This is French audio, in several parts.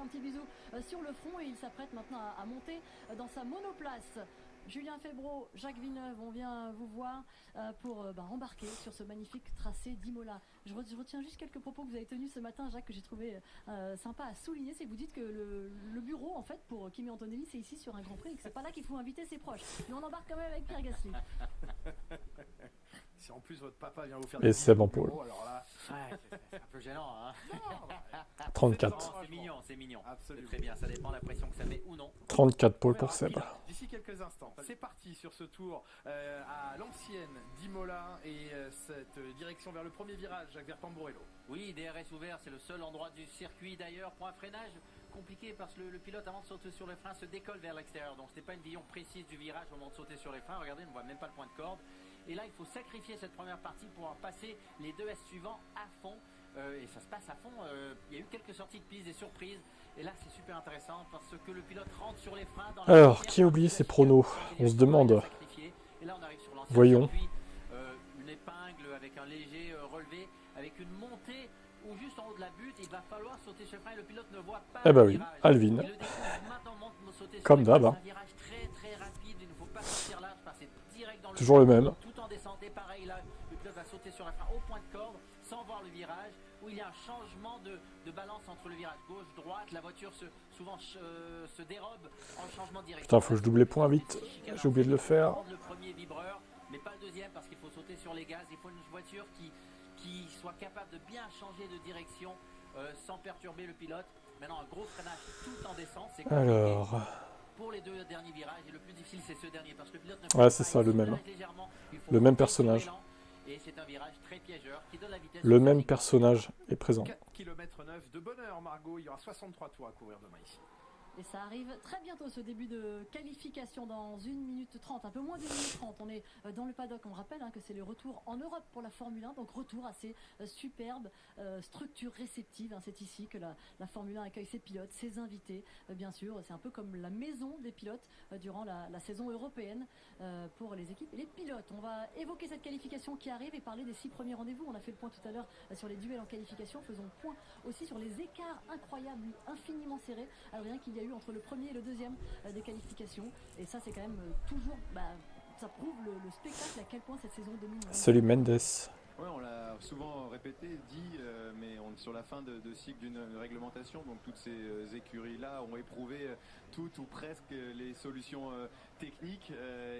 un petit bisou sur le front et il s'apprête maintenant à monter dans sa monoplace. Julien Febvre, Jacques Villeneuve, on vient vous voir pour embarquer sur ce magnifique tracé d'Imola. Je retiens juste quelques propos que vous avez tenus ce matin, Jacques, que j'ai trouvé sympa à souligner. C'est que vous dites que le bureau, en fait, pour Kimi Antonelli, c'est ici sur un Grand Prix et que c'est pas là qu'il faut inviter ses proches. Mais on embarque quand même avec Pierre Gasly. Si en plus votre papa vient vous faire Et Seb en pôle. Alors là, Ouais, c'est un peu gênant, hein. 34. C'est mignon. Absolument. C'est très bien, ça dépend de la pression que ça met ou non. 34 On pôles verra pour Seb. D'ici quelques instants, c'est parti sur ce tour à l'ancienne d'Imola et cette direction vers le premier virage, Jacques Tamburello. Oui, DRS ouvert, c'est le seul endroit du circuit d'ailleurs. Pour un freinage compliqué parce que le pilote avant de sauter sur les freins se décolle vers l'extérieur. Donc c'était pas une vision précise du virage au moment de sauter sur les freins. Regardez, on ne voit même pas le point de corde. Et là, il faut sacrifier cette première partie pour pouvoir passer les deux S suivants à fond. Et ça se passe à fond. Il y a eu quelques sorties de piste, des surprises. Et là, c'est super intéressant parce que le pilote rentre sur les freins. Dans Alors, qui a oublié ses pronos? On se demande. Et là, on arrive sur l'ancien Voyons. circuit, une épingle avec un léger relevé, avec une montée ou juste en haut de la butte. Il va falloir sauter sur le frein et le pilote ne voit pas. Eh ben le oui, virage. Alvin. Il le découvre maintenant, sauter sur Comme les freins. d'hab, hein. C'est un virage très très rapide. Il ne faut pas sortir large, passer direct dans le Toujours le même. tout en descente. Et pareil, là, le pilote va sauter sur la frein au point de corde sans voir le virage, où il y a un changement de balance entre le virage gauche-droite. La voiture souvent se dérobe en changement de direction. Putain, faut que je double les points vite. J'ai oublié de le faire. Le premier vibreur, mais pas le deuxième parce qu'il faut sauter sur les gaz. Il faut une voiture qui soit capable de bien changer de direction sans perturber le pilote. Maintenant, un gros freinage tout en descente, c'est compliqué. Alors, Pour les deux derniers virages, et le plus difficile c'est ce dernier parce que le pilote ne ouais, peut c'est pas, ça, il le se même. relâche légèrement, il faut Le même monter sur personnage. l'élan, et c'est un virage très piégeur qui donne la vitesse. Le au même Sonic. personnage est présent. 4 km 9 de bonheur, Margot. Il y aura 63 tours à courir demain ici. Et ça arrive très bientôt ce début de qualification dans 1 minute 30, un peu moins d'1 minute 30. On est dans le paddock, on rappelle que c'est le retour en Europe pour la Formule 1, donc retour assez superbe, structure réceptive. C'est ici que la Formule 1 accueille ses pilotes, ses invités, bien sûr. C'est un peu comme la maison des pilotes durant la saison européenne pour les équipes et les pilotes. On va évoquer cette qualification qui arrive et parler des 6 premiers rendez-vous. On a fait le point tout à l'heure sur les duels en qualification. Faisons le point aussi sur les écarts incroyables, infiniment serrés, Adrien, qu'il y a eu entre le premier et le deuxième des qualifications. Et ça, c'est quand même toujours, ça prouve le spectacle à quel point cette saison 2020. Salut Mendes. Ouais, on l'a souvent répété, dit, mais on est sur la fin de cycle d'une réglementation, donc toutes ces écuries-là ont éprouvé toutes ou presque les solutions techniques,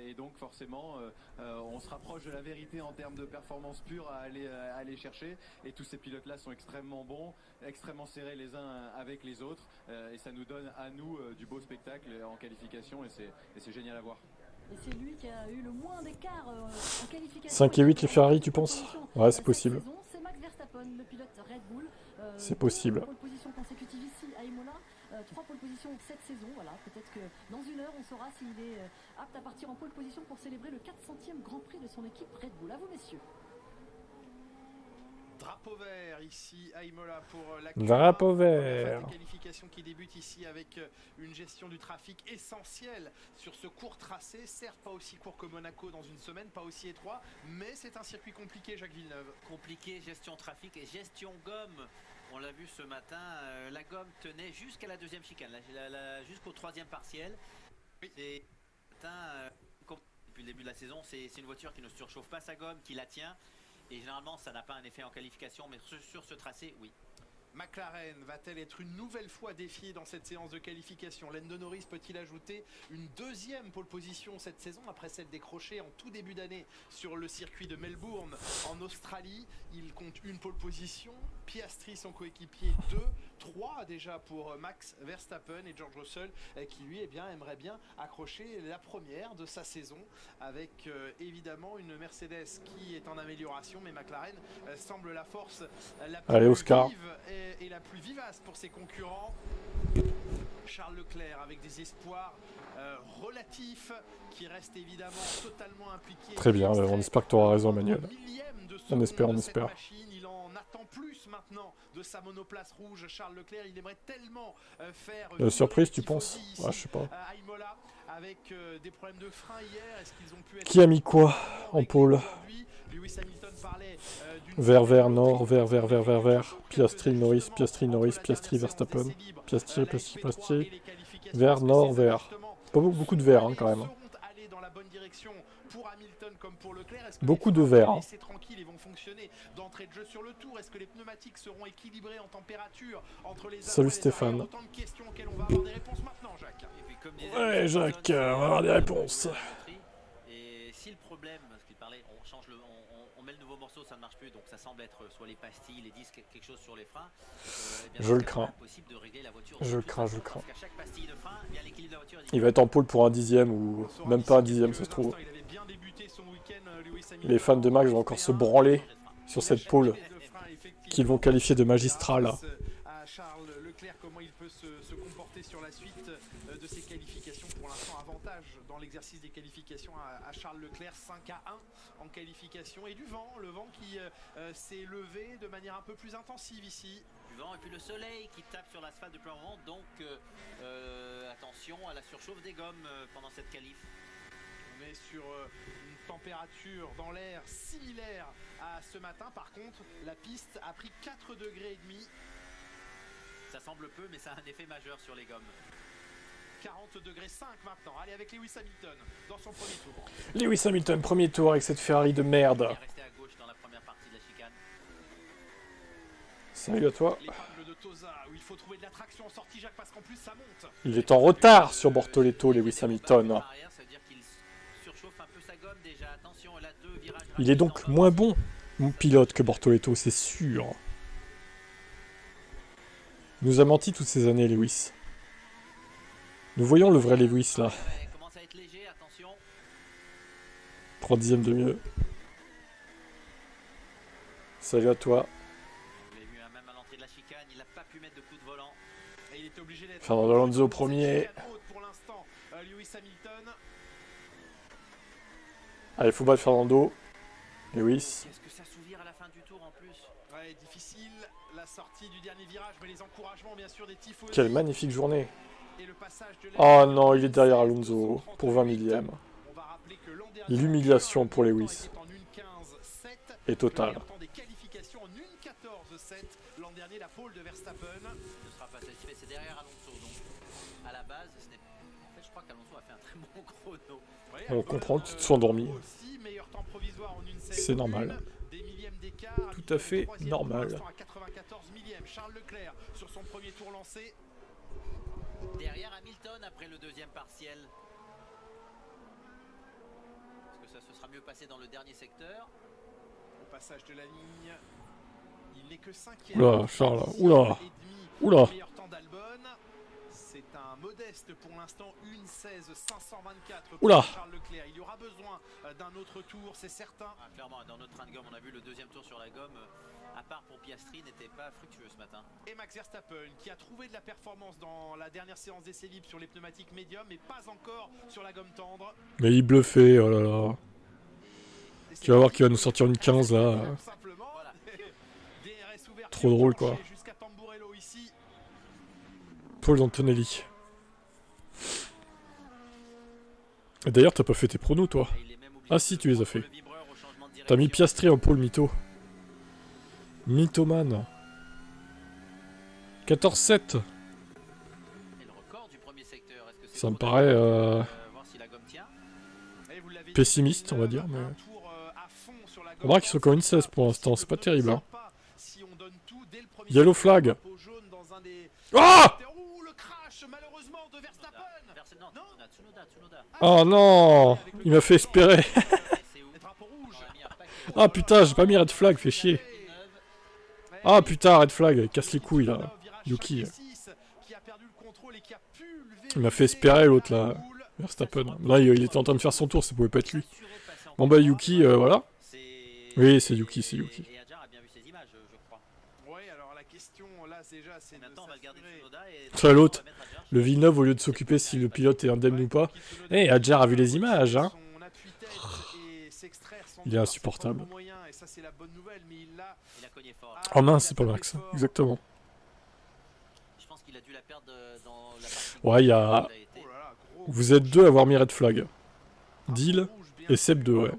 et donc forcément on se rapproche de la vérité en termes de performance pure à aller chercher, et tous ces pilotes-là sont extrêmement bons, extrêmement serrés les uns avec les autres, et ça nous donne à nous du beau spectacle en qualification, et c'est génial à voir. Et c'est lui qui a eu le moins d'écart en qualification. 5 et 8 les Ferrari, tu penses? Ouais, c'est possible. C'est Max Verstappen, le pilote Red Bull. C'est possible. 2 pole positions consécutives ici à Imola, 3 pole positions cette saison. Voilà, peut-être que dans une heure, on saura s'il est apte à partir en pole position pour célébrer le 400e Grand Prix de son équipe Red Bull. À vous, messieurs. Drapeau vert ici à Imola pour la Drapeau première vert. phase de qualification qui débute ici avec une gestion du trafic essentielle sur ce court tracé, certes pas aussi court que Monaco dans une semaine, pas aussi étroit, mais c'est un circuit compliqué, Jacques Villeneuve. Compliqué, gestion trafic et gestion gomme. On l'a vu ce matin, la gomme tenait jusqu'à la deuxième chicane, jusqu'au troisième partiel. Oui. Et depuis le début de la saison, c'est une voiture qui ne surchauffe pas sa gomme, qui la tient. Et généralement, ça n'a pas un effet en qualification, mais sur ce tracé, oui. McLaren va-t-elle être une nouvelle fois défiée dans cette séance de qualification? Lando Norris peut-il ajouter une deuxième pole position cette saison après celle décrochée en tout début d'année sur le circuit de Melbourne en Australie? Il compte une pole position, Piastri son coéquipier 2, 3 déjà pour Max Verstappen et George Russell qui lui aimerait bien accrocher la première de sa saison avec évidemment une Mercedes qui est en amélioration, mais McLaren semble la force la plus Allez, Oscar. vive et la plus vivace pour ses concurrents. Charles Leclerc avec des espoirs relatifs qui restent évidemment totalement impliqués. Très bien, on espère que tu auras raison, Manuel. On espère, on espère. Il en attend plus maintenant de sa monoplace rouge. Charles Leclerc, il aimerait tellement faire... surprise, tu penses? Ouais, je sais pas. Avec des problèmes de frein hier, est-ce qu'ils ont pu être... Qui a mis quoi en pôle? Vert, nord, vert. Piastri, Norris, Piastri, Verstappen. Piastri. Vert, nord, vert. Pas beaucoup de vert, hein, quand même. Beaucoup de vert. Hein. Salut Stéphane. Ouais, Jacques, on va avoir des réponses. Et si le problème, parce qu'il parlait, on met le nouveau morceau, ça ne marche plus, donc ça semble être soit les pastilles, les disques, quelque chose sur les freins. Je le crains. De régler la voiture je le crains. Parce qu'à chaque pastille de frein, bien l'équilibre de la voiture. Il va être en pôle pour un 10e ou même pas un 10e, ça se trouve. Les fans de Max vont encore se branler sur cette pôle qu'ils vont qualifier de magistrale. Charles Leclerc, comment il peut se comporter sur la suite de ses qualifications. Pour l'instant, avantage dans l'exercice des qualifications à Charles Leclerc, 5-1 en qualification. Et du vent, le vent qui s'est levé de manière un peu plus intensive ici. Du vent et puis le soleil qui tape sur l'asphalte depuis un moment. Donc attention à la surchauffe des gommes pendant cette qualif. On est sur une température dans l'air similaire à ce matin. Par contre, la piste a pris 4,5 degrés. Ça semble peu, mais ça a un effet majeur sur les gommes. 40,5 degrés maintenant. Allez, avec Lewis Hamilton dans son premier tour. Lewis Hamilton, premier tour avec cette Ferrari de merde. Il est resté à gauche dans la première partie de la chicane. Salut à toi. L'épingle de Tosa, où il faut trouver de la traction en sortie, Jacques, parce qu'en plus ça monte. Il est en retard sur Bortoleto, Lewis Hamilton. Il est donc moins bon, mon pilote, que Bortoleto, c'est sûr. Il nous a menti toutes ces années, Lewis. Nous voyons le vrai Lewis, là. 3 dixièmes de mieux. Salut à toi. Fernando Alonso premier. Allez, faut battre Fernando. Lewis. Qu'est-ce que ça souvire à la fin du tour en plus? Ouais, difficile la sortie du dernier virage, mais les encouragements bien sûr des tifosi. Quelle magnifique journée. Oh non, il est derrière Alonso pour 20 millième. L'humiliation pour Lewis est totale. L'an dernier, la pole de Verstappen ne sera pas satisfait, c'est derrière Alonso. Donc, à la base, en fait, je crois qu'Alonso a fait un très bon chrono. Ouais, on comprend que tu te sois endormi. C'est normal. Tout à fait normal. À 94 millième, Charles Leclerc sur son premier tour lancé. Derrière Hamilton après le deuxième partiel. Est-ce que ça se sera mieux passé dans le dernier secteur? Au passage de la ligne, il n'est que 5e. Oula, Charles, oula. Meilleur temps d'Albon. C'est un modeste pour l'instant, 1:16.524 pour Charles Leclerc. Il y aura besoin d'un autre tour, c'est certain. Ah, clairement, dans notre train de gomme, on a vu le deuxième tour sur la gomme, à part pour Piastri, n'était pas fructueux ce matin. Et Max Verstappen qui a trouvé de la performance dans la dernière séance d'essai libre sur les pneumatiques médiums, mais pas encore sur la gomme tendre. Mais il bluffait, oh là là. Tu vas voir qu'il va nous sortir une 15 là. Voilà. Trop drôle quoi. Paul Antonelli. D'ailleurs, t'as pas fait tes pronos, toi? Ah si, tu les as fait. T'as mis Piastri en pôle mytho. Mythoman. 14-7. Ça me paraît pessimiste, on va dire. Mais... on remarque qu'ils sont encore une 16 pour l'instant, c'est pas terrible. Hein. Yellow flag. Ah! Oh non! Il m'a fait espérer. Ah putain, j'ai pas mis red flag, fait chier. Ah putain, red flag, casse les couilles là. Yuki. Il m'a fait espérer l'autre là. Verstappen. Là, il était en train de faire son tour, ça pouvait pas être lui. Bon bah Yuki, voilà. Oui, c'est Yuki, c'est Yuki. C'est l'autre. Le Villeneuve, au lieu de s'occuper si le pilote est indemne ou pas. Eh, Adjer a vu les images, hein. Il est insupportable. Oh mince, c'est pas Max. Exactement. Je pense qu'il a dû la perdre dans la partie. Ouais, il y a... Vous êtes deux à avoir mis red flag. Deal et Seb 2, ouais.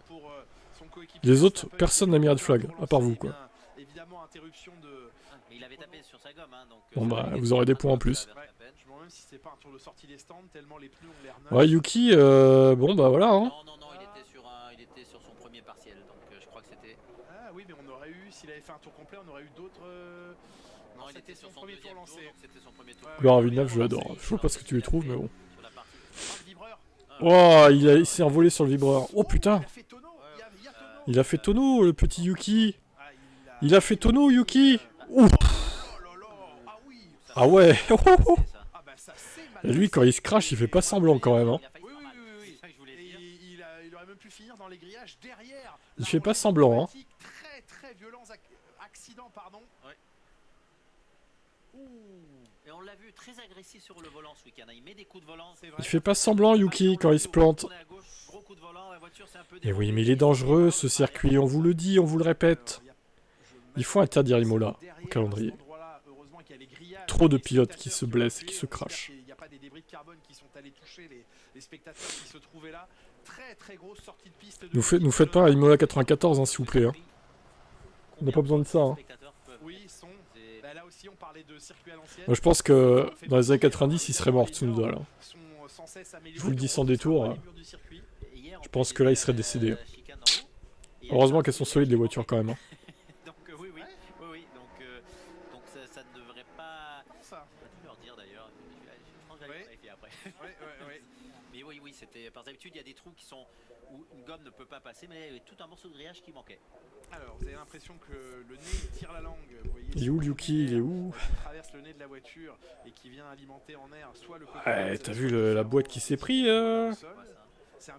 Les autres, personne n'a mis red flag, à part vous, quoi. Mais il avait tapé sur sa gomme, hein, donc. Bon bah, vous aurez des points en plus. Je me demande même si c'est pas un tour de sortie des stands, tellement les pneus ont l'air neufs. Ouais, Yuki, bon bah voilà, hein. Non, il était sur son premier partiel, donc je crois que c'était. Ah oui, mais on aurait eu, s'il avait fait un tour complet, on aurait eu d'autres. Non, il était sur son premier tour deuxième lancé. tour, donc c'était son premier tour. Laurent Villeneuve, je l'adore. Je vois pas ce que tu lui trouves, mais bon. Sur la partie. Le vibreur. Oh, il s'est envolé sur le vibreur. Oh putain. Il a fait tonneau. Il y a tonneau. Il a fait tonneau, le petit Yuki. Il a fait tonneau, Yuki. Ouf. Oh là là. Ah oui. Ah ouais. Ah bah ça c'est mal. Et lui, quand il se crache, il fait pas semblant quand même, hein. Oui. C'est ça que je voulais dire. Il aurait même pu finir dans les grillages derrière. Il fait pas semblant, hein. Très violents accidents, pardon. Ouais. Et on l'a vu très agressif sur le volant ce week-end. Il met des coups de volant. C'est vrai. Il fait pas semblant, Yuki, quand il se plante. Et oui, mais il est dangereux, ce circuit. On vous le dit, on vous le répète. Il faut interdire Imola au calendrier. Trop de pilotes qui se blessent et qui se crachent. Il n'y a pas des débris de carbone qui sont allés toucher les spectateurs qui se trouvaient là. Très grosse sortie de piste. Nous faites pas un Imola 94, hein, s'il vous plaît. Hein. On n'a pas besoin de ça. Hein. Oui, ils sont. Bah, là aussi, on parlait de circuit à l'ancienne. Moi, je pense que dans les années 90, il serait mort, Tsunoda. Là. Je vous le dis sans détour. Je pense que là, il serait décédé. Heureusement qu'elles sont solides, les voitures, quand même. Hein. Donc oui, donc ça ne devrait pas. Ça. On va tout leur dire d'ailleurs. Je pense que j'allais vérifier après. Ouais. Mais oui, c'était par d'habitude il y a des trous qui sont où une gomme ne peut pas passer, mais il y avait tout un morceau de grillage qui manquait. Alors, vous avez l'impression que le nez tire la langue. Vous voyez, Il est où, Yuki? Il est où? qui traverse le nez de la voiture et qui vient alimenter en air soit le. Ouais, t'as vu la boîte qui s'est pris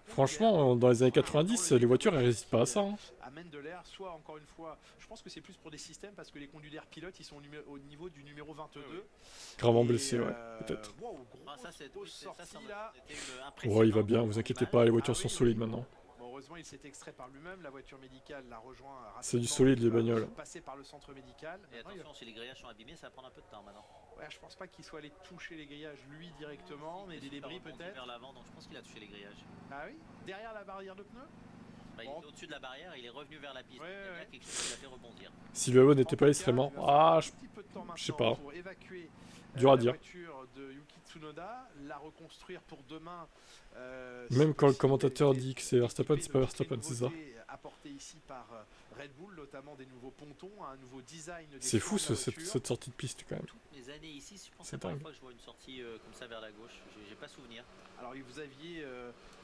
Franchement, dans les années 90, les voitures, elles résistent pas à ça. Hein. Amène de l'air, soit encore une fois, je pense que c'est plus pour des systèmes parce que les conduits d'air pilotes, ils sont au niveau du numéro 22. Gravement blessé, ouais, peut-être. Wow, Ça c'était Ouais, il va bien, vous inquiétez pas, les voitures sont solides maintenant. Bon, heureusement, il s'est extrait par lui-même, la voiture médicale l'a rejoint. C'est du solide, les bagnoles. Passé par le centre médical. Et attention, si les grillages sont abîmés, ça va prendre un peu de temps maintenant. Ouais, je pense pas qu'il soit allé toucher les grillages lui directement, mais des débris peut-être. Vers l'avant, donc je pense qu'il a touché les grillages. Ah oui, derrière la barrière de pneus. Bah, il était au-dessus de la barrière, il est revenu vers la piste. Ouais, il y a ouais. quelque chose qui l'a fait rebondir. Si le Halo n'était pas là, il serait mort. Ah, je sais pas. Dur à dire. La voiture de Yuki Tsunoda, la reconstruire pour demain. Même quand le commentateur dit que c'est Verstappen, c'est pas Verstappen, c'est ça. Apporté ici par Red Bull, notamment des nouveaux pontons, un nouveau design. C'est fou cette sortie de piste quand même. Toutes les années ici, je pense que c'est C'est la première dingue. fois que je vois une sortie comme ça vers la gauche. J'ai pas souvenir. Alors vous aviez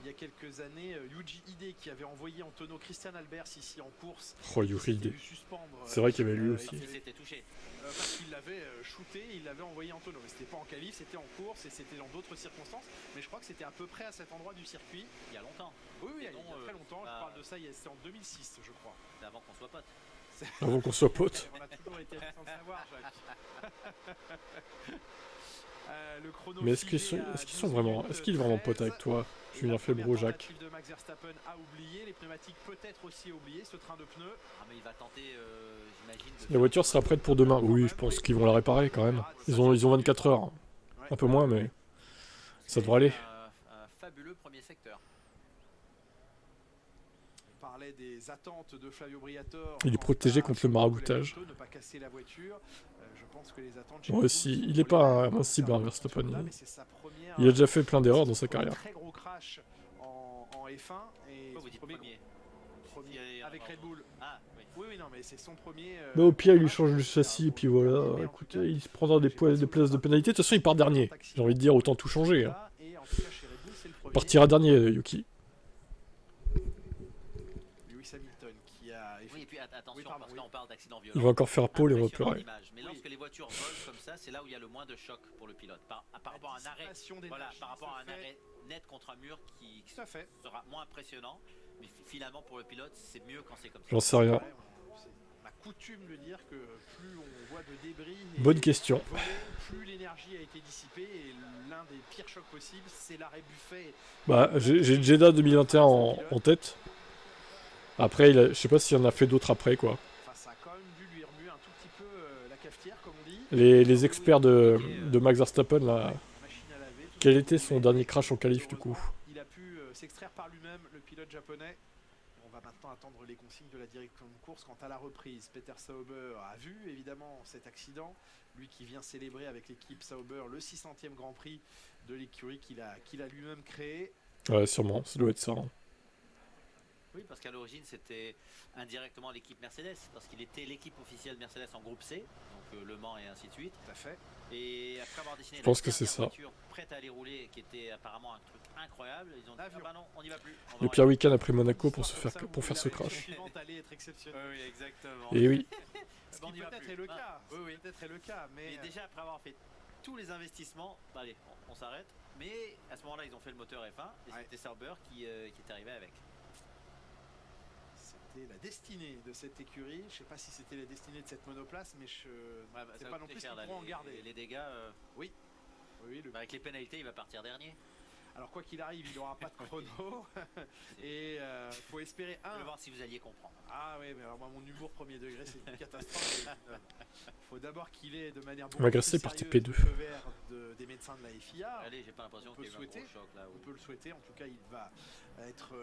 il y a quelques années Yuji Ide qui avait envoyé en tonneau Christian Albers ici en course. Oh, Yuji Ide. Suspendre. C'est vrai qu'il y avait lui aussi. Il s'était touché. Parce qu'il l'avait shooté, il l'avait envoyé en tonneau. Mais c'était pas en qualif, c'était en course et c'était dans d'autres circonstances. Mais je crois que c'était à peu près à cet endroit du circuit. Il y a longtemps. Oui, il y a non, très longtemps. bah, Je parle de ça, c'était en 2006, je crois. C'est avant qu'on soit potes. Avant qu'on soit potes. On a toujours été sans le savoir, Jacques. Le chrono Mais est-ce qu'ils figé sont à vraiment, 12 est-ce qu'il est vraiment pote avec toi, Julien Febro, Jacques? tentative de Max Verstappen a oublié, les pneumatiques peut-être aussi oublié, ce train de pneus. Ah, mais il va tenter, j'imagine. La voiture sera prête pour demain. Oui, je pense qu'ils vont la réparer quand même. Ils ont 24 heures. Un peu moins, mais ça devrait aller. Un fabuleux premier secteur. On parlait des attentes de Flavio Briatore. Il est protégé contre le maraboutage. Ne pas casser la voiture. Je pense que les attentes Moi aussi, il est pas invincible, hein, Verstappen. Il a déjà fait plein d'erreurs dans sa carrière. Très gros crash en F1 et Pourquoi vous dites premier avec Red Bull. Ah, oui. Oui, non, mais c'est son premier. Mais au pire, il lui change le châssis, et puis voilà. Écoutez, il se prendra des places de pénalité. De toute façon, il part dernier. J'ai envie de dire, autant tout changer. Hein. Il partira dernier, Yuki. Lewis Hamilton qui a. Oui, et puis attention, parce que là on parle d'accident violent. Il va encore faire pole et on va Impressionnant pleurer. l'image. Mais lorsque les voitures volent comme ça, c'est là où il y a le moins de choc pour le pilote. Par rapport à un arrêt, voilà, par rapport à un arrêt net contre un mur qui Tout à fait. sera moins impressionnant. Mais finalement pour le pilote, c'est mieux quand c'est comme ça. J'en sais rien. coutume de dire que plus on voit de débris et Bonne question. voler, plus l'énergie a été dissipée. Et l'un des pires chocs possibles, c'est l'arrêt Buffet. Bah, j'ai Jeddah 2021 en tête. Après, je sais pas s'il y en a fait d'autres après, quoi. Enfin, ça a quand même dû lui remuer un tout petit peu la cafetière, comme on dit. Les experts de Max Verstappen, là, La machine à laver, tout quel ça. était son dernier crash en qualif, du coup? Il a pu s'extraire par lui-même, le pilote japonais. On va maintenant attendre les consignes de la direction de course. Quant à la reprise, Peter Sauber a vu évidemment cet accident. Lui qui vient célébrer avec l'équipe Sauber le 600e Grand Prix de l'écurie qu'il a lui-même créé. Ouais, sûrement, ça doit être ça. Hein. Oui, parce qu'à l'origine, c'était indirectement l'équipe Mercedes, parce qu'il était l'équipe officielle Mercedes en groupe C, donc Le Mans et ainsi de suite. Tout à fait. Et après avoir dessiné Je pense que c'est ça. voiture prête à aller rouler, qui était apparemment un truc incroyable, ils ont dit ah bah non, on n'y va plus. Le pire week-end après Monaco pour faire ce crash. Allait être exceptionnel. Oui, exactement. Et oui. Ce qui peut-être est le cas. Oui. Peut-être est le cas, mais Et déjà après avoir fait tous les investissements, bah allez, on s'arrête. Mais à ce moment-là, ils ont fait le moteur F1 et c'était Sauber qui est arrivé avec. C'était la destinée de cette écurie. Je sais pas si c'était la destinée de cette monoplace, mais c'est pas non plus ce qu'ils pourront en garder. Les dégâts, oui, avec les pénalités, il va partir dernier. Alors quoi qu'il arrive, il n'aura pas de chrono. Et faut espérer Je vais voir si vous alliez comprendre. Ah oui, mais alors moi mon humour premier degré c'est une catastrophe. Faut d'abord qu'il ait de manière beaucoup M'agresser plus partie sérieuse P2. le feu vert des médecins de la FIA. Allez, j'ai pas l'impression qu'il y ait un gros choc là. On peut le souhaiter, en tout cas il va être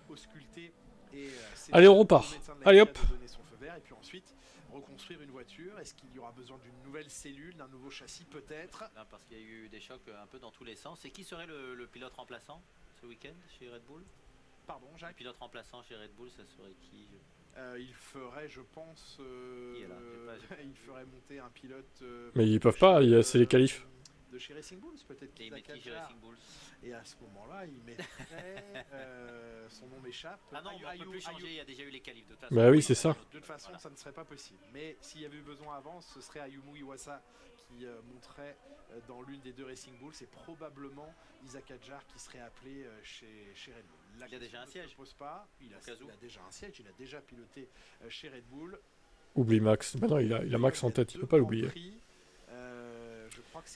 ausculté. Et allez, on repart. Allez hop. Donner son feu vert et puis ensuite reconstruire une voiture. Est-ce qu'il y aura besoin d'une nouvelle cellule, d'un nouveau châssis peut-être? Parce qu'il y a eu des chocs un peu dans tous les sens. Et qui serait le pilote remplaçant ce week-end chez Red Bull? Pardon, Jacques. Le pilote remplaçant chez Red Bull, ça serait qui? Il ferait, je pense, il ferait monter un pilote. Mais ils peuvent pas, c'est les qualifs. De chez Racing Bulls, peut-être. Et il met qui chez Racing Bulls? Et à ce moment-là, il mettrait. Son nom m'échappe. Ah non, on peut plus changer, il y a déjà eu les qualifs de toute façon. Bah oui, c'est ça. De toute façon, ça ne serait pas possible. Mais s'il y avait eu besoin avant, ce serait Ayumu Iwasa qui monterait dans l'une des deux Racing Bulls. C'est probablement Isaac Hadjar qui serait appelé chez Red Bull. Il a déjà un siège. Il a déjà un siège, il a déjà piloté chez Red Bull. Oublie Max. Bah non, il a Max en tête, il peut pas l'oublier.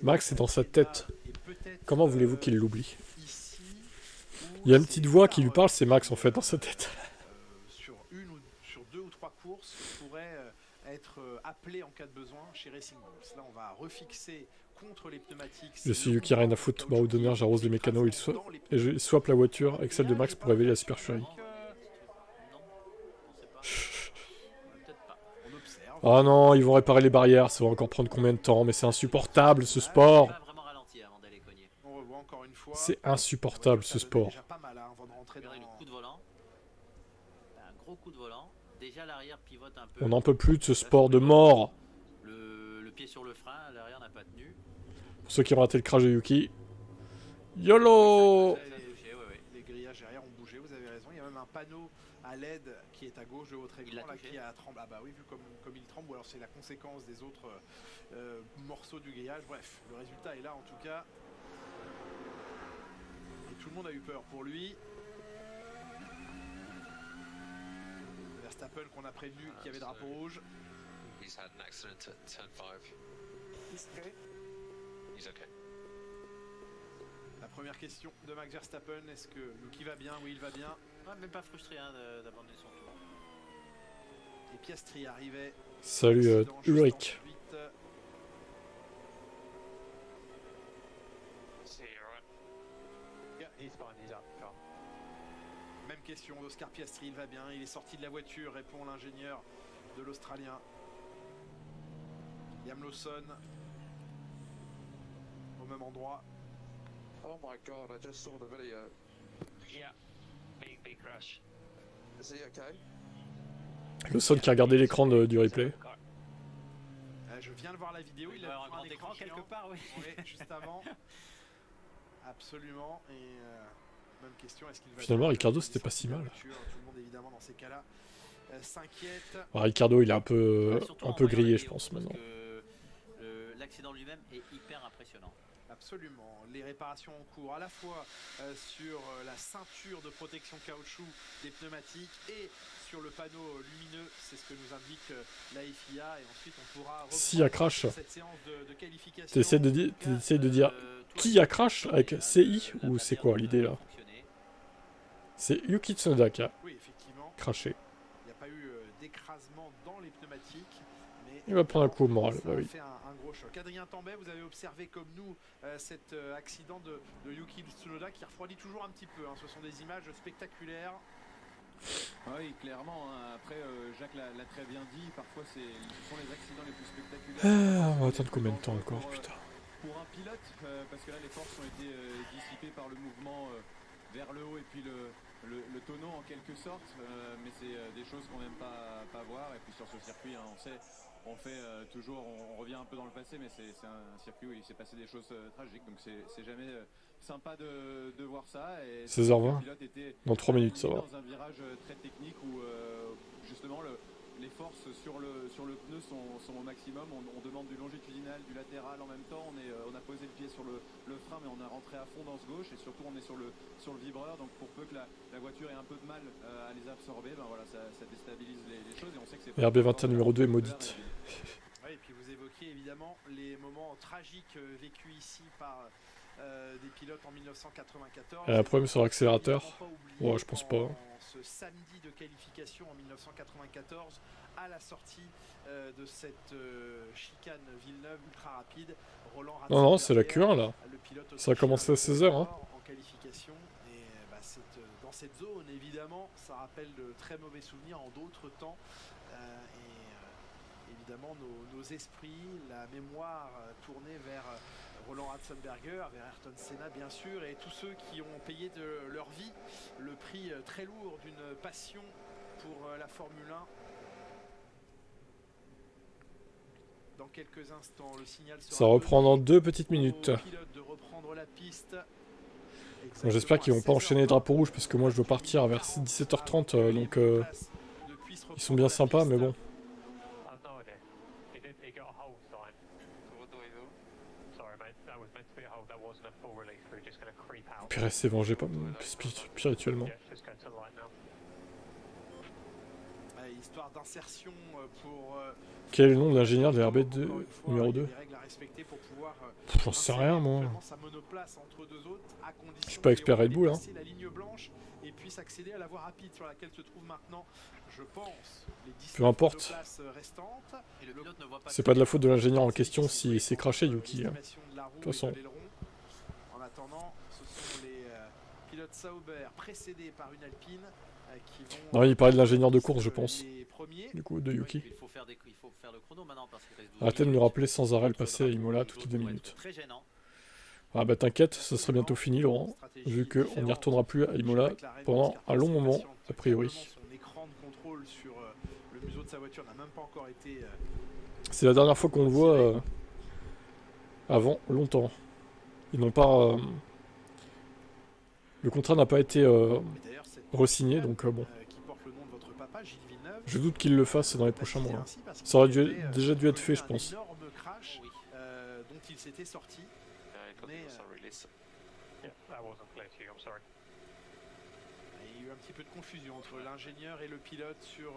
Max est dans sa tête. Comment voulez-vous qu'il l'oublie? Il y a une petite voix qui lui parle, c'est Max en fait dans sa tête. Sur deux ou trois courses, pourrait être appelé en cas de besoin chez Racing Bulls. Là, on va refixer contre les pneumatiques. Je suis Yuki, rien à foutre. Bah, au donneur, j'arrose les mécanos, et je swap la voiture avec celle de Max pour révéler la Super Fury. Oh non, ils vont réparer les barrières, ça va encore prendre combien de temps? Mais c'est insupportable ce sport. C'est insupportable ce sport. Regardez le coup de volant. Un gros coup de volant. Déjà l'arrière pivote un peu. On n'en peut plus de ce sport de mort. Le pied sur le frein, l'arrière n'a pas tenu. Pour ceux qui ont raté le crash de Yuki. YOLO! Les grillages arrière ont bougé, vous avez raison. Il y a même un panneau à LED qui est à gauche de votre écran là, qui a tremblé. Ah bah oui, vu comme il tremble, ou alors c'est la conséquence des autres morceaux du grillage. Bref, le résultat est là en tout cas. Et tout le monde a eu peur pour lui. Verstappen qu'on a prévenu qu'il y avait drapeau rouge. He's had an accident at turn 5. He's okay. He's okay. La première question de Max Verstappen, est-ce que Yuki va bien? Oui, il va bien. Même pas frustré d'abandonner son tour. Et Piastri arrivait. Salut Ulrich. Même question d'Oscar Piastri, il va bien, il est sorti de la voiture, répond l'ingénieur de l'Australien. Liam Lawson au même endroit. Oh my god, I just saw the video. Yeah, big crash. Is he okay? Le son qui a regardé l'écran du replay. Je viens de voir la vidéo, il a un grand écran quelque part, oui. Oui, juste avant. Absolument. Et même question, est-ce qu'il va finalement Ricardo c'était pas si mal. Tout le monde évidemment dans ces cas-là s'inquiète. Ricardo il est un peu grillé je pense maintenant. L'accident lui-même est hyper impressionnant. Absolument. Les réparations en cours à la fois sur la ceinture de protection caoutchouc des pneumatiques et sur le panneau lumineux, c'est ce que nous indique la FIA, et ensuite on pourra S'il y a crash, cette séance de qualification. t'essayes de dire qui a crash avec CI ou c'est quoi l'idée là? C'est Yuki Tsunoda qui a crashé. Il n'y a pas eu d'écrasement dans les pneumatiques. Mais il va prendre un coup au moral, ça bah oui. fait un gros choc. Adrien Tambay, vous avez observé comme nous cet accident de Yuki Tsunoda qui refroidit toujours un petit peu. Hein. Ce sont des images spectaculaires. Oui, clairement. Hein. Après, Jacques l'a très bien dit. Parfois, ce sont les accidents les plus spectaculaires. On va attendre combien de temps encore, putain. Pour un pilote, parce que là, les forces ont été dissipées par le mouvement vers le haut et puis le tonneau en quelque sorte. Mais c'est des choses qu'on n'aime pas voir. Et puis sur ce circuit, hein, on sait, on fait toujours, on revient un peu dans le passé, mais c'est un circuit où il s'est passé des choses tragiques. Donc c'est jamais sympa de voir ça. Et 16h20. Dans 3 minutes, ça va. Dans un virage très technique où justement les forces sur le pneu sont au maximum. On demande du longitudinal, du latéral en même temps. On a posé le pied sur le frein, mais on a rentré à fond dans ce gauche. Et surtout, on est sur le vibreur. Donc pour peu que la voiture ait un peu de mal à les absorber, ben voilà, ça déstabilise les choses. Et on sait que c'est RB21 numéro 2 est maudite. Oui, et puis vous évoquiez évidemment les moments tragiques vécus ici par des pilotes en 1994. Un problème sur l'accélérateur. Ouais, je pense pas. Ce samedi de qualification en 1994, à la sortie de cette chicane Villeneuve ultra rapide, Roland Ratzenberger, Non, c'est la Q1 là. Ça a commencé à 16h. Hein. En qualification. Et dans cette zone, évidemment, ça rappelle de très mauvais souvenirs en d'autres temps. Évidemment, nos esprits, la mémoire tournée vers Roland Ratzenberger, vers Ayrton Senna bien sûr, et tous ceux qui ont payé de leur vie le prix très lourd d'une passion pour la Formule 1. Dans quelques instants, le signal sera ça reprend dans 2 petites minutes. De reprendre la piste. Bon, j'espère qu'ils vont pas enchaîner les drapeaux rouges parce que moi je dois partir vers 17h30 donc ils sont bien sympas mais bon. Puis rester vengé pas spirituellement. Histoire d'insertion pour quel est le nom de l'ingénieur de RB2 numéro 2? J'en sais rien moi. Je suis pas expert Red Bull hein. La ligne blanche et puis s'accéder à la voie rapide sur laquelle se trouve maintenant, je pense, les 19 peu importe. C'est pas de la faute de l'ingénieur en question si c'est craché Yuki. Hein. De toute façon. En attendant, ce sont les pilotes Sauber précédés par une Alpine qui vont. Non, il parlait de l'ingénieur de course, je pense. Du coup, de Yuki. Il faut faire le chrono maintenant parce qu'il reste 12 arrêtez de nous rappeler sans arrêt le passé à Imola toutes les 2 minutes. Ah bah t'inquiète, ça serait bientôt fini Laurent, vu qu'on n'y retournera plus à Imola pendant un long moment, a priori. Son écran de contrôle sur le museau de sa voiture n'a même pas encore été. C'est la dernière fois qu'on le voit avant longtemps. Ils n'ont pas. Le contrat n'a pas été re-signé, donc bon. Je doute qu'il le fasse dans les prochains mois. Ça aurait déjà dû être fait, je pense. Dont il s'était sorti. Mais, il y a eu un petit peu de confusion entre l'ingénieur et le pilote sur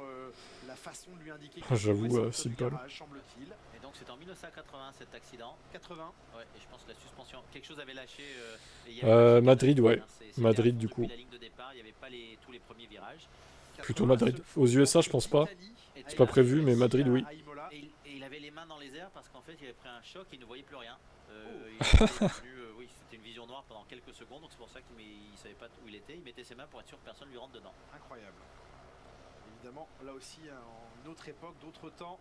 la façon de lui indiquer. J'avoue, Simple. Semble-t-il. Et donc c'est en 1980 cet accident. 80. Ouais, et je pense que la suspension, quelque chose avait lâché. Madrid, ouais. Madrid du coup. La ligne de départ, il n'y avait pas tous les premiers virages. Plutôt Madrid. Aux USA, je pense pas. C'est pas prévu, mais Madrid, oui. Et il avait les mains dans les airs parce qu'en fait, il avait pris un choc et il ne voyait plus rien. Oui, c'était une vision noire pendant quelques secondes, donc c'est pour ça qu'il ne savait pas où il était. Il mettait ses mains pour être sûr que personne ne lui rentre dedans. Incroyable. Évidemment, là aussi, en une autre époque, d'autres temps.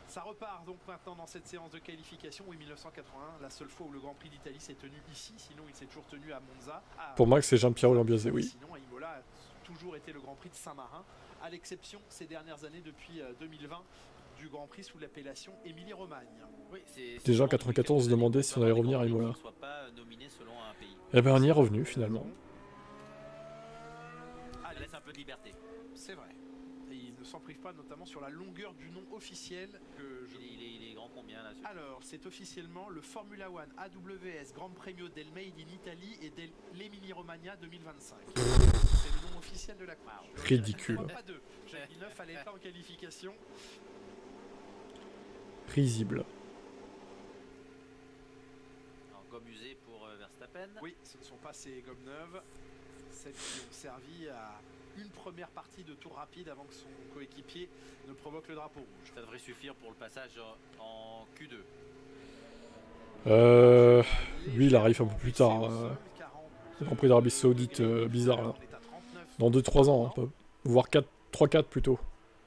Ça repart donc maintenant dans cette séance de qualification. Oui, 1981, la seule fois où le Grand Prix d'Italie s'est tenu ici. Sinon, il s'est toujours tenu à Monza. Pour Max, c'est Jean-Pierre Lambiase, oui. Sinon, à Imola a toujours été le Grand Prix de Saint-Marin, à l'exception ces dernières années depuis 2020 du Grand Prix sous l'appellation Émilie-Romagne. Oui, déjà en 94 se demandait si on allait revenir à Imola. Eh ben on y est revenu finalement. Ça laisse un peu de liberté. C'est vrai. Et il ne s'en prive pas, notamment sur la longueur du nom officiel que je... Il est grand combien là? Alors, c'est officiellement le Formula One AWS Grand Premio del Made in Italy et dell'Emilia Romagna 2025. C'est le nom officiel de la course. Ridicule. Pas deux. J'ai dit 9 à l'état en qualification. Risible. Alors, gomme usée pour Verstappen. Oui, ce ne sont pas ces gommes neuves, celles qui ont servi à une première partie de tour rapide avant que son coéquipier ne provoque le drapeau rouge. Ça devrait suffire pour le passage en Q2. Lui, il arrive un peu plus tard. Le Grand Prix d'Arabie Saoudite, bizarre là. Dans 2-3 ans, voire 3-4 plutôt,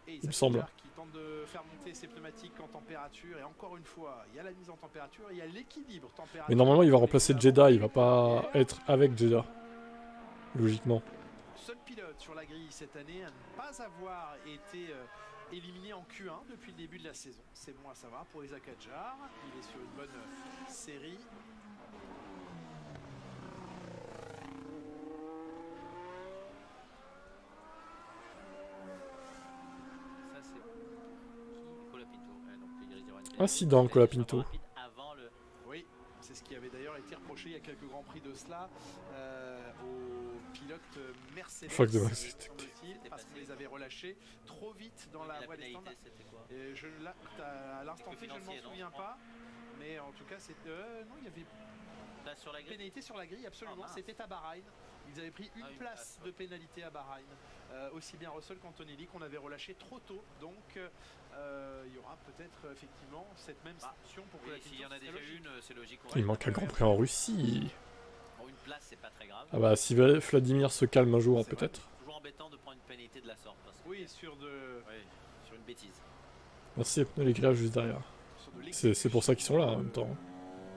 il me semble. Qui tente de faire monter ses pneumatiques en température, et encore une fois, il y a la mise en température, il y a l'équilibre température. Mais normalement, il va remplacer Jeddah, il va pas être avec Jeddah, logiquement. Seul pilote sur la grille cette année à ne pas avoir été éliminé en Q1 depuis le début de la saison. C'est bon à savoir pour Isaac Hadjar. Il est sur une bonne série. Ça c'est Colapinto. Incident Colapinto. Oui, c'est ce qui avait d'ailleurs été reproché il y a quelques grands prix de cela aux pilotes Mercedes. Fuck de Max. Parce qu'on les avait relâchés trop vite dans la voie des standards. Et à l'instant T, je ne m'en souviens pas. Mais en tout cas, non, il y avait sur la grille. Pénalité sur la grille, absolument. C'était à Bahreïn. Ils avaient pris une place de pénalité à Bahreïn. Aussi bien Russell qu'Antonelli qu'on avait relâché trop tôt. Donc il y aura peut-être effectivement cette même sanction pour que s'il y en a déjà une, c'est logique. Il manque un Grand Prix en Russie. Pour une place, c'est pas très grave. Ah bah si Vladimir se calme un jour, peut-être. Toujours embêtant de prendre une pénalité de la sorte. Parce que oui, sur une bêtise. Merci, les grillage juste derrière. C'est pour ça qu'ils sont là en même temps.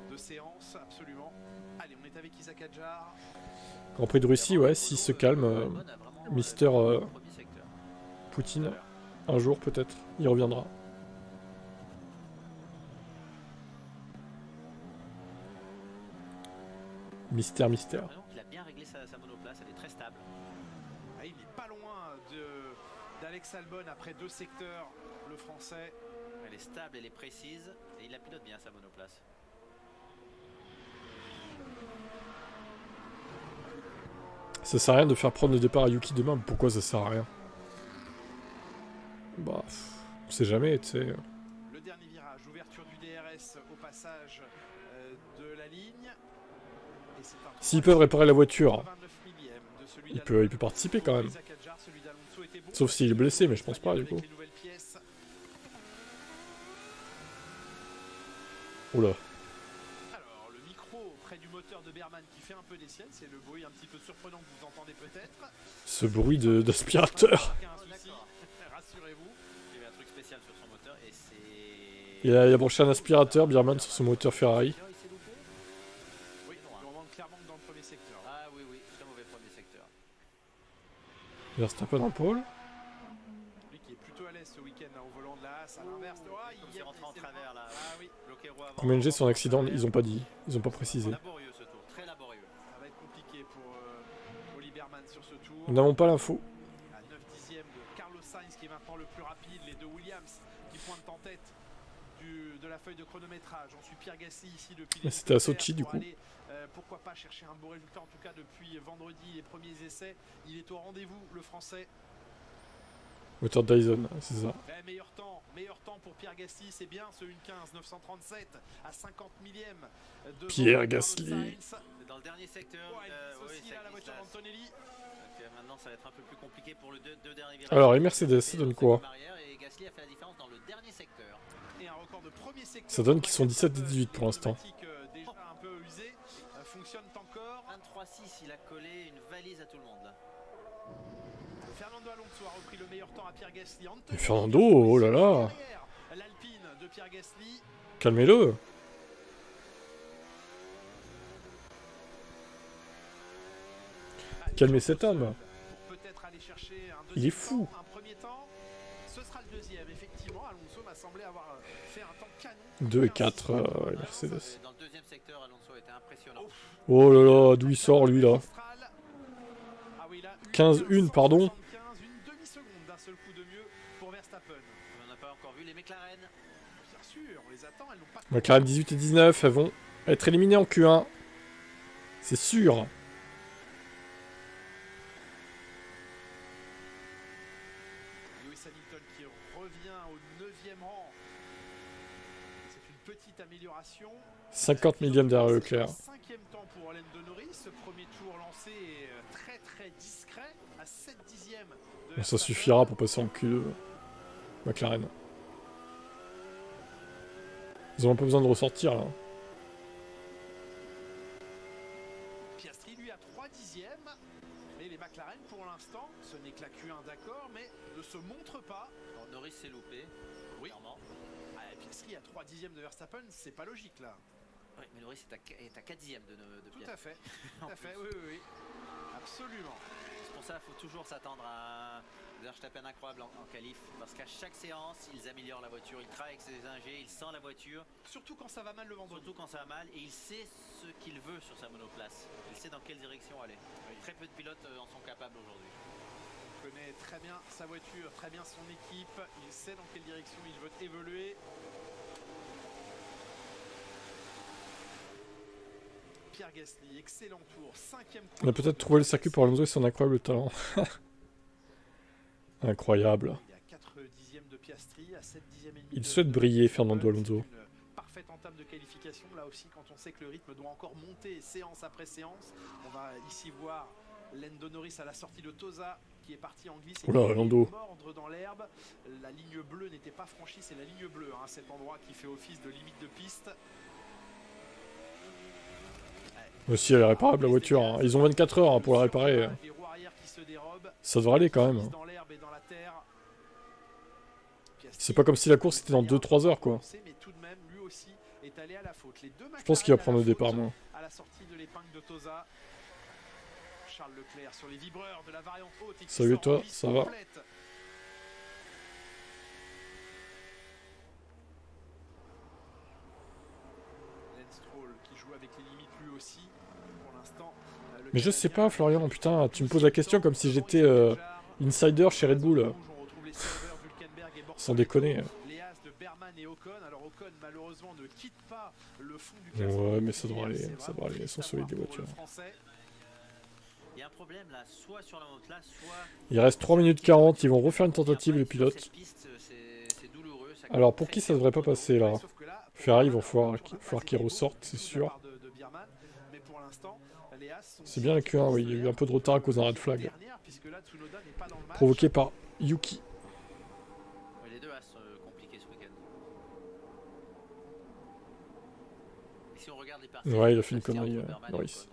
De séance, absolument. Allez, on est avec Isaac Hadjar. Grand Prix de Russie, ouais, s'il se calme, Mister Poutine, un jour peut-être, il reviendra. Mystère. Il a bien réglé sa monoplace, elle est très stable. Ah, il n'est pas loin d'Alex Albon après 2 secteurs, le français. Elle est stable, elle est précise et il la pilote bien sa monoplace. Ça sert à rien de faire prendre le départ à Yuki demain, pourquoi ça sert à rien? Bah, on sait jamais, tu sais. Le dernier virage, ouverture du DRS au passage de la ligne. S'ils peuvent réparer la voiture, il peut participer quand même. Sauf s'il est blessé, mais je pense pas du coup. Oula. Alors, le micro près du moteur de Berman qui fait un peu des siennes, c'est le bruit un petit peu surprenant que vous entendez peut-être. Ce bruit d'aspirateur. Rassurez-vous. Il y avait un truc spécial sur son moteur et c'est... Il a branché un aspirateur, Berman, sur son moteur Ferrari. Oui, on remonte clairement dans le premier secteur. Ah oui, très mauvais premier secteur. Verstappen en pôle. Lui qui est plutôt à l'aise ce week-end au volant de la Haas, à l'inverse. Il est rentré en travers là. Ah oui. Combien de G son accident? Ils ont pas dit, ils ont pas précisé. Laborieux ce tour, très laborieux. Ça va être compliqué pour Oli Berman sur ce tour. Nous n'avons pas l'info. À 9 dixièmes de Carlos Sainz qui est maintenant le plus rapide, les deux Williams qui pointent en tête de la feuille de chronométrage. Ensuite Pierre Gasly ici depuis... C'était à Sochi du coup. Aller, pourquoi pas chercher un beau résultat, en tout cas depuis vendredi, les premiers essais. Il est au rendez-vous, le français. Moteur Dyson, c'est ça. Meilleur temps pour Pierre Gasly, c'est bien ce 1.15 937 à 50 millième de Pierre Gasly. C'est dans le dernier secteur. Oui, là, la voiture d'Antonelli. Maintenant, ça va être un peu plus compliqué pour le deux derniers virages. Alors, les Mercedes, ça donne quoi? Et Gasly a fait la différence dans le dernier secteur. Et un record de premier secteur. Ça donne qu'ils sont 17 et 18 pour l'instant. Déjà un peu usé, fonctionne encore. 23-6, il a collé une valise à tout le monde là. Fernando Alonso a repris le meilleur temps à Pierre Gasly. Et Fernando, oh là là. L'Alpine de Pierre Gasly. Calmez-le. Calmez cet homme. Peut-être aller chercher un il est fou. Un premier temps, ce sera le deuxième. Effectivement, Alonso m'a semblé avoir fait un temps canon. 2 et 4, Mercedes. Dans le deuxième secteur, Alonso était impressionnant. Oh là là, d'où il sort lui là? 15-1, pardon. Une demi-seconde d'un seul coup de mieux elles n'ont pas... McLaren 18 et 19, elles vont être éliminées en Q1. C'est sûr. Lewis Hamilton qui revient au 9e rang. C'est une petite amélioration. 50 millième derrière Leclerc. 5e temps pour Lando Norris. Ce premier tour lancé est très très discret à 7 dixièmes. De Bon, ça Verstappen. suffira pour passer en Q2. McLaren. Ils n'ont pas besoin de ressortir là. Piastri lui a 3 dixièmes. Mais les McLaren pour l'instant, ce n'est que la Q1 d'accord, mais ne se montre pas. Alors, Norris s'est loupé. Oui. Clairement. Ah, Piastri a 3 dixièmes de Verstappen, c'est pas logique là. Oui, mais Norris est à 4 dixièmes de Tout Piastri. à fait, tout En à fait, plus. oui, oui, oui. Absolument. C'est pour ça qu'il faut toujours s'attendre à un Verstappen incroyable en qualif. Parce qu'à chaque séance, ils améliorent la voiture. Il travaille avec ses ingés, il sent la voiture. Surtout quand ça va mal le vendredi. Surtout quand ça va mal. Et il sait ce qu'il veut sur sa monoplace. Il sait dans quelle direction aller. Très peu de pilotes en sont capables aujourd'hui. Il connaît très bien sa voiture, très bien son équipe. Il sait dans quelle direction il veut évoluer. Pierre Gasly, excellent tour, 5e. On a peut-être trouvé le circuit pour Alonso et son incroyable talent. Incroyable. Il y a 4 dixièmes de Piastri, à 7 dixièmes et demi. Il souhaite briller, Fernando Alonso. Une parfaite entame de qualification. Là aussi, quand on sait que le rythme doit encore monter séance après séance, on va ici voir Lando Norris à la sortie de Tosa qui est parti en glisse et Oula, qui est Lando. mordre dans l'herbe. La ligne bleue n'était pas franchie, c'est la ligne bleue, hein, cet endroit qui fait office de limite de piste. Aussi, elle est réparable la voiture. Hein. Ils ont 24 heures hein, pour la réparer. Les roues arrière qui se dérobent. Ça devrait aller quand même. Hein. Dans l'herbe et dans la terre. C'est pas comme si la course était dans 2-3 heures quoi. Mais tout de même, lui aussi est allé à la faute. Les deux Je pense qu'il va prendre le McLaren à la départ faute moi. à la sortie de l'épingle de Tosa. Charles Leclerc sur les vibreurs de la variante haute. Et qui Salut sort toi, en piste ça va? complète. Lance Stroll qui joue avec les limites lui aussi. Pour l'instant, Mais je sais pas Florian, putain, tu me poses la question comme si j'étais insider chez Red Bull. Sans déconner. Les as de Berman et Ocon. Alors Ocon malheureusement ne quitte pas le fond du classement. Ouais, mais ça devrait aller, ça devrait aller, elles sont solides les voitures. Il y a un problème là, soit sur la monoplace, soit... Il reste 3 minutes 40, ils vont refaire une tentative les pilotes. Cette piste, c'est douloureux, ça Alors pour qui ça devrait pas passer là? Ferrari, il va falloir qu'ils ressortent, c'est sûr. C'est bien la Q1, oui, il y a eu un peu de retard à cause d'un red flag. Provoqué par Yuki. Ouais, les deux as compliqués ce week-end. Et si on regarde les parties, Ouais, il a fait une connerie, Norris.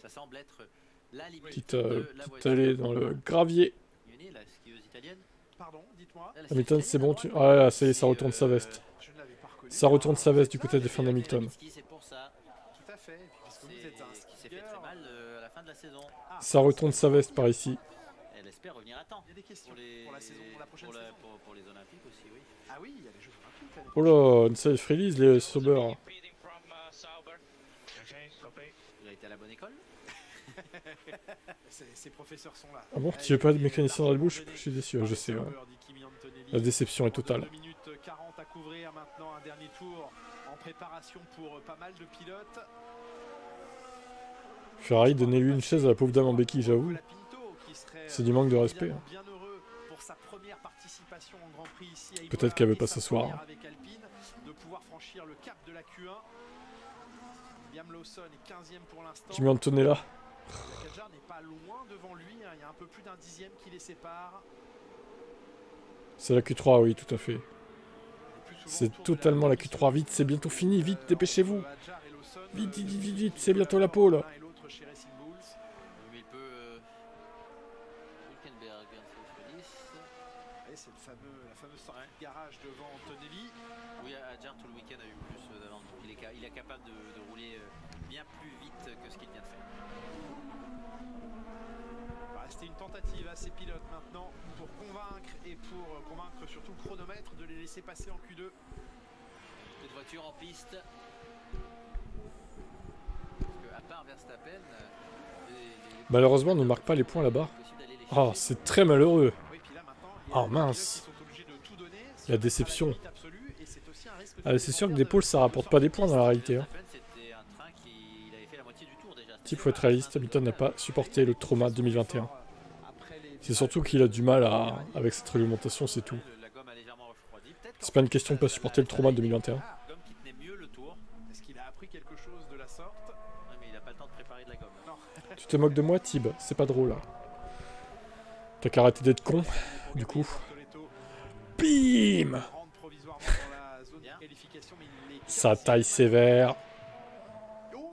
Ça semble être la limite Petite de la voiture. allée dans le gravier. Yoni, la skieuse italienne. Pardon, dites-moi. Hamilton, c'est bon, tu... Ah là, ça y est, ça retourne sa veste. Je ne l'avais pas reconnu. Ça retourne sa veste du côté de fin d'Hamilton. C'est pour ça. Tout à fait. Puisque vous C'est êtes un qui s'est fait skieur. très mal à la fin de la saison. Ça retourne sa veste par ici. Elle espère revenir à temps. Il y a des questions Pour la saison, pour la prochaine saison. pour les Olympiques aussi, oui. Ah oui, il y a les Jeux Olympiques. l'année Oh là, une safe release, les Sauber. Repeating from Sauber. Okay, copy. Il a été à la bonne école. Ces professeurs sont là. Ah bon, tu veux pas de mécanicien dans la bouche? Je suis déçu, je sais. Ouais. La déception est totale. 2 minutes 40 à couvrir maintenant, un dernier tour en préparation pour pas mal de pilotes. Ferrari, donnez-lui une chaise à la pauvre dame en béquille, j'avoue. C'est du manque de respect. Hein. Bien heureux pour sa première participation en Grand Prix ici à Imola. Peut-être qu'elle veut pas Et sa s'asseoir. première avec Alpine, de pouvoir franchir le cap de la Q1. Liam Lawson est 15e pour l'instant. Jimmy Antonella. La Kadjar n'est pas loin devant lui, hein. Il y a un peu plus d'un dixième qui les sépare. C'est la Q3, oui, tout à fait. C'est totalement la Q3. Vite, c'est bientôt fini. Vite, dépêchez-vous. Vite, vite, vite, vite, c'est bientôt la pole. Mais il peut... Hülkenberg, c'est la fameuse sortie de garage devant Antonelli. oui, Adjar tout le week-end a eu plus d'avance. Il est capable de rouler bien plus vite que ce qu'il vient de faire. C'était une tentative à ces pilotes maintenant pour convaincre et pour convaincre surtout le chronomètre de les laisser passer en Q2. Cette voiture en piste. Parce qu'à part Verstappen, Malheureusement, on ne marque pas les points là-bas. Ah, c'est très malheureux. Oui, puis là, maintenant, Ah mince. La déception. risque Ah, c'est sûr que des pôles, ça rapporte pas des points dans la réalité. Hein. C'était un train qui il avait fait la moitié du tour déjà. Type, faut être réaliste, Hamilton n'a pas supporté le trauma 2021. C'est surtout qu'il a du mal avec cette réglementation, c'est tout. La gomme a légèrement refroidi. Peut-être C'est pas une question de pas supporter le trauma 2021. gomme qui tenait mieux le tour. Est-ce qu'il a appris quelque chose de la sorte? Ouais, mais il a pas le temps de préparer de la gomme. Non. Tu te moques de moi, Tib? C'est pas drôle. T'as qu'à arrêter d'être con, du coup. Bim! Ça taille sévère.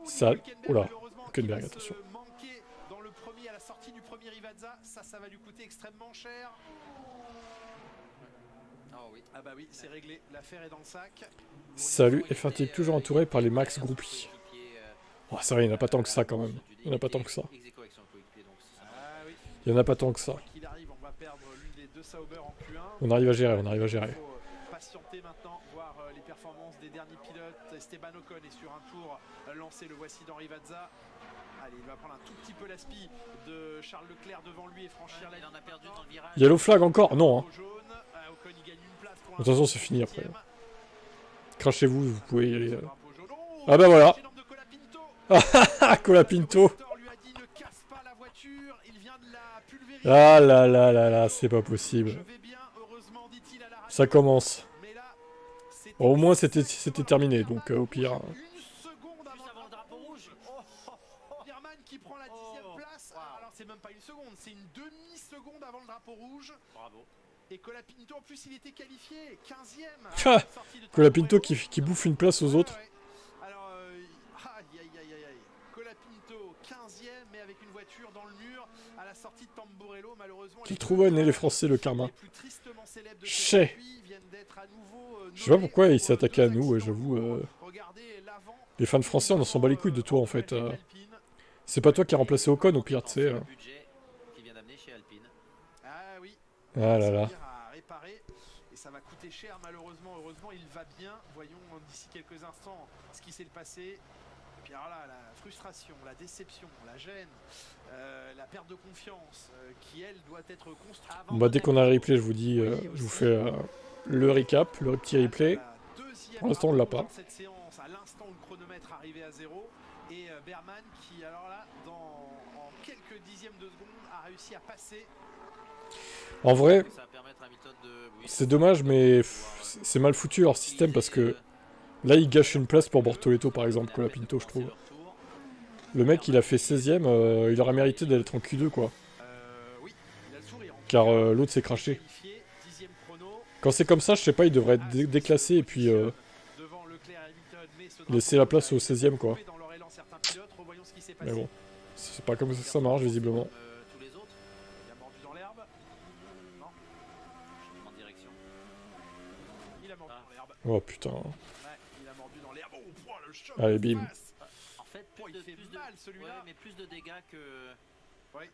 Ça... Oula, Hülkenberg, attention. Dans le premier, à la sortie du premier Rivazza, ça va lui coûter extrêmement cher. Ah bah oui, c'est réglé, l'affaire est dans le sac. Salut, F1 Tech toujours entouré par les max groupies. Oh, c'est vrai, il n'y en a pas tant que ça quand même. Il n'y en a pas tant que ça. Il n'y en a pas tant que ça. On arrive à gérer, on arrive à gérer. Patienter maintenant, voir les performances des derniers pilotes. Esteban Ocon est sur un tour lancé, le voici dans Rivazza. Allez, il va prendre un tout petit peu l'aspi de Charles Leclerc devant lui et franchir la ligne. Il en a perdu dans le virage. Yellow flag encore? Non. Hein. De toute façon, c'est fini après. Crachez-vous, vous pouvez y aller. Ah bah voilà. Ah, Colapinto. Ah là là là là, c'est pas possible. Ça commence. Bon, au moins c'était terminé, donc au pire. Qui prend la 10e place. Alors c'est même pas une seconde, c'est une demi-seconde avant le drapeau rouge. Bravo. Et Colapinto en plus il était qualifié 15e. Colapinto qui bouffe une place aux autres. Alors Colapinto 15e mais avec une voiture dans le mur à la sortie de Tamburello malheureusement. Qu'ils trouvent les Français le karma. Chais. Je sais pas pourquoi il s'est attaqué à nous, j'avoue. Les fans français on en s'en bat les couilles de toi en fait. C'est pas toi qui as remplacé Ocon au pire, tu sais. Ah oui. Ah là là. Et ça va coûter cher malheureusement. Heureusement il va bien. Voyons d'ici quelques instants ce qui s'est passé. Et puis alors là, la frustration, la déception, la gêne, la perte de confiance qui elle doit être construite. Bah dès qu'on a le replay, je vous dis, je vous fais le recap, le petit replay. Pour l'instant on l'a pas. Cette séance, à l'instant où le chronomètre arrivait à 0. Et Berman qui, alors là, en quelques dixièmes de seconde, a réussi à passer. En vrai, c'est dommage, mais c'est mal foutu leur système parce que là, ils gâchent une place pour Bortoleto, par exemple, Colapinto, je trouve. Le mec, il a fait 16ème, il aurait mérité d'être en Q2, quoi. Car l'autre s'est craché. Quand c'est comme ça, je sais pas, il devrait être déclassé et puis laisser la place au 16ème, quoi. Mais bon, c'est pas comme ça que ça marche, visiblement. Tous les autres, il a mordu dans l'herbe. Non, en direction. Il a mordu dans l'herbe. Oh putain. Ouais, il a mordu dans l'herbe. Oh, le choc. Allez, bim. En fait, mal celui-là. Ouais, mais plus de dégâts que. Oui.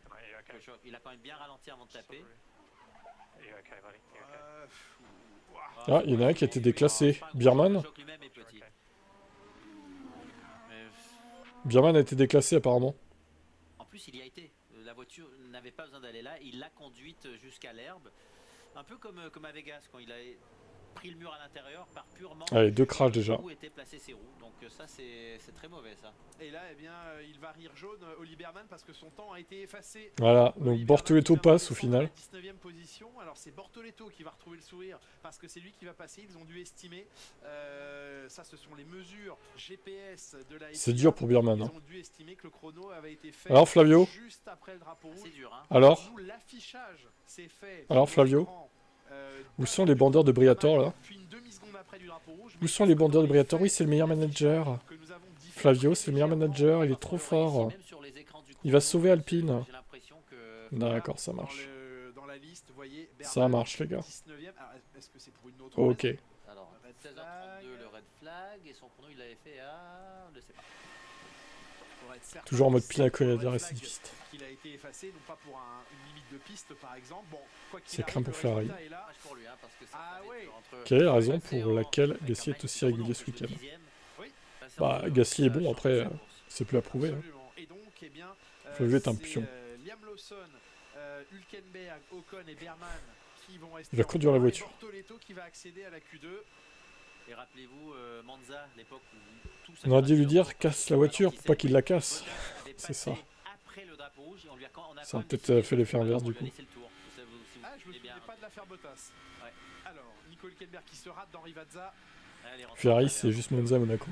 Il a quand même bien ralenti avant de taper. Ah, il y en a un qui a été déclassé. Birman. Birman a été déclassé apparemment. En plus, il y a été. La voiture n'avait pas besoin d'aller là. Il l'a conduite jusqu'à l'herbe. Un peu comme à Vegas, quand il a pris le mur à l'intérieur par purement. Allez, 2 crashs déjà. Où étaient placés ses roues. Donc ça, c'est très mauvais ça. Et là, eh bien, il va rire jaune, Oli Berman, parce que son temps a été effacé. Voilà, donc Bortoleto passe au final. 19e position. Alors c'est Bortoleto qui va retrouver le sourire parce que c'est lui qui va passer. Ils ont dû estimer. Ça, ce sont les mesures GPS de la. C'est dur pour Birman. Ils ont dû estimer que le chrono avait été fait. Alors Flavio. Juste après le drapeau rouge. C'est dur, hein. Alors. L'affichage s'est fait. Alors Flavio. Où sont les bandeurs de Briator là? Où sont les bandeurs de Briator? Oui, c'est le meilleur manager. Flavio, c'est le meilleur manager, il est trop fort. Il va sauver Alpine. D'accord, ça marche. Ça marche, les gars. Ok. Alors, 16h32, le red flag, et son chrono, il l'avait fait à. Je ne sais pas. Toujours en mode pina colada récidiviste. Il a été effacé, non pas pour une limite de piste par exemple. Bon, c'est craint pour Ferrari. Ouais. Quelle est la raison pour laquelle Gasly est aussi régulier ce week-end? Bah, Gasly est bon, après, c'est plus à prouver. Hein. Flavio est un pion. Liam Lawson, Hülkenberg, Ocon et Berman qui vont rester. Il va conduire la voiture. Bortoleto qui va accéder à la Q2. Et rappelez-vous Monza, l'époque où tout ça. On aurait dû lui dire casse la voiture pour pas qu'il la casse. C'est ça. Après le drapeau rouge, on lui a, on a Ça a peut-être fait l'effet inverse du coup. Ah, je me souviens pas de l'affaire Bottas. Ouais. Alors, Nico Hülkenberg qui se rate dans Rivazza. Ferrari, c'est juste Monza, Monaco.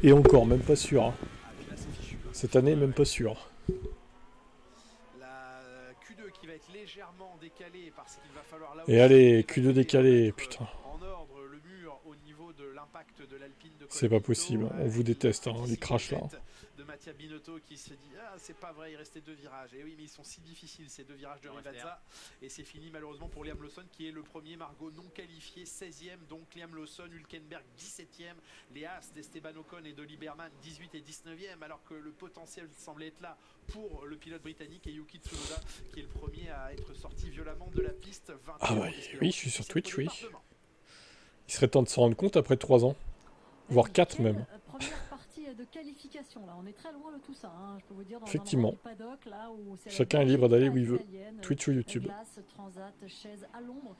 Et encore, même pas sûr. Hein. Ah, puis là, c'est fichu. Cette année, même pas sûr. La Q2 qui va être légèrement décalée parce qu'il va falloir là. Et allez, Q2 décalé, putain. En ordre, le mur au niveau de l'impact de l'Alpine de C'est pas possible, on vous déteste, hein, les crashs là. De Mattia Binotto qui se dit ah c'est pas vrai, il restait 2 virages. Et oui, mais ils sont si difficiles ces 2 virages de Rivazza. Et c'est fini malheureusement pour Liam Lawson qui est le premier. Margot non qualifié 16e, donc Liam Lawson, Hülkenberg 17e, les As d'Esteban Ocon et de Lieberman 18 et 19e, alors que le potentiel semblait être là pour le pilote britannique et Yuki Tsunoda qui est le premier à être sorti violemment de la piste. Ah bah, oui, je suis sur Twitch, oui. Il serait temps de s'en rendre compte après 3 ans, voire 4 même. Première partie de qualification, là, on est très loin de tout ça. Hein. Je peux vous dire dans effectivement. un paddock, là, où chacun est libre d'aller où il veut. Twitch ou YouTube. Glace, transat, chaise à l'ombre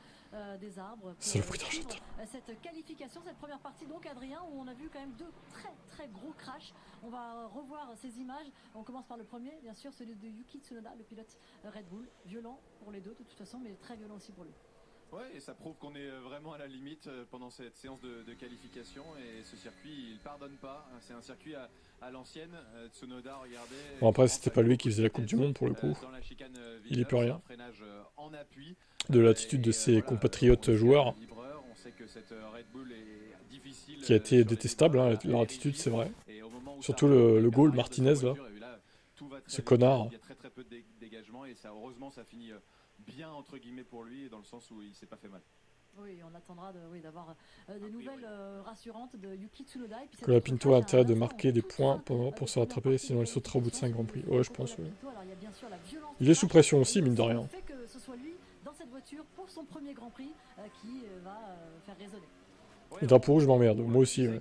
des arbres. C'est le bruit d'Argentin. Cette qualification, cette première partie, donc Adrien, où on a vu quand même 2 très très gros crashs. On va revoir ces images. On commence par le premier, bien sûr, celui de Yuki Tsunoda, le pilote Red Bull. Violent pour les deux, de toute façon, mais très violent aussi pour lui. Ouais, et ça prouve qu'on est vraiment à la limite pendant cette séance de qualification, et ce circuit il pardonne pas, c'est un circuit à l'ancienne. Tsunoda, regardez. Bon, après c'était pas lui qui faisait la Coupe du Monde pour le coup, il est plus rien. De l'attitude de ses compatriotes joueurs, qui a été détestable, hein, leur attitude c'est vrai. Surtout le goal Martinez là, ce connard. Il y a très peu de dégagement, et ça, heureusement ça finit bien entre guillemets pour lui, dans le sens où il s'est pas fait mal. Oui, on attendra d'avoir des nouvelles rassurantes de Yuki Tsunoda. Colapinto a intérêt de marquer des points pour se rattraper, sinon il sautera au bout de 5 Grands Prix. Ouais, je pense. Ouais. Il est sous pression aussi, mine de rien. Fait que ce soit lui dans cette voiture pour son premier Grand Prix qui va faire résonner. Les drapeaux rouges m'emmerdent, moi aussi. Ouais.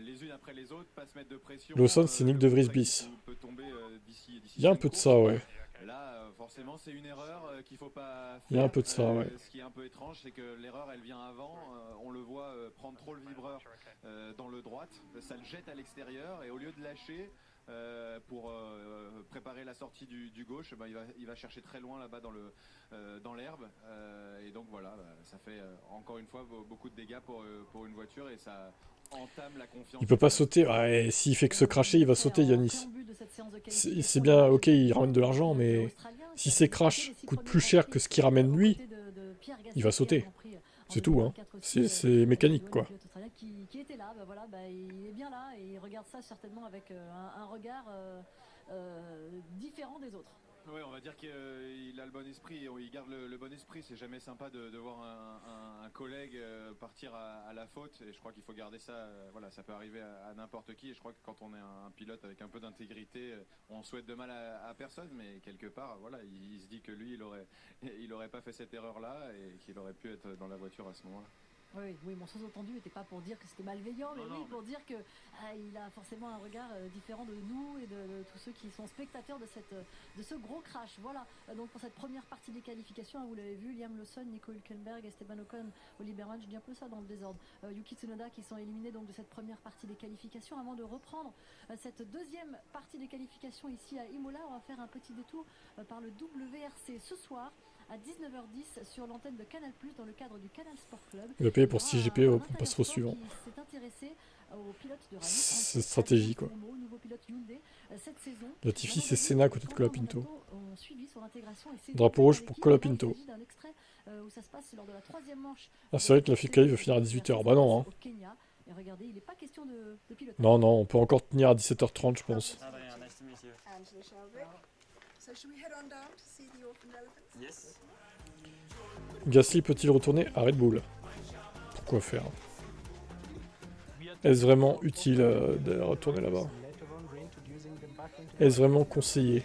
Les unes après les autres, pas se mettre de pression. Lawson, c'est Nick de Vries bis. Il y a un peu de ça, ouais. Là, forcément, c'est une erreur qu'il faut pas faire. Il y a un peu de ça, ouais. Ce qui est un peu étrange, c'est que l'erreur, elle vient avant. On le voit prendre trop le vibreur dans le droite. Ça le jette à l'extérieur, et au lieu de lâcher pour préparer la sortie du gauche, ben, il va chercher très loin là-bas dans l'herbe. Et donc voilà, ça fait encore une fois beaucoup de dégâts pour une voiture, et ça entame la confiance. Il peut pas sauter. Ouais, s'il fait que se cracher, il va sauter, Yanis. C'est bien, ok, il ramène de l'argent, mais si ses crashs coûtent plus cher que ce qu'il ramène lui, il va sauter. C'est tout, hein. C'est mécanique, quoi. Qui était là, voilà, il est bien là, et il regarde ça certainement avec un regard différent des autres. Oui, on va dire qu'il a le bon esprit, il garde le bon esprit. C'est jamais sympa de voir un collègue partir à la faute, et je crois qu'il faut garder ça. Voilà, ça peut arriver à n'importe qui, et je crois que quand on est un pilote avec un peu d'intégrité, on souhaite de mal à personne, mais quelque part, voilà, il se dit que lui, il aurait pas fait cette erreur-là, et qu'il aurait pu être dans la voiture à ce moment-là. Oui, mon sous-entendu n'était pas pour dire que c'était malveillant, mais oui, pour dire que il a forcément un regard différent de nous et de tous ceux qui sont spectateurs de ce gros crash. Voilà, donc pour cette première partie des qualifications, vous l'avez vu, Liam Lawson, Nico Hülkenberg, Esteban Ocon, Oliver Mann, je dis un peu ça dans le désordre, Yuki Tsunoda qui sont éliminés donc de cette première partie des qualifications. Avant de reprendre cette deuxième partie des qualifications ici à Imola, on va faire un petit détour par le WRC ce soir à 19h10 sur l'antenne de Canal+, dans le cadre du Canal Sport Club. Il va payer pour 6 GPO, on passe au suivant. C'est stratégie, quoi. Latifi, c'est Senna à côté de Colapinto. Drapeau rouge pour Colapinto. Ah, c'est vrai que la FICAI va finir à 18h. Bah non, hein. Non, on peut encore tenir à 17h30, je pense. Gasly peut-il retourner à Red Bull? Pourquoi faire? Est-ce vraiment utile de retourner là-bas? Est-ce vraiment conseillé?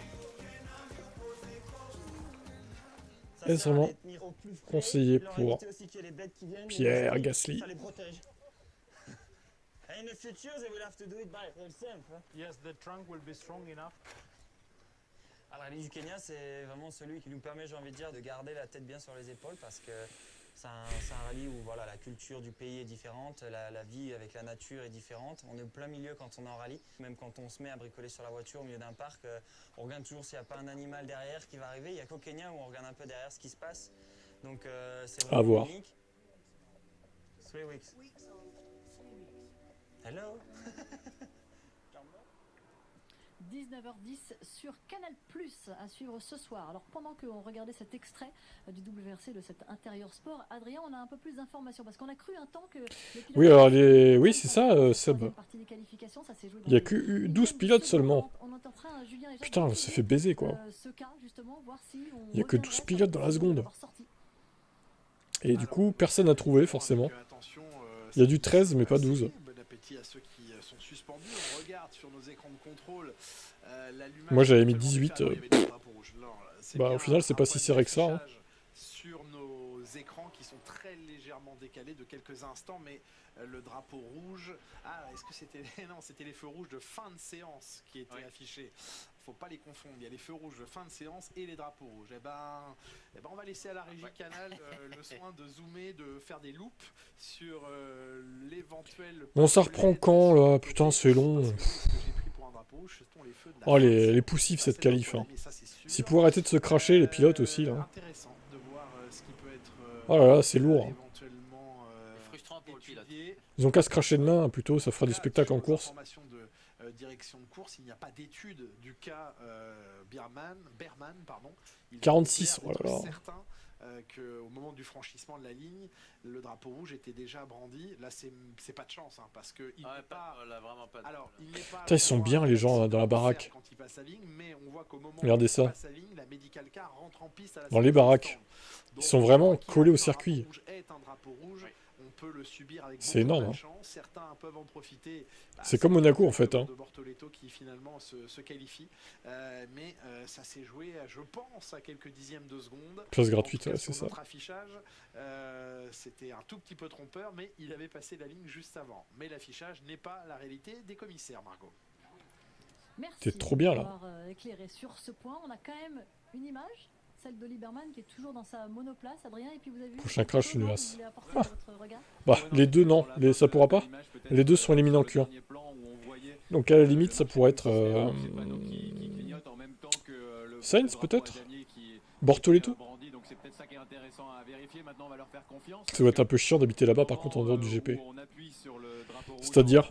Est-ce vraiment conseillé pour Pierre Gasly? Alors l'Ali du Kenya, c'est vraiment celui qui nous permet, j'ai envie de dire, de garder la tête bien sur les épaules, parce que C'est un rallye où voilà, la culture du pays est différente, la vie avec la nature est différente. On est au plein milieu quand on est en rallye. Même quand on se met à bricoler sur la voiture au milieu d'un parc, on regarde toujours s'il n'y a pas un animal derrière qui va arriver. Il n'y a qu'au Kenya où on regarde un peu derrière ce qui se passe. Donc c'est À voir. vraiment unique. 3 weeks. Hello. 19h10 sur Canal+, à suivre ce soir. Alors pendant qu'on regardait cet extrait du WRC de cet intérieur sport, Adrien, on a un peu plus d'informations parce qu'on a cru un temps que... Oui, alors oui, c'est ça, Seb. Ça s'est joué Il n'y a que 12 pilotes seulement. On est en train, Julien et Jacques, Putain, on s'est fait baiser, quoi. ce cas, justement, voir si on Il n'y a que 12 reviendrait pilotes sur dans la seconde. leur sortie. Et du coup, personne n'a trouvé, forcément. Il y a du 13, mais pas 12. Bon appétit à ceux qui sont suspendus. On regarde sur nos écrans de contrôle l'allumage. Moi, j'avais mis 18. Bah, au final, c'est pas si serré que ça. Hein. Sur nos écrans qui sont très légèrement décalés de quelques instants, mais le drapeau rouge. Ah, est-ce que c'était. Non, c'était les feux rouges de fin de séance qui étaient affichés. Faut pas les confondre. Il y a les feux rouges de fin de séance et les drapeaux rouges. Eh ben, on va laisser à la régie Canal le soin de zoomer, de faire des loops sur l'éventuel. Bon, ça reprend quand, là? Putain, c'est long. Oh, les poussifs, cette qualif. Hein. S'ils pouvaient arrêter de se cracher, les pilotes aussi, là. Oh là là, c'est lourd. Frustrant pour le pilote. Ils ont qu'à se cracher de main, plutôt, ça fera du spectacle en course. Direction de course, il n'y a pas d'étude du cas Berman, pardon. 46, oh là là. Certain qu'au moment du franchissement de la ligne, le drapeau rouge était déjà brandi. Là, c'est pas de chance, hein, parce que il n'est pas. Vraiment pas de... Alors, il n'est pas. Putain, ils sont bien les gens dans la baraque. Quand il passe la ligne, mais on voit qu'au moment Regardez où il ça. passe la ligne, la medical car rentre en piste à la Dans les baraques. Ils sont vraiment collés au circuit. Est un drapeau rouge. On peut le subir avec c'est énorme. Hein. Certains peuvent en profiter. C'est comme Monaco en fait. Hein. De Bortoleto qui finalement se qualifie. Mais ça s'est joué, je pense, à quelques dixièmes de seconde. Place gratuite, ouais, c'est ça. Notre affichage, c'était un tout petit peu trompeur, mais il avait passé la ligne juste avant. Mais l'affichage n'est pas la réalité des commissaires, Margot. Merci. T'es trop bien là. Éclairé sur ce point, on a quand même une image. Celle de Lieberman qui est toujours dans sa monoplace, Adrien, et puis vous avez vu... Prochain crash, une as. Ah. Bah, les deux, non. Ça pourra pas. Les deux sont éliminés en Q1. Donc à la limite, ça pourrait être... Sainz, peut-être Bortoleto. Ça doit être un peu chiant d'habiter là-bas, par contre, en dehors du GP. C'est-à-dire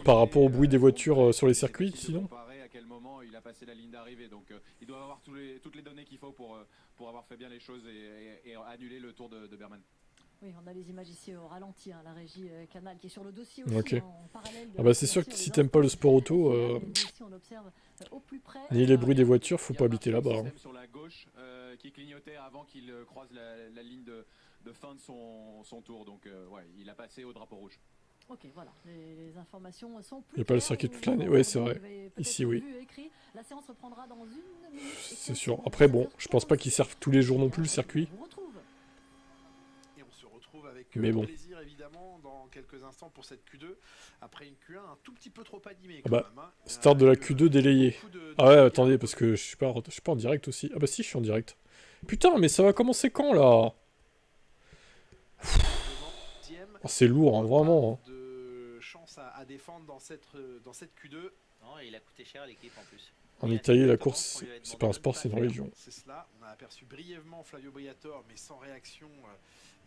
par rapport au bruit des voitures sur les circuits, sinon il a passé la ligne d'arrivée, donc il doit avoir toutes les données qu'il faut pour avoir fait bien les choses et annuler le tour de Berman. Oui, on a les images ici au ralenti, hein, la régie Canal qui est sur le dossier aussi, okay. En parallèle. Ah bah c'est sûr que si t'aimes pas le sport auto, ni les bruits des voitures, faut pas habiter là-bas. Hein. Sur la gauche, qui clignotait avant qu'il croise la ligne de fin de son tour, donc ouais, il a passé au drapeau rouge. Ok, voilà, les informations sont plus. Il n'y a pas le circuit toute l'année, oui, c'est vrai. Ici, oui. La séance reprendra dans une minute. C'est sûr. Après, bon, je pense pas qu'ils servent tous les jours non plus le circuit. Et on se retrouve avec plaisir, évidemment, dans quelques instants pour cette Q2. Après une Q1 un tout petit peu trop animée. Ah bah, start de la Q2 délayée. Ah ouais, attendez, parce que je suis pas en direct aussi. Ah bah si, je suis en direct. Putain, mais ça va commencer quand, là? Oh, c'est lourd, hein, vraiment. Hein. Chance à défendre dans cette Q2. Non, il a coûté cher à l'équipe en plus. En Italie, la course, c'est pas un sport, c'est une religion. C'est cela. On a aperçu brièvement Flavio Briatore, mais sans réaction.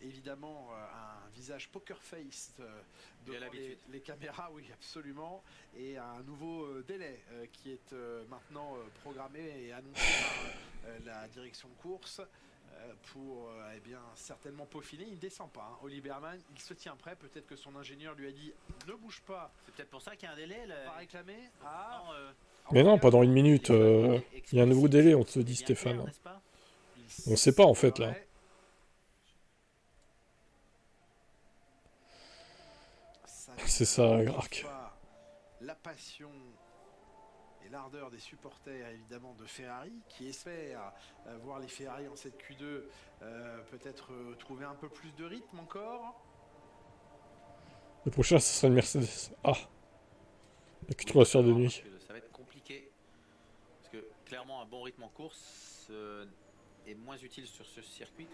Évidemment, un visage poker face devant les caméras, oui, absolument. Et un nouveau délai qui est maintenant programmé et annoncé par la direction de course. Pour certainement peaufiner, il ne descend pas. Hein. Oliver Berman, il se tient prêt. Peut-être que son ingénieur lui a dit ne bouge pas. C'est peut-être pour ça qu'il y a un délai. Pas réclamé. Mais non, pas dans une minute. Il y a un nouveau délai, on te dit, Stéphane. On sait pas en fait là. C'est ça, Arc. La passion. L'ardeur des supporters évidemment de Ferrari qui espèrent voir les Ferrari en cette Q2 peut-être trouver un peu plus de rythme encore. Le prochain ce sera une Mercedes. Ah, la Q3 va se faire de nuit. Ça va être compliqué parce que clairement un bon rythme en course est moins utile sur ce circuit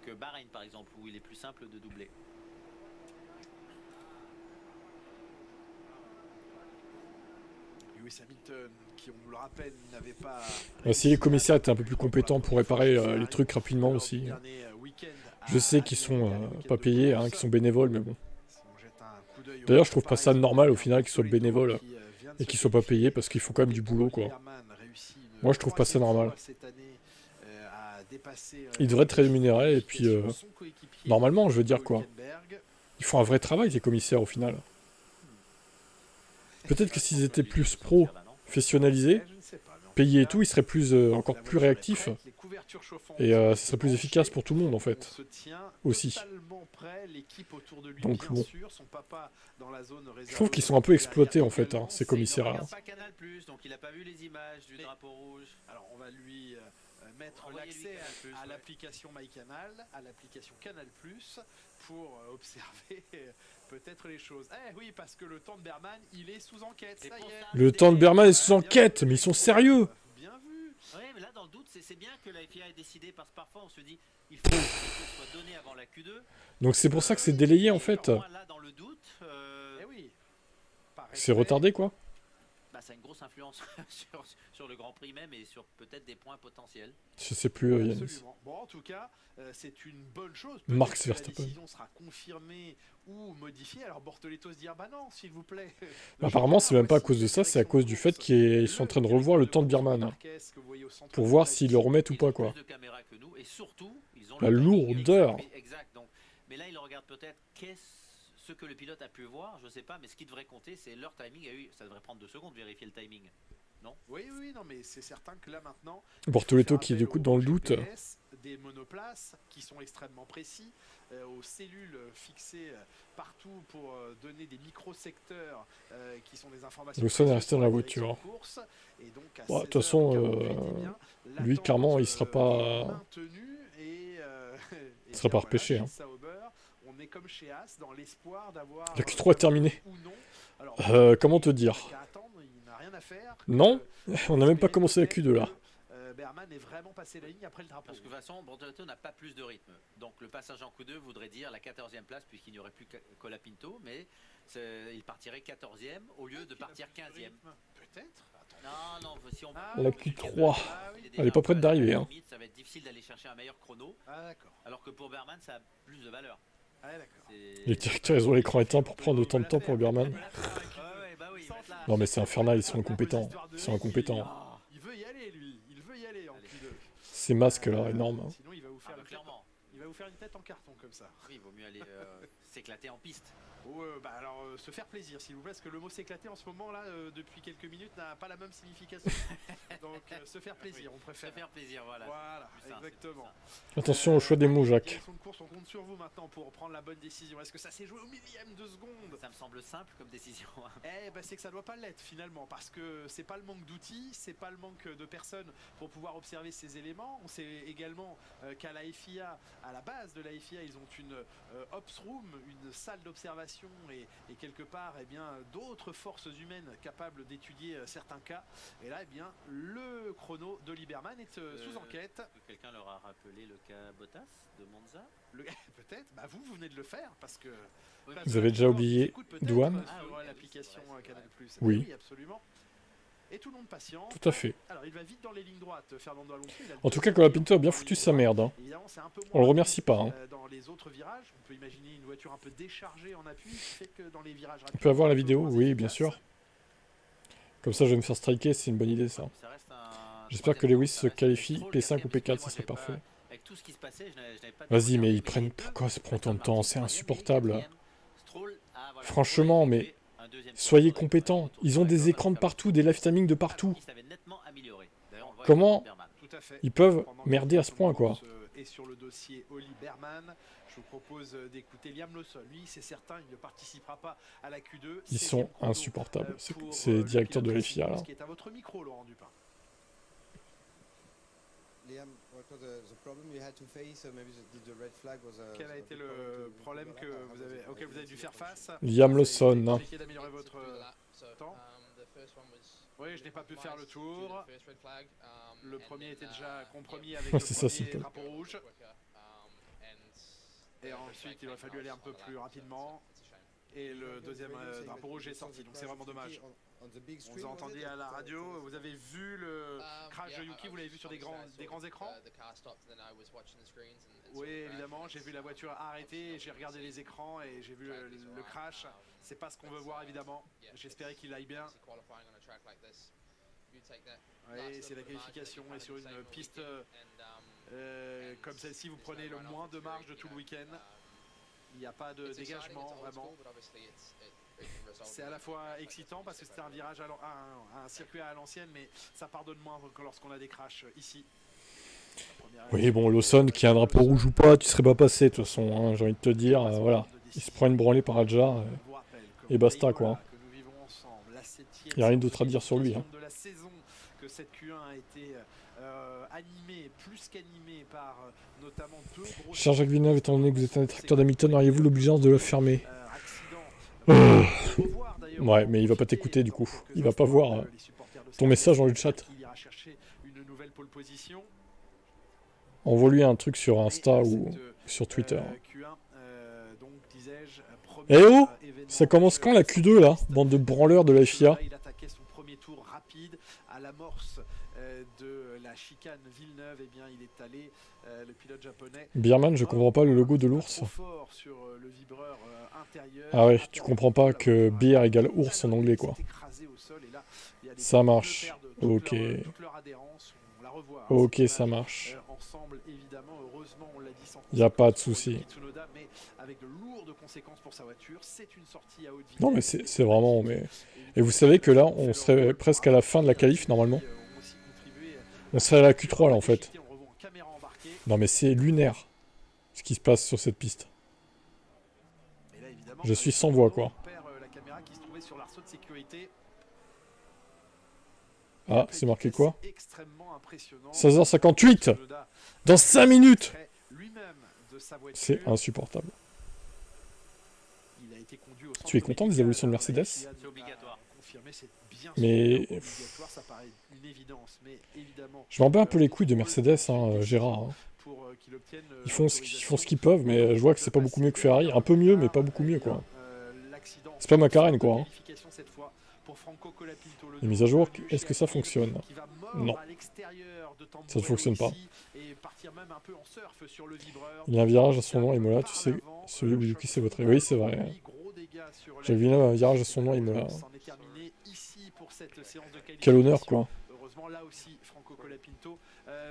que Bahreïn par exemple, où il est plus simple de doubler. Lewis Hamilton, qui on le rappelle, n'avait pas... Si les commissaires étaient un peu plus compétents pour réparer les trucs rapidement aussi. Je sais qu'ils sont pas payés, hein, qu'ils sont bénévoles, mais bon. D'ailleurs, je trouve pas ça normal au final qu'ils soient bénévoles et qu'ils soient pas payés parce qu'ils font quand même du boulot, quoi. Moi, je trouve pas ça normal. Ils devraient être rémunérés et puis normalement, je veux dire quoi. Ils font un vrai travail, ces commissaires, au final. Peut-être que s'ils étaient plus professionnalisés, payés et tout, ils seraient encore plus réactifs. Et ce serait plus efficace pour tout le monde, en fait. Aussi. Donc bon. Je trouve qu'ils sont un peu exploités, en fait, hein, ces commissaires-là. Alors on va lui mettre l'accès à l'application MyCanal, à l'application Canal+, pour observer peut-être les choses. Eh oui, parce que le temps de Berman, il est sous enquête, ça y est. Le temps de Berman est sous enquête, mais ils sont sérieux. Bien vu. Oui, mais là, dans le doute, c'est bien que la FIA ait décidé, parce que parfois, on se dit, il faut que les choses soient données avant la Q2. Donc c'est pour ça que c'est délayé, en fait. Là, dans le doute, oui. C'est retardé, quoi. Bah, ça a une grosse influence sur le Grand Prix même et sur peut-être des points potentiels. Je sais plus, Yannis. Absolument. Bon, en tout cas, c'est une bonne chose. Max La Verstappen. décision sera confirmée ou modifiée. Alors Bortoletto se dit, ah bah non, s'il vous plaît. Apparemment, c'est même pas à cause de ça, c'est à cause du fait qu'ils sont en train de revoir le temps de Berman. Pour voir s'ils le remettent ou pas, quoi. La lourdeur. Exact. Donc, mais là, ils regardent peut-être ce que le pilote a pu voir, je sais pas, mais ce qui devrait compter, c'est leur timing. Ça devrait prendre 2 secondes de vérifier le timing. Non ? Oui, non, mais c'est certain que là maintenant. Bortoletto qui est du coup dans le doute. Des monoplaces qui sont extrêmement précis, aux cellules fixées partout pour donner des micro-secteurs qui sont des informations. Lawson est resté dans la voiture. De toute façon, lui, clairement, il sera pas. Il sera pas repêché. Hein. On est comme chez As dans l'espoir d'avoir. La Q3 est terminée. Comment te dire ? Non, on n'a même pas commencé la Q2 là. Berman est vraiment passé la ligne après le drapeau. Parce que de toute façon, Bortoletto n'a pas plus de rythme. Donc le passage en Q2 voudrait dire la 14e place puisqu'il n'y aurait plus Colapinto, mais il partirait 14e au lieu de partir 15e. Peut-être. Non, si on... La Q3, elle est pas prête d'arriver. Hein. Ça va être difficile d'aller chercher un meilleur chrono. Alors que pour Berman, ça a plus de valeur. Les directeurs, ils ont l'écran éteint pour prendre autant de temps pour Berman. Non mais c'est infernal, ils sont incompétents. Ils sont incompétents. Il veut y aller, lui. Il veut y aller en Q2. Ces masques là, énormes. Hein. Sinon, il va vous faire une tête en carton comme ça. Oui, il vaut mieux aller s'éclater en piste. Alors, se faire plaisir, s'il vous plaît, parce que le mot s'éclater en ce moment là, depuis quelques minutes, n'a pas la même signification. Donc, se faire plaisir, on préfère. Se faire plaisir, voilà. Voilà, exactement. Attention au choix des mots, Jacques. De course, on compte sur vous maintenant pour prendre la bonne décision. Est-ce que ça s'est joué au millième de seconde ? Ça me semble simple comme décision. C'est que ça doit pas l'être finalement, parce que c'est pas le manque d'outils, c'est pas le manque de personnes pour pouvoir observer ces éléments. On sait également qu'à la FIA, à la base de la FIA, ils ont une Ops Room, une salle d'observation et quelque part d'autres forces humaines capables d'étudier certains cas. Et là, le chrono de Berman est sous enquête. Quelqu'un leur a rappelé le cas Bottas de Monza ? Peut-être. Vous venez de le faire parce que. Vous avez déjà oublié Douane ? L'application Canal+. Oui, absolument. Et tout le monde patient. Tout à fait. Alors, il va vite dans les lignes droites, Fernando Alonso. En tout cas, Colapinto a bien foutu sa merde. Hein. On le remercie pas. Hein. Dans les autres virages, on peut imaginer une voiture un peu déchargée en appui, qui fait que dans les virages rapides, on peut avoir la vidéo, oui, bien sûr. Comme ça, je vais me faire striker, c'est une bonne idée, ça. J'espère que Lewis se qualifie, P5 ou P4, ça serait parfait. Vas-y, mais ils prennent... Pourquoi ça prend tant de temps? C'est insupportable. Franchement, mais... Soyez compétents. Ils ont des écrans de partout, des live timing de partout. Comment ils peuvent merder à ce point, quoi? Et sur le dossier Oli Berman, je vous propose d'écouter Liam Lawson. Lui, c'est certain, il ne participera pas à la Q2. Ils sont insupportables. C'est directeur de l'FIA, là. Qui est à votre micro, Laurent Dupin. Liam, what was the problem you had to face? Maybe the red flag was Quel a été le problème auquel vous avez dû faire face? Liam Lawson. D'améliorer votre temps. Oui, je n'ai pas pu faire le tour. Le premier était déjà compromis avec Ouais, le c'est ça, premier c'est drapeau rouge. Et ensuite, il aurait fallu aller un peu plus rapidement. Et le deuxième drapeau rouge est sorti, donc c'est vraiment dommage. On vous a entendu à la radio, vous avez vu le crash de Yuki, vous l'avez vu sur des grands écrans? Oui, évidemment, j'ai vu la voiture arrêter, j'ai regardé les écrans et j'ai vu le crash. C'est pas ce qu'on veut voir, évidemment. J'espérais qu'il aille bien. Oui, c'est la qualification et sur une piste comme celle-ci, vous prenez le moins de marge de tout le week-end. Il n'y a pas de dégagement, vraiment. C'est à la fois excitant parce que c'est un virage, un circuit à l'ancienne, mais ça pardonne moins que lorsqu'on a des crashs ici. Oui, bon, Lawson, qui a un drapeau rouge ou pas, tu serais pas passé, de toute façon, hein, j'ai envie de te dire, voilà. Il se prend une branlée par Adjar, et basta, quoi. Il n'y a rien d'autre à dire sur lui. Hein. Que cette Q1 a été animée, plus qu'animée par notamment deux gros... Cher Jacques Villeneuve, étant donné que vous êtes un détracteur d'Hamilton, auriez-vous l'obligeance de le fermer? Ouais, mais il va pas t'écouter du coup. Il va pas voir ton message dans le chat. Envoie-lui un truc sur Insta ou sur Twitter. Eh oh! Ça commence quand la Q2 là? Bande de branleurs de la FIA. Il attaquait son premier tour rapide à l'amorce de la chicane Villeneuve. Eh bien, il est allé, le pilote japonais. Birman, je comprends pas le logo de l'ours. Ah ouais, tu comprends pas que beer égale ours en anglais quoi. Ça marche. Ok. Ok, ça marche. Y a pas de souci. Non mais c'est vraiment... Mais... Et vous savez que là, on serait presque à la fin de la qualif normalement. On serait à la Q3 là en fait. Non mais c'est lunaire ce qui se passe sur cette piste. Je suis sans voix quoi. Ah, c'est marqué quoi? 16h58 dans 5 minutes. C'est insupportable. Tu es content des évolutions de Mercedes? Mais... Je m'en bats un peu les couilles de Mercedes, hein, Gérard. Hein. Ils font ce qu'ils peuvent, mais je vois que c'est pas beaucoup mieux que Ferrari. Un peu mieux, mais pas beaucoup mieux, quoi. C'est pas McLaren, quoi. Hein. Les mises à jour, est-ce que ça fonctionne? Non. Ça ne fonctionne pas. Il y a un virage à son nom, Imola, tu sais, celui où Yuki s'est voté. Oui, c'est vrai. J'ai vu un virage à son nom, Imola. Quel honneur, quoi. Heureusement, là aussi, Franco Colapinto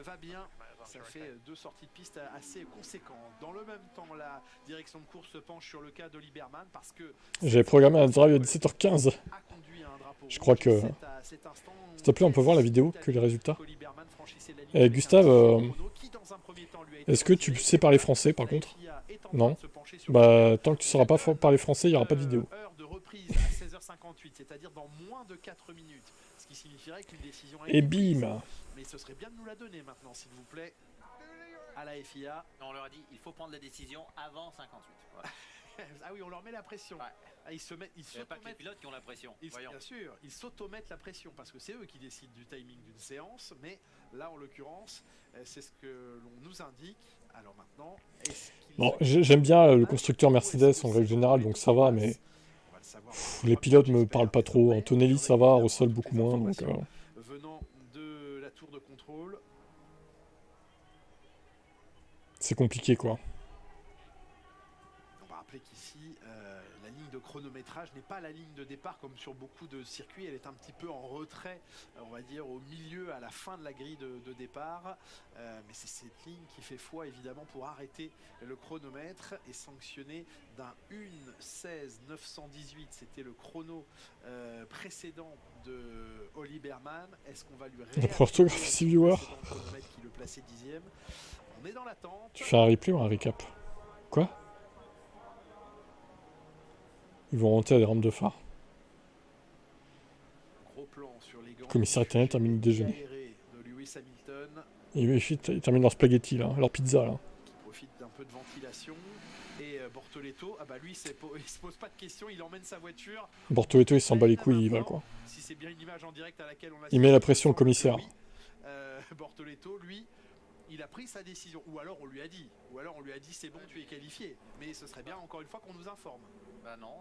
va bien. Ça fait deux sorties de piste assez conséquentes. Dans le même temps, la direction de course se penche sur le cas de Liberman parce que... J'avais programmé un drive à 17h15. Je crois que... S'il te plaît, on peut voir la vidéo, que les résultats. Et Gustave, est-ce que tu sais parler français, par contre? Non. Bah, tant que tu ne sauras pas parler français, il n'y aura pas de vidéo. C'est-à-dire dans moins de 4 minutes. Ce qui signifierait qu'une décision et bim. Mais ce serait bien de nous la donner maintenant, s'il vous plaît, à la FIA. On leur a dit, il faut prendre la décision avant 58. Voilà. Ah oui, on leur met la pression. Ouais. Ah, ils pas que les pilotes qui ont la pression. Bien sûr, ils s'automettent la pression parce que c'est eux qui décident du timing d'une séance. Mais là, en l'occurrence, c'est ce que l'on nous indique. Alors maintenant, bon, j'aime bien le constructeur Mercedes en règle générale, donc ça va, mais les pilotes me parlent pas trop. Antonelli, ça va, Russell beaucoup moins. Donc, venant de la tour de contrôle, c'est compliqué, quoi. On va rappeler qu'ici, la ligne de chronométrage n'est pas la ligne de départ comme sur beaucoup de circuits. Elle est un petit peu en retrait, on va dire au milieu, à la fin de la grille de départ. Mais c'est cette ligne qui fait foi évidemment pour arrêter le chronomètre et sanctionner d'un 1:16.918. C'était le chrono précédent de Oli Berman. Est-ce qu'on va lui orthographie viewer qui le plaçait 10e? On est dans l'attente. Tu fais un replay ou un recap? Quoi? Ils vont monter à des rampes de phare. Le commissaire italien termine le déjeuner. Et ils terminent leur spaghetti, là, leur pizza, là. profite d'un peu de ventilation. Et Bortoleto, ah bah lui, il se pose pas de questions, il emmène sa voiture. Bortoleto, il s'en bat les couilles, il y va quoi. Si c'est bien une image en direct à laquelle on il met la pression au commissaire. Oui. Bortoleto, lui, il a pris sa décision. Ou alors on lui a dit. C'est bon, tu es qualifié. Mais ce serait bien, encore une fois, qu'on nous informe. Bah non.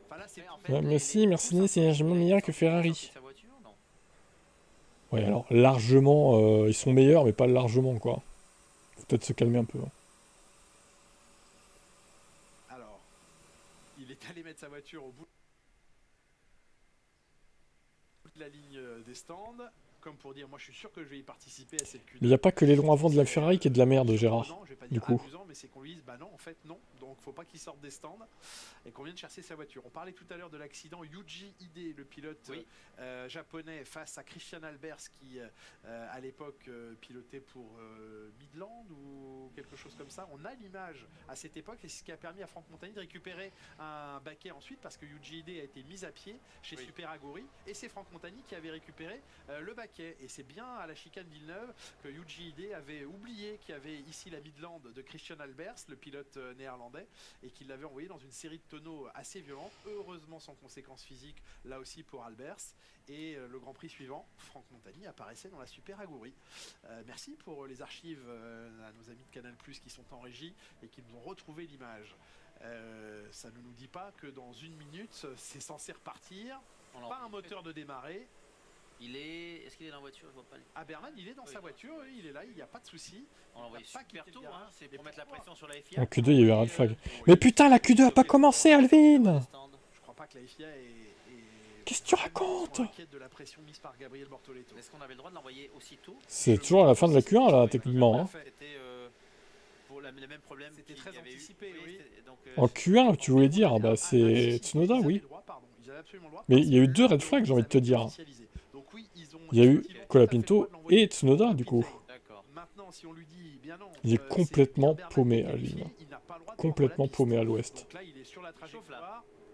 Enfin, là, c'est en fait, mais si, Mercedes c'est largement meilleur que Ferrari. Ouais, alors largement, ils sont meilleurs, mais pas largement quoi. Faut peut-être se calmer un peu. Alors, il est allé mettre sa voiture au bout de la ligne des stands. Comme pour dire, moi je suis sûr que je vais y participer à cette Q2. Mais il n'y a pas que l'aileron avant de la Ferrari qui est de la merde, Gérard. Non, je vais pas du dire coup. amusant, mais c'est qu'on lui dise, bah non, en fait non. Donc faut pas qu'il sorte des stands et qu'on vienne chercher sa voiture. On parlait tout à l'heure de l'accident Yuji Ide, le pilote japonais, face à Christian Albers qui à l'époque pilotait pour Midland ou quelque chose comme ça. On a l'image à cette époque et c'est ce qui a permis à Franck Montagny de récupérer un baquet ensuite parce que Yuji Ide a été mis à pied chez Super Aguri et c'est Franck Montagny qui avait récupéré le baquet. Et c'est bien à la chicane Villeneuve que Yuji Ide avait oublié qu'il y avait ici la Midland de Christian Albers, le pilote néerlandais, et qu'il l'avait envoyé dans une série de tonneaux assez violente, heureusement sans conséquences physiques, là aussi pour Albers. Et le Grand Prix suivant, Franck Montagny apparaissait dans la Super Aguri. Merci pour les archives à nos amis de Canal+, qui sont en régie et qui nous ont retrouvé l'image. Ça ne nous dit pas que dans une minute, c'est censé repartir. Pas un moteur de démarrer. Est-ce qu'il est dans la voiture? Je vois pas. Ah, Berman, il est dans sa voiture, il est là, il n'y a pas de souci. On l'a envoyé super tôt, hein, c'est pour mettre la pression sur la FIA. En Q2, il y a eu un red flag. Mais putain, la Q2 a pas commencé, Alvin! Je crois pas que la FIA est... Qu'est-ce que tu racontes? de la pression mise par Gabriel Bortoleto. Est-ce qu'on avait le droit de l'envoyer aussitôt? C'est toujours à la fin de la Q1, là, techniquement. Hein. C'était pour le même problème. C'était très anticipé, oui. En Q1, tu voulais dire, bah c'est Tsunoda, oui. Mais il y a eu deux red flags, j'ai envie de te dire. Il y a eu Colapinto et Tsunoda, du coup. Il est complètement paumé, Alvin. Complètement paumé à l'ouest.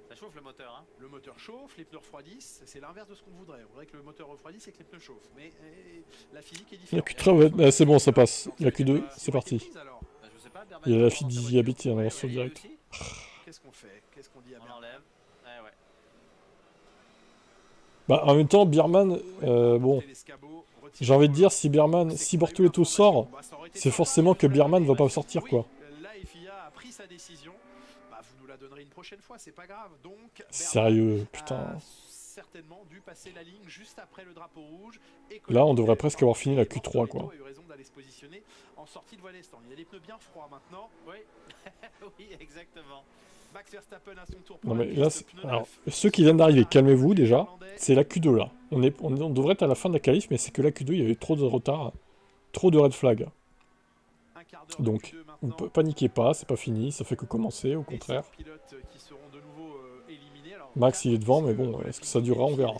Ça chauffe le moteur, hein. Le moteur chauffe, les pneus refroidissent, c'est l'inverse de ce qu'on voudrait. On voudrait que le moteur refroidisse et que les pneus chauffent. Mais la physique est différente. La Q3, c'est bon, ça passe. La Q2, c'est parti. Il y a la fille d'Izzy Habit qui est sur le direct. Qu'est-ce qu'on fait? Qu'est-ce qu'on dit à Berman? On enlève. Ouais. Bah, en même temps, Birman, bon. J'ai envie de dire, si Bortoleto sort, c'est forcément que Birman va pas sortir, quoi. La FIA a pris sa décision. Vous nous la donnerez une prochaine fois, c'est pas grave. Donc, sérieux, putain. Certainement dû passer la ligne juste après le drapeau rouge. Là, on devrait presque avoir fini la Q3, quoi. A eu raison d'aller se positionner en sortie de voie des stands. Il y a des pneus bien froids maintenant. Oui, oui, exactement. Max Verstappen à son tour. Non mais là, alors, ceux qui viennent d'arriver, calmez-vous déjà. C'est la Q2 là. On devrait être à la fin de la qualif, mais c'est que la Q2, il y a eu trop de retard, trop de red flag. Donc, paniquez pas, c'est pas fini, ça fait que commencer, au contraire. Max il est devant, mais bon, est-ce que ça durera, on verra.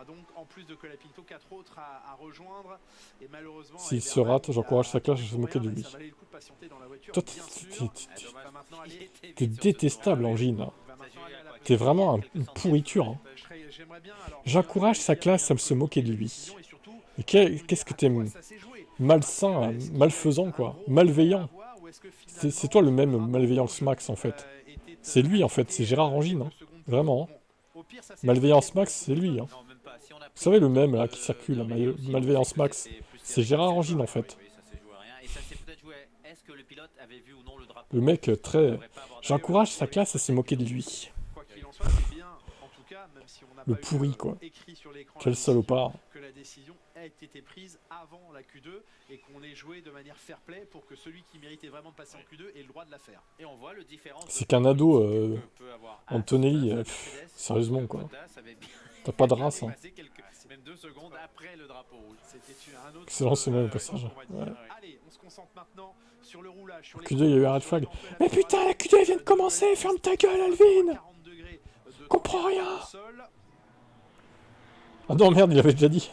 Donc en plus de Colapinto, 4 autres à rejoindre et malheureusement s'il se rate, j'encourage sa classe, je vais se moquer de lui. Toi t'es détestable Angine. T'es vraiment une pourriture. Hein. J'encourage sa classe à me se moquer de lui. Et qu'est-ce que t'es malsain, malfaisant quoi, malveillant. C'est toi le même malveillance max en fait. C'est lui en fait, c'est Gérard Angine. Hein. Vraiment. Hein. Malveillance max, c'est lui. Hein. Vous savez le même là qui circule, Malveillance Max, c'est Gérard Angine en fait. Le mec très... J'encourage sa classe à se moquer de lui. Le pourri quoi. Quel salopard. Que la décision a été prise avant la Q2 et qu'on ait joué de manière fair play pour que celui qui méritait vraiment de passer en Q2 ait le droit de la faire. Et on voit le différence. C'est qu'un ado, Antonelli, sérieusement quoi. T'as pas de race hein. Même 2 secondes après le drapeau rouge. Excellent semaine au passage. Ouais. Allez, on se concentre maintenant sur le roulage. Sur Q2, il y a eu un red flag. Mais putain, la Q2 elle vient de commencer, ferme ta gueule, Alvin. Comprends rien. Ah non, merde, il avait déjà dit.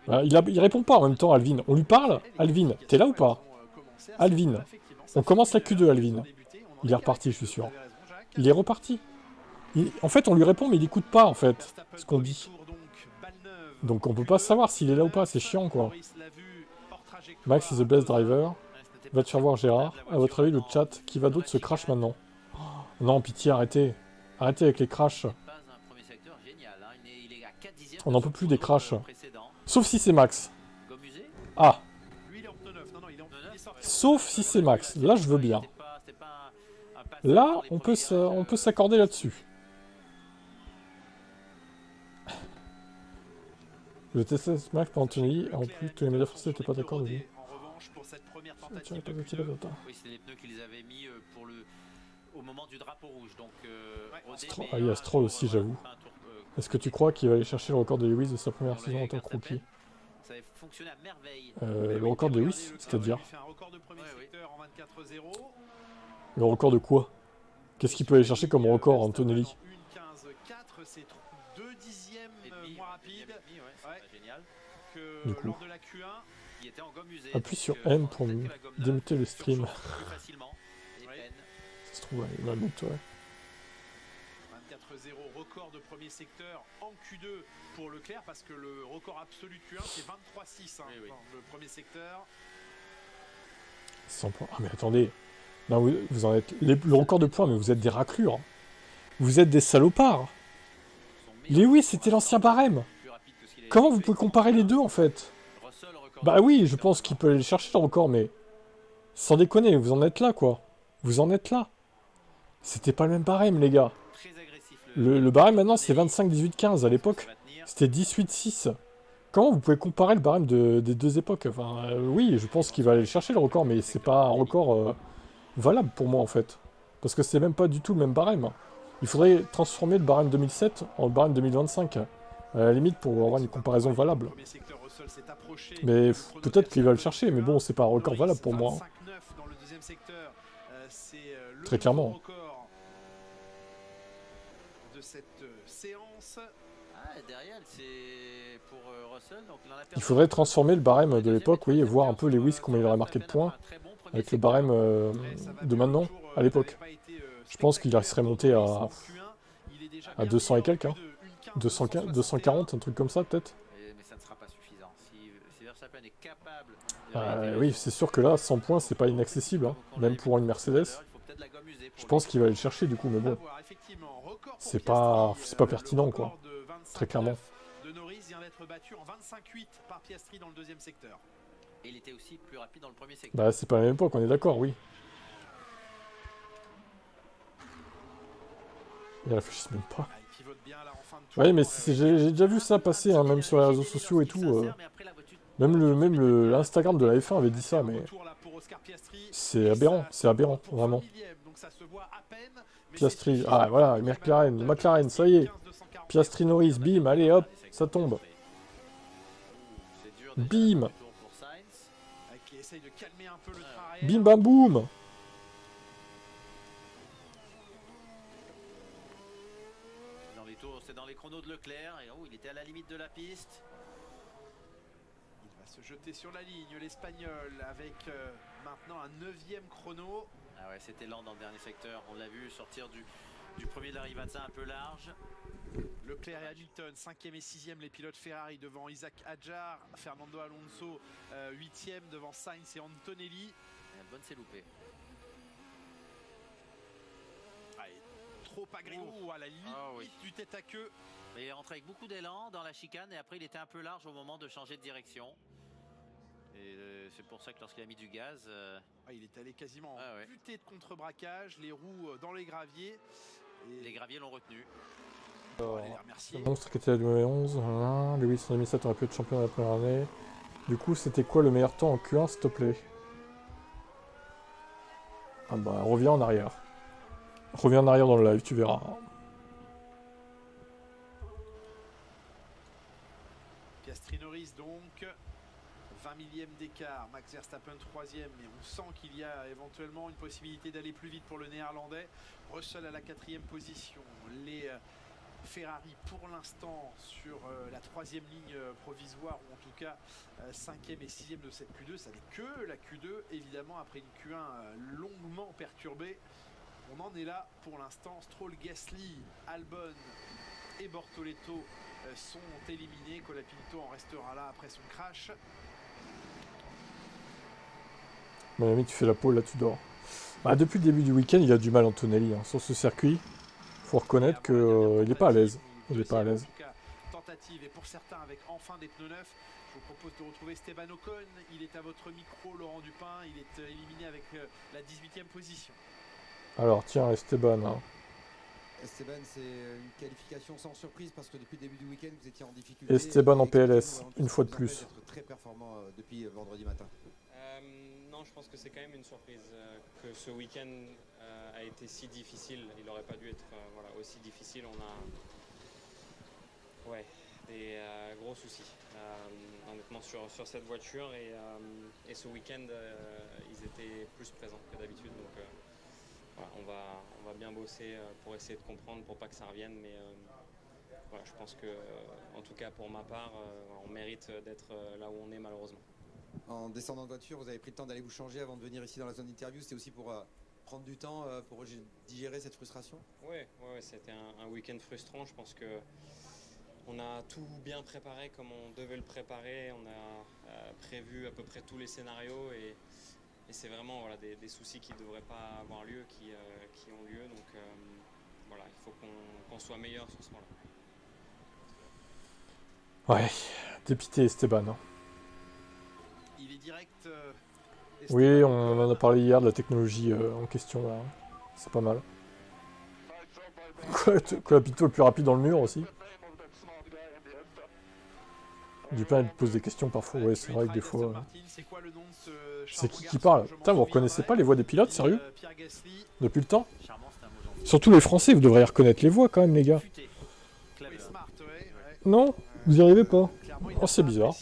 Ah, il répond pas en même temps, Alvin. On lui parle? Alvin, t'es là ou pas? Alvin. On commence la Q2, Alvin. Il est reparti, je suis sûr. Il est reparti. En fait, on lui répond, mais il écoute pas, en fait, ce qu'on dit. Donc on peut pas savoir s'il est là ou pas, c'est chiant quoi. Max is the best driver. Va te faire voir Gérard. À votre avis, le chat, qui va d'autre se crash maintenant? Oh, non, pitié, arrêtez. Arrêtez avec les crashs. On n'en peut plus des crashs. Sauf si c'est Max. Ah. Sauf si c'est Max. Là, je veux bien. Là, on peut s'accorder là-dessus. Le test Max pour Anthony. En plus, tous les médias français n'étaient pas d'accord de lui. Oui, c'est les pneus qu'ils avaient mis au moment du drapeau rouge. Donc, ah, il y a Stroll aussi, j'avoue. Est-ce que tu crois qu'il va aller chercher le record de Lewis de sa première saison en tant que rookie? Ça avait fonctionné à merveille. Le record de Lewis, c'est-à-dire? Le record de quoi? Qu'est-ce qu'il peut aller chercher comme record, Antonelli? Du coup, appuie sur N pour démuter le stream. Ça se trouve, il va le mettre, ouais. 24-0, record de premier secteur en Q2 pour Leclerc, parce que le record absolu de Q1 c'est 23-6 hein, le premier secteur. 100 points. Ah mais attendez, non, vous en êtes le record de points, mais vous êtes des raclures. Vous êtes des salopards. Lewis, c'était l'ancien barème. Comment vous pouvez comparer les deux en fait? Bah oui, je pense qu'il peut aller chercher le record, mais sans déconner, vous en êtes là quoi. Vous en êtes là. C'était pas le même barème les gars. Le barème maintenant c'est 25-18-15, à l'époque c'était 18-6. Comment vous pouvez comparer le barème des deux époques? Enfin oui, je pense qu'il va aller le chercher le record, mais c'est pas un record valable pour moi en fait. Parce que c'est même pas du tout le même barème. Il faudrait transformer le barème 2007 en barème 2025. À la limite pour avoir une comparaison valable. Mais peut-être qu'il va le chercher, mais bon, c'est pas un record valable pour moi. Très clairement. Il faudrait transformer le barème de l'époque, oui, et voir un peu Lewis combien il aurait marqué de points avec le barème de maintenant, à l'époque. Je pense qu'il serait monté à 200 et quelques, hein. 240, un truc comme ça peut-être. Mais ça ne sera pas suffisant. Si Verstappen est capable oui, c'est sûr que là, 100 points, c'est pas inaccessible, hein. Même pour une Mercedes. Je pense qu'il va aller le chercher du coup, mais bon. C'est pas pertinent, quoi. Très clairement. De Norris vient d'être battu en 25-8 par Piastri dans le deuxième secteur. Et il était aussi plus rapide dans le premier secteur. Bah, c'est pas la même époque, on est d'accord, oui. Ils réfléchissent même pas. Ouais, mais j'ai déjà vu ça passer, hein, même sur les réseaux sociaux et tout. Même l'Instagram de la F1 avait dit ça, mais c'est aberrant, vraiment. Piastri, ah voilà, McLaren, ça y est. Piastri Norris, bim, allez hop, ça tombe. Bim. Bim bam boum. C'est dans les chronos de Leclerc, et il était à la limite de la piste. Il va se jeter sur la ligne, l'Espagnol, avec maintenant un 9e chrono. Ah ouais, c'était lent dans le dernier secteur, on l'a vu sortir du premier de la Rivazza un peu large. Leclerc et Hamilton, 5e et 6e les pilotes Ferrari devant Isaac Hadjar, Fernando Alonso 8e devant Sainz et Antonelli. Et la bonne s'est loupée. Trop agréable à la limite du tête à queue. Mais il est rentré avec beaucoup d'élan dans la chicane et après il était un peu large au moment de changer de direction. Et c'est pour ça que lorsqu'il a mis du gaz... il est allé quasiment buté de contre-braquage, les roues dans les graviers. Et... Les graviers l'ont retenu. Le monstre qui était à 2011, Lewis en 2007 aurait pu être champion de la première année. Du coup, c'était quoi le meilleur temps en Q1, s'il te plaît? Ah bah, reviens en arrière. Reviens en arrière dans le live, tu verras. Piastri Norris donc, 20 millième d'écart, Max Verstappen 3e, mais on sent qu'il y a éventuellement une possibilité d'aller plus vite pour le néerlandais. Russell à la 4e position, les Ferrari pour l'instant sur la 3e ligne provisoire, ou en tout cas 5e et 6e de cette Q2, ça n'est que la Q2 évidemment après une Q1 longuement perturbée. On en est là pour l'instant. Stroll, Gasly, Albon et Bortoleto sont éliminés. Colapinto en restera là après son crash. Mon ami, tu fais la pole, là tu dors. Bah, depuis le début du week-end, il a du mal Antonelli hein. Sur ce circuit. Faut reconnaître qu'il n'est pas à l'aise. Il n'est pas à l'aise. Tentative et pour certains avec enfin des pneus neufs. Je vous propose de retrouver Esteban Ocon. Il est à votre micro, Laurent Dupin. Il est éliminé avec la 18e position. Alors tiens, Esteban. Hein. Esteban, c'est une qualification sans surprise parce que depuis le début du week-end, vous étiez en difficulté. Esteban en PLS, une fois de plus. Être très performant depuis vendredi matin. Non, je pense que c'est quand même une surprise que ce week-end a été si difficile. Il n'aurait pas dû être voilà, aussi difficile. On a des gros soucis, honnêtement, sur cette voiture. Et ce week-end, ils étaient plus présents que d'habitude. Donc, voilà, on va bien bosser pour essayer de comprendre, pour pas que ça revienne. Mais voilà, je pense que, en tout cas pour ma part, on mérite d'être là où on est malheureusement. En descendant de voiture, vous avez pris le temps d'aller vous changer avant de venir ici dans la zone d'interview. C'était aussi pour prendre du temps pour digérer cette frustration? Oui, c'était un week-end frustrant. Je pense que on a tout bien préparé comme on devait le préparer. On a prévu à peu près tous les scénarios et c'est vraiment voilà, des soucis qui ne devraient pas avoir lieu, qui ont lieu. Donc voilà, il faut qu'on soit meilleur sur ce moment-là. Ouais, dépité Esteban. Hein. Il est direct. Oui, on en a parlé hier de la technologie en question. Là. C'est pas mal. Colapinto le plus rapide dans le mur aussi. Dupin il pose des questions parfois. Ouais, c'est vrai que des fois. C'est qui parle? Putain, vous reconnaissez pas les voix des pilotes, sérieux? Depuis le temps? Surtout les Français, vous devriez reconnaître les voix quand même, les gars. Non? Vous y arrivez pas? Oh, c'est bizarre.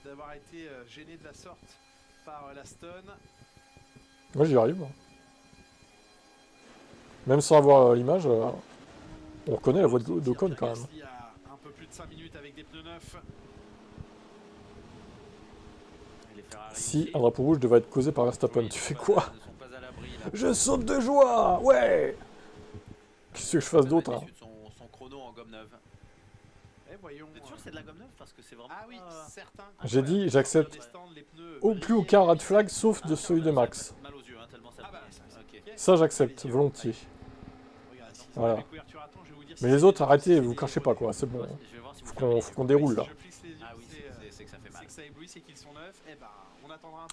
D'avoir été gêné de la sorte par l'Aston. Moi, j'y arrive. Même sans avoir l'image, on reconnaît la voix d'Ocon quand même. Il y a un peu plus de 5 minutes avec des pneus neufs. Si un drapeau rouge devait être causé par Verstappen, tu fais quoi? Je saute de joie! Ouais! Qu'est-ce que je fasse d'autre hein? Son chrono en gomme neuve. Voyons. Vous êtes sûr que c'est de la gomme neuve parce que c'est vraiment. Ah oui, certains. J'ai dit, j'accepte plus aucun red flag sauf de celui de Max. Mal aux yeux, hein, tellement ça. Ça, j'accepte, volontiers. Voilà. Mais les autres, arrêtez, vous crachez pas quoi, c'est bon. Faut qu'on déroule là. Ah oui, c'est que ça fait mal.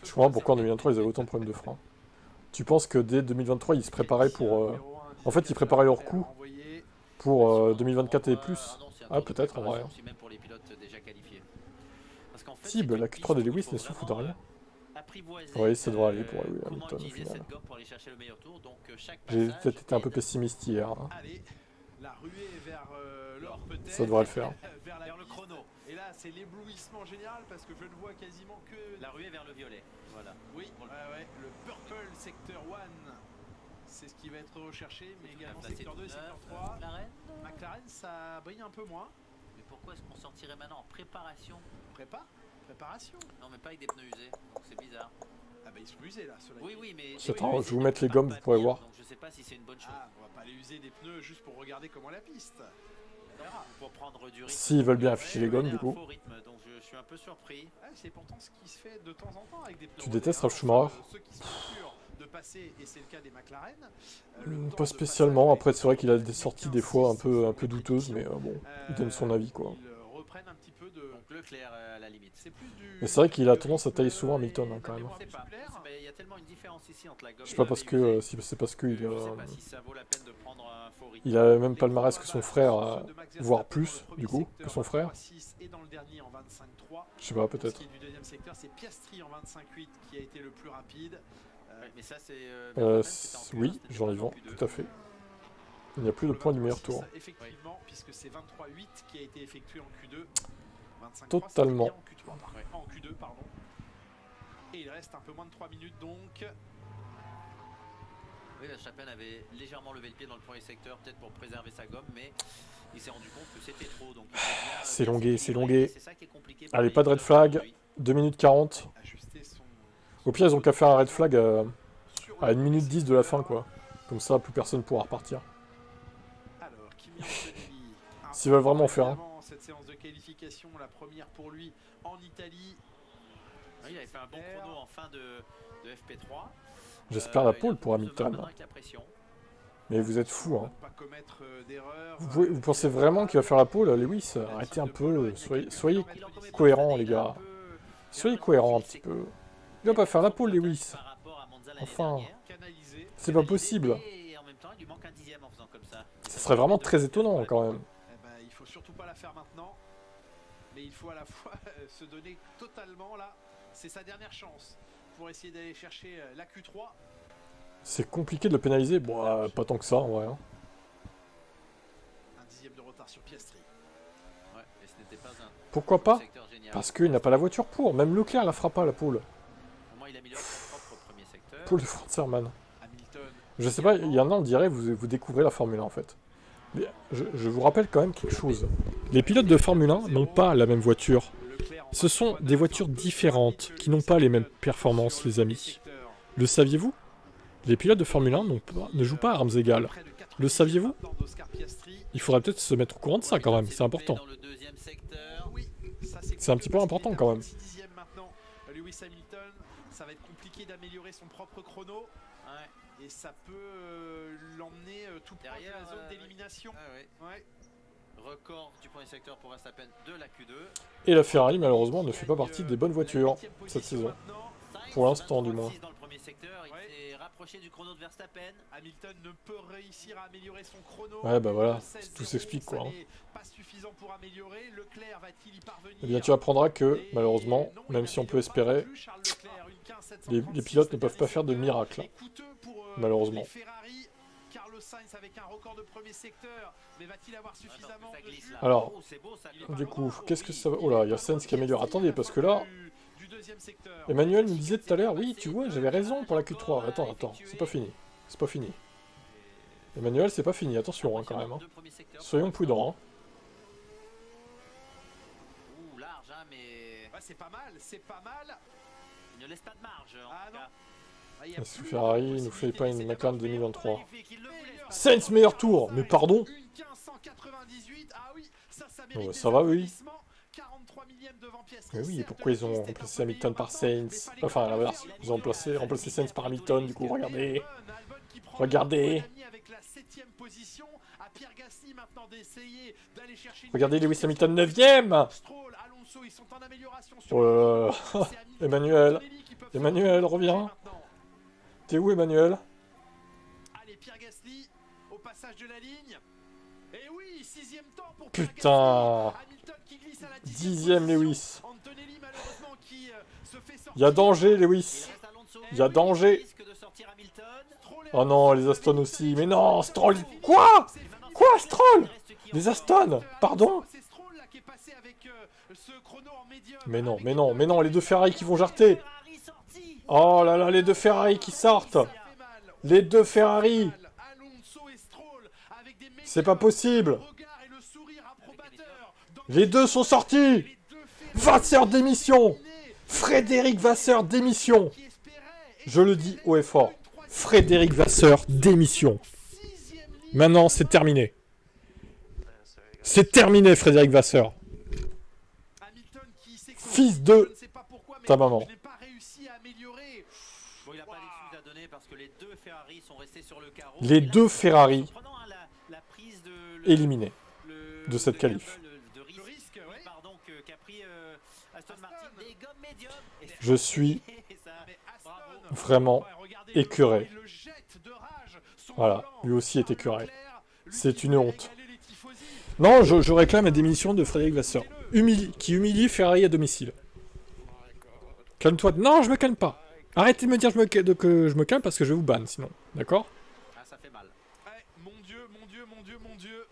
Je comprends pourquoi en 2023 ils avaient autant de problèmes de frein. Tu penses que dès 2023 ils se préparaient pour. En fait, ils préparaient leur coup pour 2024 et plus. Ah, peut-être en vrai. Si, bah, la Q3 de Lewis ne souffre de rien. Oui, ça devrait aller pour Hamilton au final. J'ai peut-être été un peu pessimiste hier. Hein. Ça devrait le faire. Vers le chrono. Et là, c'est l'éblouissement général parce que je ne vois quasiment que la ruée vers le violet. Voilà. Oui, ouais, le Purple Sector 1. C'est ce qui va être recherché, mais également secteur 2 et secteur 3. McLaren, ça brille un peu moins. Mais pourquoi est-ce qu'on sortirait maintenant en préparation? Préparation? Non, mais pas avec des pneus usés, donc c'est bizarre. Ah bah ils sont usés là, cela. Oui, mais... Attends, je vais vous mettre les gommes, vous pourrez voir. Donc je sais pas si c'est une bonne chose. Ah, on va pas les user des pneus juste pour regarder comment la piste. Pour prendre du rythme. S'ils veulent bien afficher les gommes, du coup. Donc je suis un peu surpris. C'est pourtant ce qui se fait de temps en temps avec des pneus. Tu détestes Ralf Schumacher? Ceux qui sont sûrs de passer, et c'est le cas des McLaren. Pas spécialement, après c'est vrai qu'il a des sorties des fois un peu douteuses, mais bon, il donne son avis quoi. Ils reprennent un petit peu de... Donc Leclerc à la limite. Mais c'est vrai qu'il a tendance à tailler souvent Hamilton hein, quand même. Je sais pas, mais il y a tellement une différence ici entre la gomme. Je sais pas parce que si c'est parce que il a le même palmarès que son frère, voire plus du coup que son frère. Je sais pas, peut-être. Du deuxième secteur, c'est Piastri en 25.8 qui a été le plus rapide. Mais ça c'est. Oui, Jean Yvan, tout à fait. Il n'y a plus de points du meilleur tour. Effectivement, puisque c'est 23.8 qui a été effectué en Q2. 25.3, totalement. En Q2, pardon. Et il reste un peu moins de 3 minutes donc. Oui, Verstappen avait légèrement levé le pied dans le premier secteur, peut-être pour préserver sa gomme, mais il s'est rendu compte que c'était trop. Donc c'est longué, c'est longué. Allez, pas de red flag. 2 minutes 40. Au pire, ils ont qu'à faire un red flag à 1 minute 10 de la fin, quoi. Comme ça, plus personne pourra repartir. Alors, Kimi Antonelli, un S'ils veulent vraiment en faire un. Cette séance de qualification, la première pour lui en Italie. Oui, il avait fait un bon chrono en fin de FP3. J'espère la pole pour Hamilton. Mais vous êtes fous, hein. Vous pensez vraiment qu'il va faire la pole, Lewis? Arrêtez un peu, soyez cohérents, les gars. Soyez cohérents un petit peu. Il va pas faire la pole, Lewis. Enfin, c'est pas possible. Ça serait vraiment très étonnant, quand même. Il faut surtout pas la faire maintenant. Mais il faut à la fois se donner totalement, là. C'est sa dernière chance pour essayer d'aller chercher la Q3. C'est compliqué de le pénaliser. Bon, pas tant que ça, en vrai. Hein. Un dixième de retard sur Piastri. Ouais, et ce n'était pas un pourquoi pas? Parce qu'il n'a pas la voiture pour. Même Leclerc la fera pas, la pole. Il améliore son propre premier secteur. Pole de Franz Herrmann. Je sais pas, il y en a, on dirait, vous découvrez la Formule 1, en fait. Mais je vous rappelle quand même quelque chose. Les pilotes de Formule 1 n'ont pas la même voiture. Ce sont des voitures différentes, qui n'ont pas les mêmes performances, les amis. Le saviez-vous? Les pilotes de Formule 1 ne jouent pas à armes égales. Le saviez-vous? Il faudrait peut-être se mettre au courant de ça quand même, c'est important. C'est un petit peu important quand même. Lewis Hamilton, ça va être compliqué d'améliorer son propre chrono. Et ça peut l'emmener tout proche de la zone d'élimination. Record du premier secteur pour Verstappen de la Q2. Et la Ferrari, malheureusement, ne fait pas partie des bonnes voitures cette saison. Pour l'instant, du moins. Dans le premier secteur, il s'est rapproché du chrono de Verstappen. Hamilton ne peut réussir à améliorer son chrono. Ouais, bah voilà, tout s'explique quoi. Pas suffisant pour améliorer. Leclerc va-t-il y parvenir? Eh bien, tu apprendras que, malheureusement, même si on peut espérer, les pilotes ne peuvent pas faire de miracle. Malheureusement. Carlos Sainz avec un record de premier secteur, mais va-t-il avoir suffisamment de jus? Alors, du coup, qu'est-ce que ça va... Oh là, il y a Sainz qui améliore. Attendez, parce que là... Emmanuel me disait tout à l'heure, oui, tu vois, j'avais raison pour la Q3. Attends, c'est pas fini. C'est pas fini. Emmanuel, c'est pas fini, attention hein, quand même. Hein. Soyons prudents. Hein. Ouh, large, hein, mais... Ouais, c'est pas mal. Il ne laisse pas de marge, en tout cas. Est-ce que Ferrari nous fait pas une McLaren 2023? Sainz meilleur tour, mais pardon. Oh, bah, ça va, oui. Mais oui, et pourquoi ils ont remplacé Hamilton par Sainz? Enfin, à l'inverse, ils ont remplacé Sainz par Hamilton, du coup, regardez. Regardez. Regardez Lewis Hamilton 9ème. Oh là là. Emmanuel, reviens. T'es où, Emmanuel? Allez, Pierre Gasly, au passage de la ligne. Et oui, 6ème temps pour putain. 10ème Lewis. Il y a danger, Lewis. Il y a danger. Oh non, les Aston aussi. Mais non, Stroll. Quoi? Quoi, Stroll? Les Aston? Pardon? Mais non, les deux Ferrari qui vont jarter. Oh là là, les deux Ferrari qui sortent. Les deux Ferrari. C'est pas possible. Les deux sont sortis. Vasseur démission. Frédéric Vasseur démission. Je le dis haut et fort. Frédéric Vasseur démission. Maintenant, c'est terminé. C'est terminé, Frédéric Vasseur. Fils de ta maman. Bon, il n'a pas d'excuses à donner parce que les deux Ferrari sont restés sur le carreau. Les deux Ferrari éliminés de cette qualif. Je suis vraiment écœuré. Voilà, lui aussi est écœuré. C'est une honte. Non, je réclame la démission de Frédéric Vasseur, qui humilie Ferrari à domicile. Calme-toi. Non, je me calme pas. Arrêtez de me dire que je me calme parce que je vais vous ban sinon. D'accord? Ah, ça fait mal. Mon Dieu.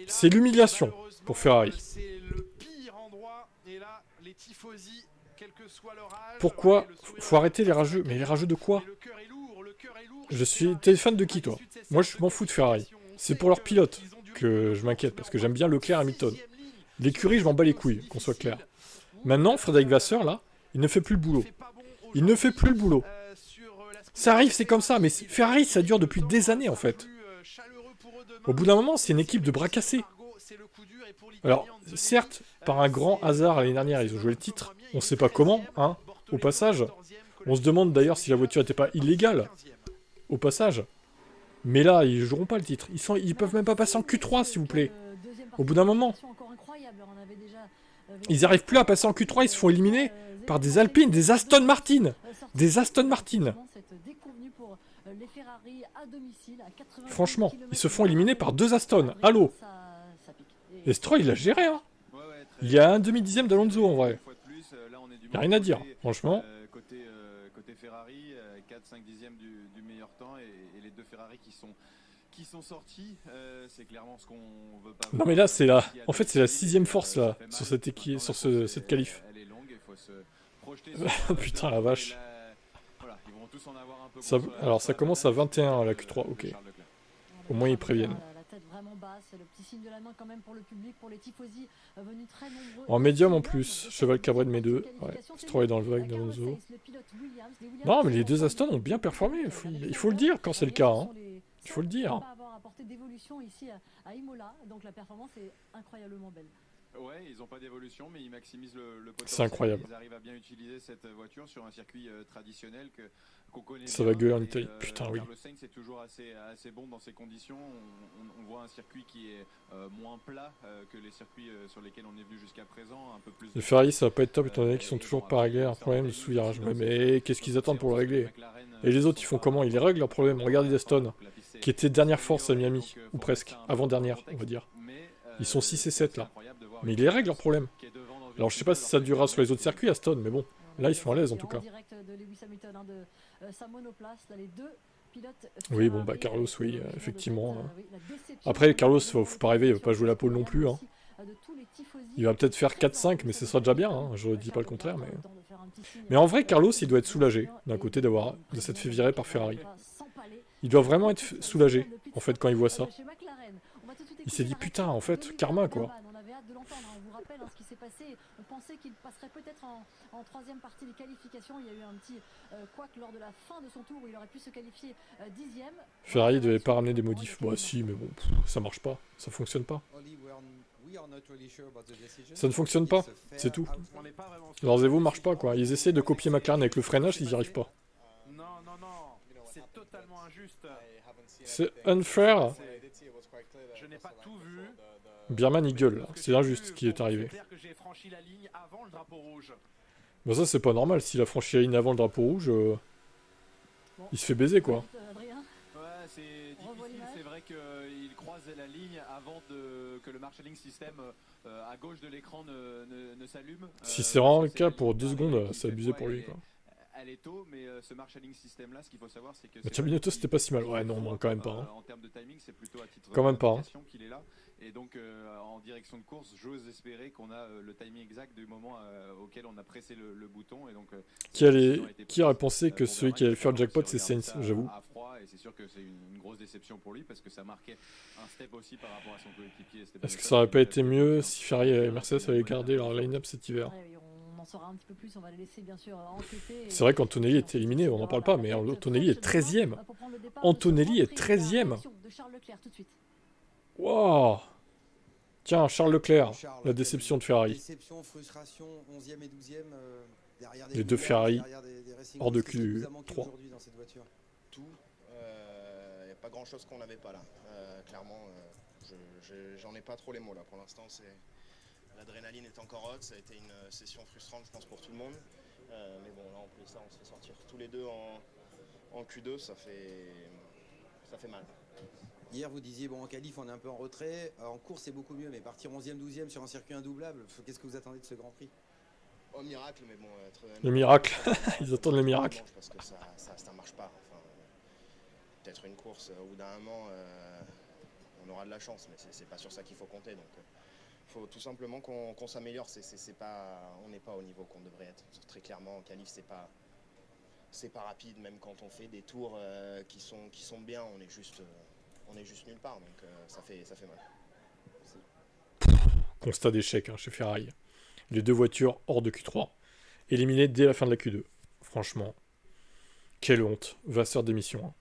C'est l'humiliation pour Ferrari. C'est le pire endroit. Et là, les tifosi, quel que soit leur âge... Pourquoi? Faut arrêter les rageux. Mais les rageux de quoi? Je suis... T'es fan de qui, toi? Moi, je m'en fous de Ferrari. C'est pour leur pilote que je m'inquiète, parce que j'aime bien Leclerc et Hamilton. L'écurie, je m'en bats les couilles, qu'on soit clair. Maintenant, Frédéric Vasseur, là, il ne fait plus le boulot. Il ne fait plus le boulot. Ça arrive, c'est comme ça, mais Ferrari, ça dure depuis des années, en fait. Au bout d'un moment, c'est une équipe de bras cassés. c'est le coup dur. Et pour Alors, l'Italien Antonelli, certes, par un grand hasard l'année dernière, ils ont joué le titre. On sait pas comment, hein, au passage. On se demande d'ailleurs si la voiture n'était pas illégale, au passage. Mais là, ils joueront pas le titre. Ils peuvent même pas passer en Q3, s'il vous plaît. Au bout d'un moment. Ils n'arrivent plus à passer en Q3, ils se font éliminer par des Alpines, des Aston Martin. Des Aston Martin. Franchement, ils se font éliminer par 2 Aston. Allô. Et Stroll, il a géré, hein. Il y a un demi-dixième d'Alonso, en vrai. Il n'y a rien à dire, franchement. Côté Ferrari, 4-5 dixièmes du meilleur temps et les 2 Ferrari qui sont sortis, c'est clairement ce qu'on veut pas. Non mais là c'est la, en fait c'est la 6ème force là sur cette cette qualif. Elle est longue, il faut se projeter. Putain la vache. Voilà, ils vont tous en avoir un peu. Ça, alors ça commence à 21 à la Q3, ok. Au moins ils préviennent. En médium en plus, cheval cabré de mes deux. Ouais, Stroll est dans le vague d'Alonso. Non mais les 2 Aston ont bien performé, il faut le dire quand c'est le cas. Hein. Il faut le dire. Ouais, ils n'ont pas d'évolution, mais ils maximisent le potentiel. C'est incroyable. Ils arrivent à bien utiliser cette voiture sur un circuit traditionnel qu'on connaît. Ça va gueuler en Italie. Putain, oui. Carlos Sainz est toujours assez bon dans ces conditions. On voit un circuit qui est moins plat que les circuits sur lesquels on est venu jusqu'à présent. Un peu plus. Les Ferrari, ça va pas être top étant donné qu'ils sont toujours pas réglés. Un problème de sous-virage. Mais qu'est-ce qu'ils attendent pour le régler? Et les autres, ils font comment? Ils les règlent leurs problèmes. Regardez Aston, qui était dernière force à Miami, ou presque, avant-dernière, on va dire. Ils sont 6 et 7 là. Mais ils les règlent leurs problèmes. Alors je sais pas si ça durera sur les autres circuits Aston, mais bon, là ils sont à l'aise en tout cas. Oui, bon bah Carlos, oui, effectivement. Après Carlos, faut pas rêver, il va pas jouer la pole non plus. Hein. Il va peut-être faire 4-5, mais ce sera déjà bien, hein. Je dis pas le contraire. Mais en vrai, Carlos, il doit être soulagé d'un côté de s'être fait virer par Ferrari. Il doit vraiment être soulagé, en fait, quand il voit ça. Il s'est dit, putain, en fait, karma, quoi. On pensait qu'il passerait peut-être en troisième partie des qualifications. Il y a eu un petit couac lors de la fin de son tour où il aurait pu se qualifier 10e. Ferrari devait pas ramener des modifs. Bah si, mais bon, ça marche pas. Ça fonctionne pas. Ça ne fonctionne pas, c'est tout. Leur Zevo marche pas, quoi. Ils essaient de copier McLaren avec le freinage, ils y arrivent pas. Non, c'est totalement injuste. C'est unfair. Je n'ai pas tout vu. Birman il gueule, là. C'est injuste ce qui est arrivé. Bah ça c'est pas normal, s'il a franchi la ligne avant le drapeau rouge, il se fait baiser quoi. Ouais, c'est difficile, c'est vrai qu'il croise la ligne avant que le marshalling system à gauche de l'écran ne s'allume. Si c'est vraiment le cas pour 2 secondes, c'est abusé pour lui quoi. Elle est tôt, mais ce marshalling system là, ce qu'il faut savoir, c'est que. Mattia Binotto c'était pas si mal. Ouais, non, quand même pas. Hein. En termes de timing, c'est plutôt à titre quand même pas. Hein. Qu'il est là. Et donc, en direction de course, j'ose espérer qu'on a le timing exact du moment auquel on a pressé le bouton. Et donc, qui aurait pensé que celui qui allait faire le jackpot, c'est Sainz, j'avoue. À froid, et c'est sûr que c'est une grosse déception pour lui parce que ça marquait un step aussi par rapport à son coéquipier. Est-ce que ça aurait pas été mieux si Ferrari et Mercedes avaient gardé leur line-up cet hiver? Saura un petit peu plus, on va les laisser bien sûr enquêter. C'est vrai qu'Antonelli est éliminé, on n'en parle pas, mais Antonelli est 13ème. Antonelli est 13ème. Wow. Tiens, Charles Leclerc, la déception de Ferrari. Déception, frustration, 11e et 12e derrière les 2 Ferrari hors de Q3. Dans cette voiture. Tout, il n'y a pas grand chose qu'on n'avait pas là. Clairement, j'en ai pas trop les mots là pour l'instant. L'adrénaline est encore haute, ça a été une session frustrante je pense pour tout le monde. Mais bon là en plus ça on se fait sortir tous les deux en Q2, ça fait mal. Hier vous disiez bon en qualif on est un peu en retrait, en course c'est beaucoup mieux, mais partir 11e, 12e sur un circuit indoublable, qu'est-ce que vous attendez de ce Grand Prix? Au miracle, mais bon... le miracle, ils attendent le miracle. Parce que ça marche pas, enfin, peut-être une course, au bout d'un moment on aura de la chance, mais c'est pas sur ça qu'il faut compter, donc... faut tout simplement qu'on s'améliore. On n'est pas au niveau qu'on devrait être. Très clairement, en qualif, c'est pas rapide, même quand on fait des tours qui sont bien, on est juste nulle part. Donc ça fait mal. Constat d'échec hein, chez Ferrari. Les 2 voitures hors de Q3, éliminées dès la fin de la Q2. Franchement, quelle honte. Vasseur d'émission. Hein.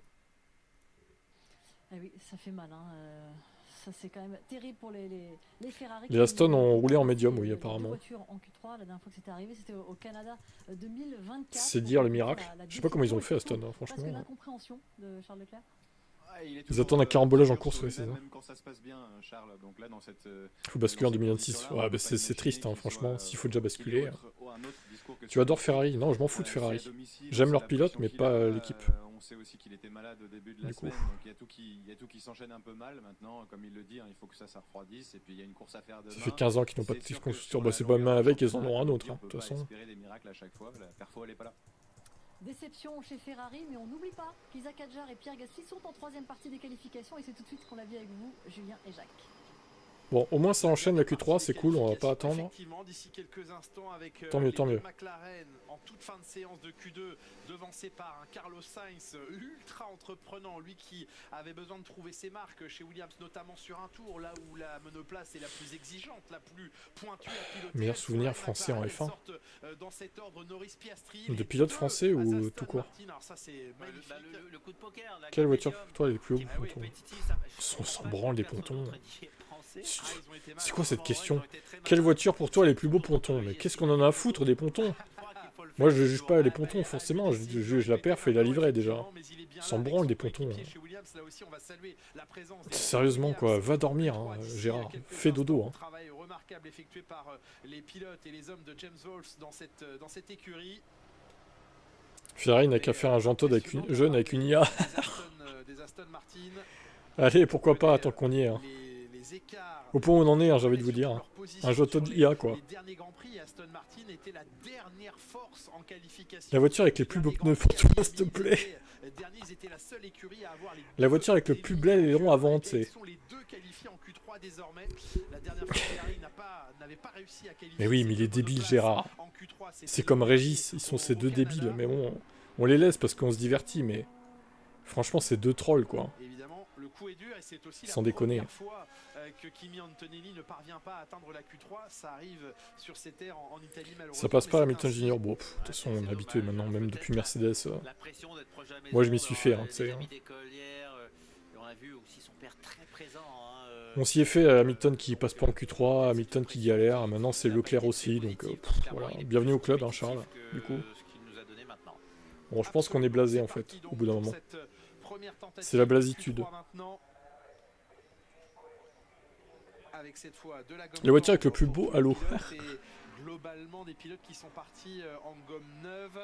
Ah oui, ça fait mal. Hein. Ça c'est quand même terrible pour les Ferrari. Les Aston ont roulé en médium, oui, apparemment. Voiture en Q3, la dernière fois que c'était arrivé, c'était au Canada 2024. C'est dire le miracle. Je sais pas comment ils ont fait Aston, hein, franchement. Parce que l'incompréhension de Charles Leclerc. Ils attendent un carambolage en course, oui, c'est ça. Même quand ça se passe bien, Charles. Donc là, dans cette. Faut basculer en 2026. Ouais, bah c'est triste, hein, franchement. S'il faut déjà basculer. Tu adores Ferrari? Non, je m'en fous de Ferrari. J'aime leur pilote, mais pas l'équipe. On sait aussi qu'il était malade au début de la semaine, donc il y a tout qui s'enchaîne un peu mal. Maintenant, comme il le dit, hein, il faut que ça refroidisse. Et puis il y a une course à faire demain. Ça fait 15 ans qu'ils n'ont pas de titre constructeur. Bah, c'est pas main avec, ils en auront un autre, hein, de toute façon. Espérer des miracles à chaque fois. La perfo, elle est pas là. Déception chez Ferrari, mais on n'oublie pas qu'Isaac Hadjar et Pierre Gasly sont en troisième partie des qualifications et c'est tout de suite qu'on l'a vu avec vous, Julien et Jacques. Bon, au moins ça enchaîne la Q3, c'est cool, on va pas attendre. Effectivement, d'ici quelques instants avec tant mieux, tant mieux. McLaren en toute fin de séance de Q2, devancé par un Carlos Sainz ultra entreprenant, lui qui avait besoin de trouver ses marques chez Williams, notamment sur un tour, là où la monoplace est la plus exigeante, la plus pointue à piloter. Meilleur souvenir français en F1. Dans cet ordre, Norris, Piastri, de pilote français ou tout court? Quelle voiture pour toi les plus hauts pontons? On s'en branle des pontons. C'est quoi cette question? Quelle voiture pour toi les plus beaux pontons? Mais qu'est-ce qu'on en a à foutre des pontons? Moi je juge pas les pontons forcément, je juge la perf et la livrée déjà. S'en branle des pontons. Sérieusement quoi, va dormir hein, Gérard, fais dodo. Hein. Travail remarquable effectué par les pilotes et les hommes de James Wolfe dans cette écurie. Ferrari n'a qu'à faire un jeune avec une IA. Allez, pourquoi pas, tant qu'on y est. Hein. Au point où on en est, hein, j'ai envie de vous dire. Hein. Un jeune d'IA, quoi. La voiture avec les plus beaux pneus pour toi, s'il te plaît. La voiture avec le plus bel aileron avant, tu sais. Mais oui, mais il est débile, Gérard. C'est comme Régis, ils sont ces deux débiles. Mais bon, on les laisse parce qu'on se divertit, mais... Franchement, c'est deux trolls, quoi. Sans déconner. Que Kimi Antonelli ne parvient pas à atteindre la Q3, ça arrive sur ces terres en Italie malheureusement. Ça passe pas à Hamilton Junior, bon, de toute façon on est habitué maintenant, même depuis Mercedes. Moi je m'y suis fait, hein, tu sais. Hein. On s'y est fait à Hamilton qui passe pas en Q3, Hamilton qui galère, maintenant c'est Leclerc aussi, donc voilà. Bienvenue au club, hein, Charles, du coup. Bon, je pense qu'on est blasé en fait, au bout d'un moment. C'est la blasitude. Avec cette fois de la gomme la voiture avec le plus beau halo. Globalement des pilotes qui sont partis en gomme neuve,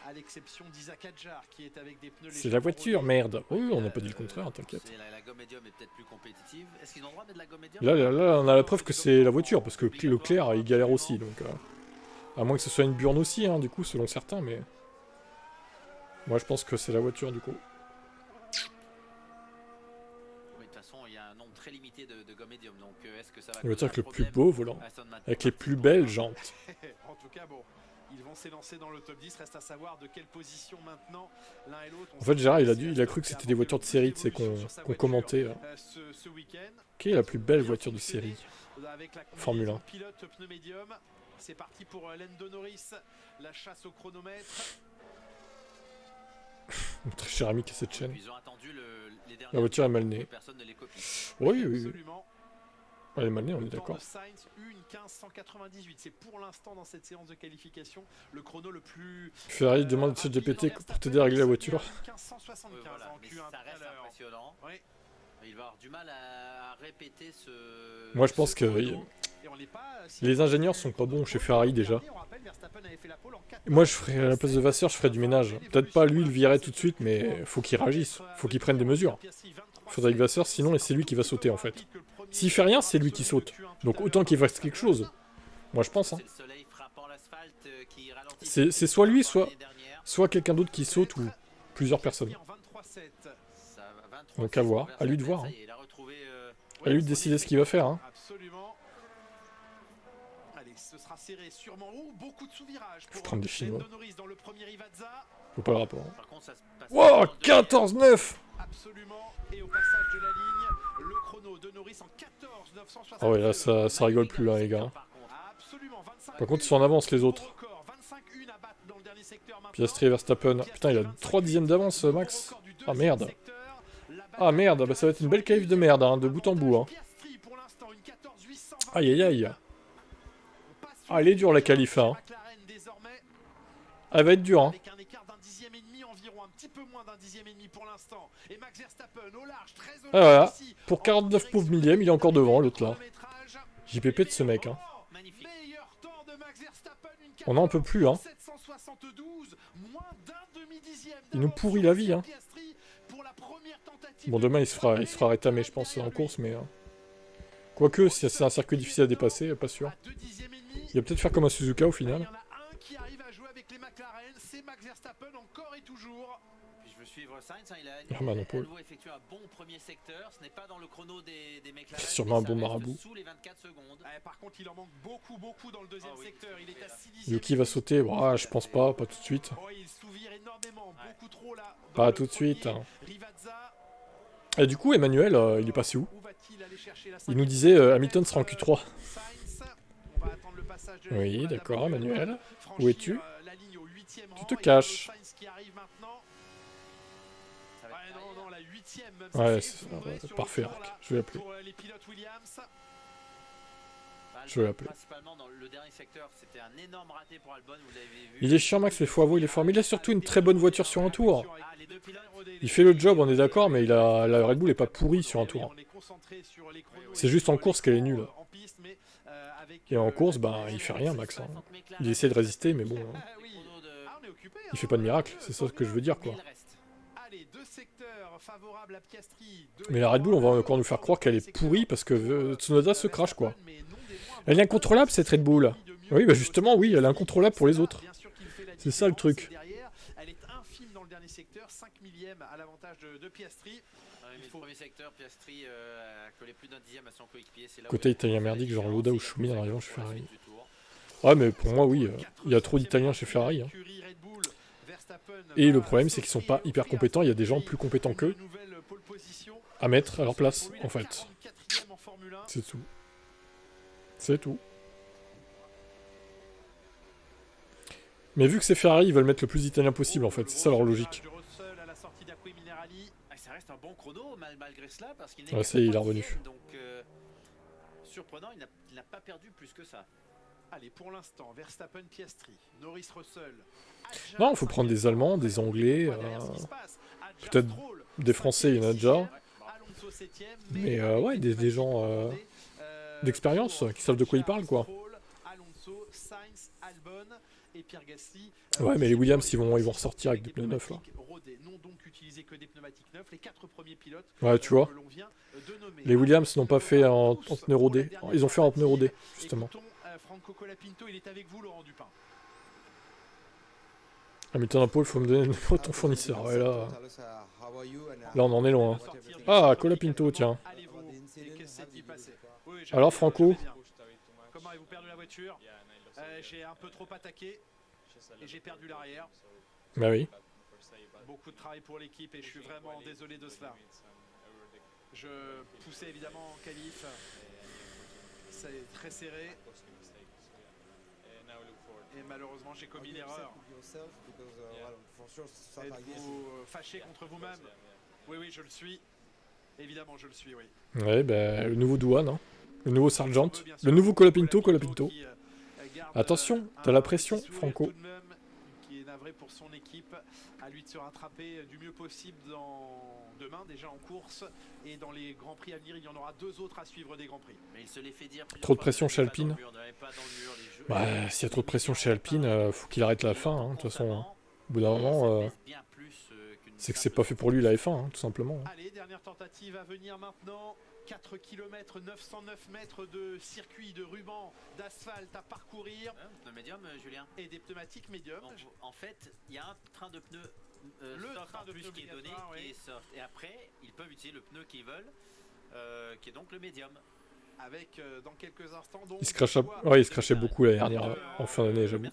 à l'exception d'Isaac Hadjar qui est avec des pneus. C'est la voiture, merde. Oui, on n'a pas dit le contraire, t'inquiète. La gomme médium est peut-être plus compétitive. Est-ce qu'ils ont le droit de mettre de la gomme médium? Là, on a la preuve que c'est la voiture, parce que Leclerc, il galère aussi, donc... à moins que ce soit une burne aussi, hein, du coup, selon certains, mais... Moi, je pense que c'est la voiture, du coup. Très limité de gomme médium, donc est-ce que ça va... La voiture avec le plus beau volant, avec les plus belles jantes. En tout cas, bon, ils vont s'élancer dans le top 10, reste à savoir de quelle position maintenant l'un et l'autre. En fait, Gérard, il a cru que c'était des voitures de série, tu sais, qu'on commentait. Quelle est la plus belle voiture de série? Formule 1. Pilote pneu médium, c'est parti pour Lando Norris, la chasse au chronomètre. Mon très cher ami qui a cette chaîne. La voiture est mal née. Oui, oui, oui. Elle est mal née, on est d'accord. C'est pour l'instant dans cette séance de qualification le chrono le plus... Ferrari demande à ChatGPT pour t'aider à régler la voiture. 1575 en Q1. Ça reste impressionnant. Oui. Il va avoir du mal à répéter ce... Moi je pense que les ingénieurs sont pas bons chez Ferrari déjà. Moi je ferais à la place de Vasseur, je ferais du ménage. Peut-être pas lui le virer tout de suite, mais faut qu'il réagisse, faut qu'il prenne des mesures. Faudrait que Vasseur, sinon c'est lui qui va sauter en fait. S'il fait rien, c'est lui qui saute. Donc autant qu'il fasse quelque chose. Moi je pense. Hein. C'est soit lui, soit quelqu'un d'autre qui saute ou plusieurs personnes. Donc à voir, à lui de voir. Hein. À lui de décider ce qu'il va faire. Hein. Ce sera serré sûrement. Beaucoup de sous-virages. Faut prendre des Chinois. Dans le premier Rivazza. Faut pas le rapport. Wow, 14-9. Absolument. Et au passage de la ligne, le chrono de Norris en 14-960. Ah ouais, là ça rigole plus là les gars. Par contre ils sont en avance les autres. Piastri et Verstappen. Putain, il a 3 dixièmes d'avance Max. Ah merde. Ah merde, bah ça va être une belle qualif de merde, hein, de bout en bout. Hein. Aïe aïe aïe. Ah, elle est dure la qualif, hein. Elle va être dure, hein. Avec un écart d'un dixième et demi environ, un petit peu moins d'un dixième et demi pour l'instant. Et Max Verstappen au large, très au large. Ah voilà, pour 49 pauvres millièmes, il est encore devant l'autre là. JPP de ce mec, hein. On n'en peut plus, hein. Il nous pourrit la vie, hein. Bon, demain il se fera rétamer, je pense, en course, mais... Quoique, si c'est un circuit difficile à dépasser, pas sûr. Il va peut-être faire comme un Suzuka au final. Ah, bah non, Paul. C'est sûrement un bon marabout. Par contre, il en manque beaucoup dans le deuxième secteur. Il est à 6 Yuki va sauter. Oh, je pense pas tout de suite. Pas tout de suite. Hein. Et du coup, Emmanuel, il est passé où? Il nous disait Hamilton sera en Q3. Oui, d'accord, Emmanuel. Où es-tu? Tu te caches. Ouais, c'est parfait, Arc. Je vais l'appeler. Je vais l'appeler. Il est chiant, Max, mais faut avouer, il est fort. Mais il a surtout une très bonne voiture sur un tour. Il fait le job, on est d'accord, mais la Red Bull est pas pourrie sur un tour. C'est juste en course qu'elle est nulle. Et en course, ben, il fait rien, Max. Hein. Il essaie de résister, mais bon... Hein. Il fait pas de miracle, c'est ça que je veux dire, quoi. Mais la Red Bull, on va encore nous faire croire qu'elle est pourrie parce que Tsunoda se crache, quoi. Elle est incontrôlable, cette Red Bull. Oui, bah justement, oui, elle est incontrôlable pour les autres. C'est ça le truc. Elle est infime dans le dernier secteur, 5 millièmes à l'avantage de Piastri. Le premier secteur, Piastri a collé plus d'un dixième à son coéquipier. Côté italien merdique, genre Loda ou Schumi en arrivant chez Ferrari. Ouais, mais pour moi, oui, il y a trop d'Italiens chez Ferrari. Hein. Et le problème, c'est qu'ils sont pas hyper compétents. Il y a des gens plus compétents qu'eux à mettre à leur place, en fait. C'est tout. C'est tout. Mais vu que c'est Ferrari, ils veulent mettre le plus d'italien possible, en fait. C'est ça leur logique. Ça reste un bon chrono malgré cela parce qu'il n'est ça y est, il est revenu. Donc surprenant, il n'a pas perdu plus que ça. Allez, pour l'instant, Verstappen, Piastri, Norris, Russell. Non, il faut prendre des Allemands, des Anglais, peut-être des Français, il y en a déjà. Mais ouais, des gens d'expérience qui savent de quoi ils parlent, quoi. Ouais, mais les Williams, ils vont ressortir avec des pneus neufs, là. Ouais, tu vois. Les Williams n'ont pas fait en pneu rodé. Ils ont fait en pneu rodé, justement. Franco Colapinto, il est avec vous, Laurent Dupin. Hamilton, Paul, il faut me donner le numéro de ton fournisseur. Ouais, là on en est loin. Ah, Colapinto, tiens. Alors, Franco? Comment avez-vous perdu la voiture? J'ai un peu trop attaqué et j'ai perdu l'arrière. Bah oui. Beaucoup de travail pour l'équipe et je suis vraiment désolé de cela. Je poussais évidemment en qualif. C'est très serré. Et malheureusement, j'ai commis l'erreur. Êtes-vous fâché contre vous-même? Oui, oui, je le suis. Évidemment, je le suis, oui. Ouais, bah, le nouveau douane, hein. Le nouveau sergent. Le nouveau Colapinto. Attention, t'as la pression, Franco. Qui est navré pour son équipe, à lui de se rattraper du mieux possible demain, déjà en course. Et dans les Grands Prix à venir, il y en aura 2 autres à suivre des Grands Prix. Mais il se les fait dire trop de pression chez Alpine. Bah, s'il y a trop de pression chez Alpine, faut qu'il arrête la F1, hein, de toute façon. Hein. Au bout d'un moment, c'est que c'est pas fait pour lui la F1, hein, tout simplement. Hein. Allez, dernière tentative à venir maintenant. 4 km, 909 mètres de circuit, de ruban, d'asphalte à parcourir. Pneus médium, Julien. Et des pneumatiques médium. En fait, il y a un train de pneus soft en plus qui est donné, qui est soft. Et après, ils peuvent utiliser le pneu qu'ils veulent, qui est donc le médium. Avec, dans quelques instants, donc... Il se crachait beaucoup l'année dernière, en fin d'année, j'avoue.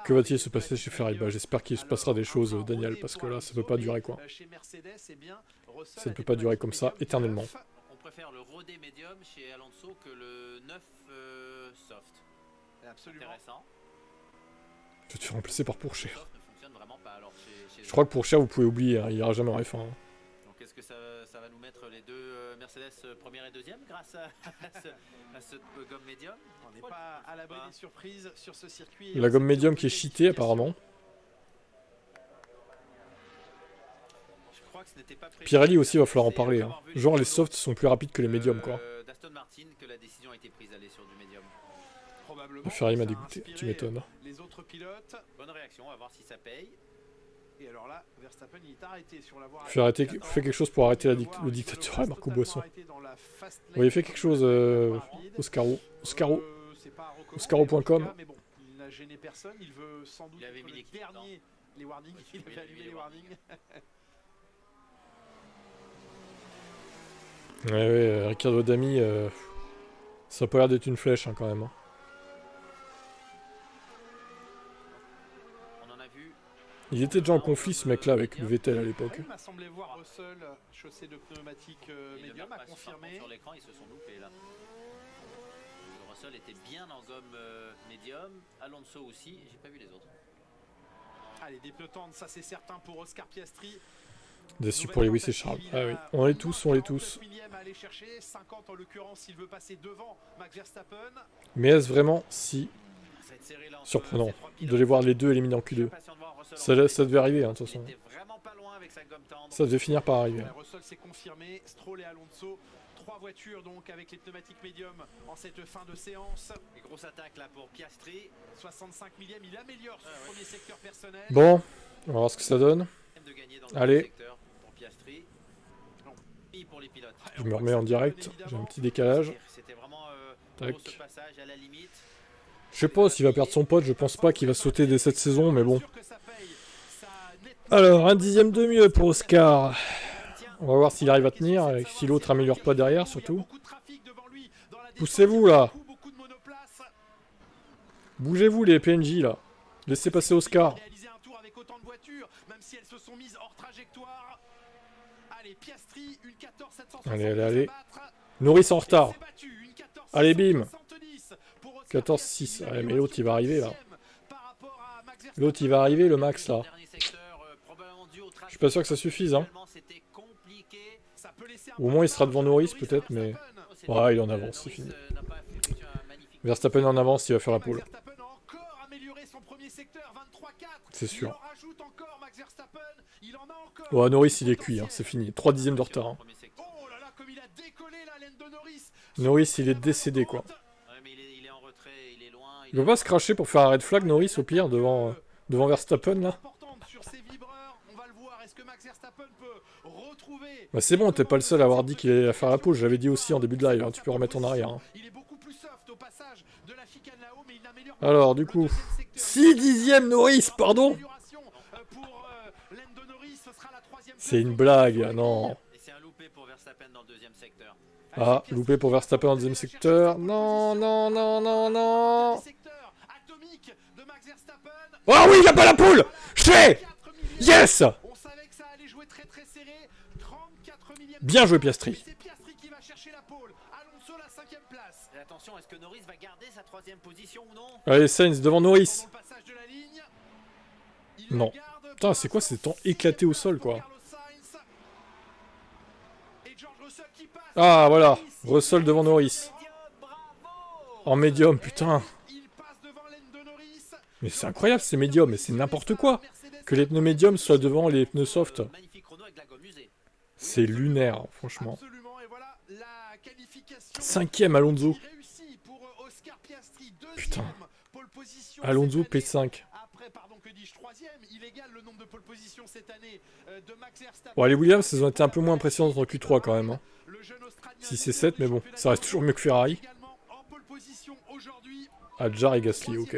Que va-t-il se passer chez Ferrari? Bah, j'espère qu'il se passera des choses, Daniel, parce que là, ça peut pas durer, quoi. Ça ne peut pas durer comme ça, éternellement. On préfère le rodé médium chez Alonso que le 9 soft. Absolument. Intéressant. Je vais te faire remplacer par Pourchaire. Je crois que Pourchaire, vous pouvez oublier, hein, il ira jamais en F1. Hein. que ça va nous mettre les deux Mercedes première et deuxième grâce à ce gomme médium? On n'est pas à l'abri des surprises sur ce circuit. La gomme médium qui est cheatée apparemment. Pirelli aussi va falloir en parler. Hein. Genre les softs sont plus rapides que les médiums quoi. d'Aston Martin que la décision a été prise d'aller sur du médium. La Ferrari m'a dégoûté, tu m'étonnes. Les autres pilotes. Bonne réaction, on va voir si ça paye. Et alors là, Verstappen il est arrêté sur la voie. Fait quelque chose pour arrêter le dictateur, Marco Boisson. Oui, fait quelque chose, Oscaro. Oscaro.com. Mais bon, il n'a gêné personne, il veut sans doute être le dernier. Les warnings, il avait allumé les warnings. Ouais, Riccardo Dami, ça a pas l'air d'être une flèche hein, quand même. Hein. Il était déjà en conflit ce mec là avec le Vettel à l'époque. Il m'a semblé voir Russell chaussé de pneumatiques médium à confirmer. Sur l'écran, ils se sont loupés là. Russell était bien en gomme médium, Alonso aussi, j'ai pas vu les autres. Allez, des pneus tendres, ça c'est certain pour Oscar Piastri. Déçu pour Lewis et Charles. Ah oui, on les tous, on les tous. Mais est-ce vraiment si surprenant de les voir les deux éliminés en Q2? Ça devait arriver, hein, de toute façon. Ça devait finir par arriver. Russell s'est confirmé, Stroll et Alonso. 3 voitures donc avec les pneumatiques médium en cette fin de séance. Et grosse attaque là pour Piastri. 65 millième, il améliore son premier secteur personnel. Bon, on va voir ce que ça donne. Allez. Je me remets en direct, j'ai un petit décalage. Tac. Je sais pas s'il va perdre son pote, je pense pas qu'il va sauter dès cette saison, mais bon. Alors, un dixième de mieux pour Oscar. On va voir s'il arrive à tenir, et si l'autre améliore pas derrière surtout. Poussez-vous là. Bougez-vous les PNJ là. Laissez passer Oscar. Allez. Norris en retard. Allez, bim. 14-6. Ouais, mais l'autre il va arriver là. L'autre il va arriver, le max là. Je suis pas sûr que ça suffise, hein. Au moins il sera devant Norris peut-être, mais... Ouais, il est en avance, c'est fini. Verstappen en avance, il va faire la pole. C'est sûr. Ouais, Norris il est cuit, hein, c'est fini. 3 dixièmes de retard. Hein. Norris il est décédé quoi. Il va pas se cracher pour faire un red flag Norris au pire devant Verstappen là. Bah c'est bon, t'es pas le seul à avoir dit qu'il allait faire la pole, j'avais dit aussi en début de live, hein, tu peux remettre en arrière. Hein. Alors du coup, 6 dixièmes Norris, pardon. C'est une blague, non. Ah, loupé pour Verstappen dans le deuxième secteur. Non. Oh oui, il a pas la pole. Yes. Bien joué Piastri. Allez, Sainz devant Norris. Non. Putain, c'est quoi ces temps éclatés au sol, quoi. Ah, voilà. Russell devant Norris. En médium, putain. Mais c'est incroyable, ces médiums, mais c'est n'importe quoi. Que les pneus médiums soient devant les pneus soft. C'est lunaire, franchement. 5ème Alonso. Putain. Alonso P5. Bon, les Williams, ils ont été un peu moins impressionnants en Q3 quand même. Hein. 6 et 7, mais bon, ça reste toujours mieux que Ferrari. Adjar et Gasly, ok.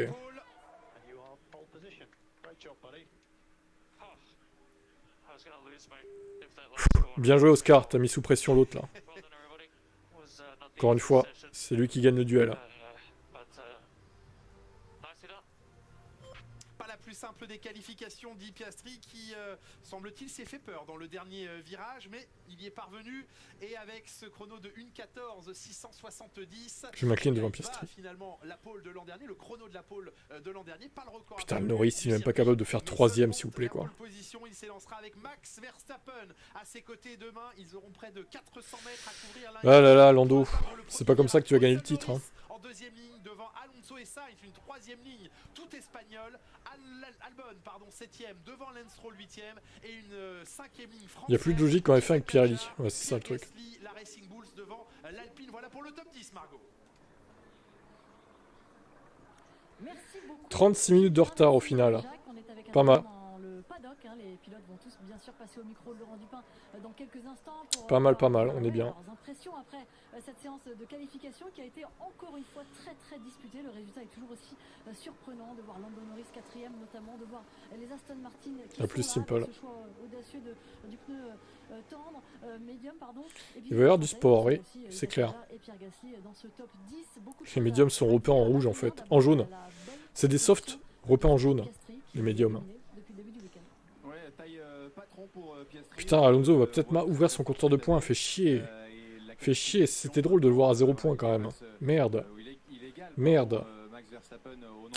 Bien joué Oscar, t'as mis sous pression l'autre là. Encore une fois, c'est lui qui gagne le duel. simple des qualifications, dit Piastri, qui semble-t-il s'est fait peur dans le dernier virage, mais il y est parvenu, et avec ce chrono de 1:14,670, je m'incline devant Piastri. Finalement la pole de l'an dernier, le chrono de la pole de l'an dernier, pas le record. Putain, le Norris, il est même pas capable de faire 3ème, s'il vous plaît, quoi. Position, il s'élancera avec Max Verstappen à ses côtés demain. Ils auront près de 400 mètres à couvrir. Ah là là, Lando, c'est pas comme ça que tu vas gagner le titre. Hein. En deuxième ligne devant Alonso et Sainz, une troisième ligne tout espagnole. Albon, pardon, 7ème devant Lance Stroll 8ème et une 5ème ligne française. Il n'y a plus de logique en F1 avec Pirelli. Ouais, c'est ça le truc. La Racing Bulls devant l'Alpine. Voilà pour le top 10, Margot. 36 minutes de retard au final. Pas mal. Les pilotes vont tous bien sûr passer au micro de Laurent Dupin dans quelques instants. Pas mal, on est bien. Impressions après cette séance de qualification qui a été encore une fois très disputée. Le résultat est toujours aussi surprenant de voir Lando Norris 4ème, notamment de voir les Aston Martin qui plus sont simple. là, ce choix audacieux du pneu tendre, médium, pardon. Et puis, il va y avoir du sport, oui, c'est clair. Et Pierre Gasly dans ce top 10, les médiums sont repeints en rouge en fait, en jaune. C'est des softs repeints en jaune, les médiums. Putain, Alonso va peut-être ouvrir son compteur de points, fait chier. Fait chier, c'était drôle de le voir à 0 points quand même. Merde. Merde.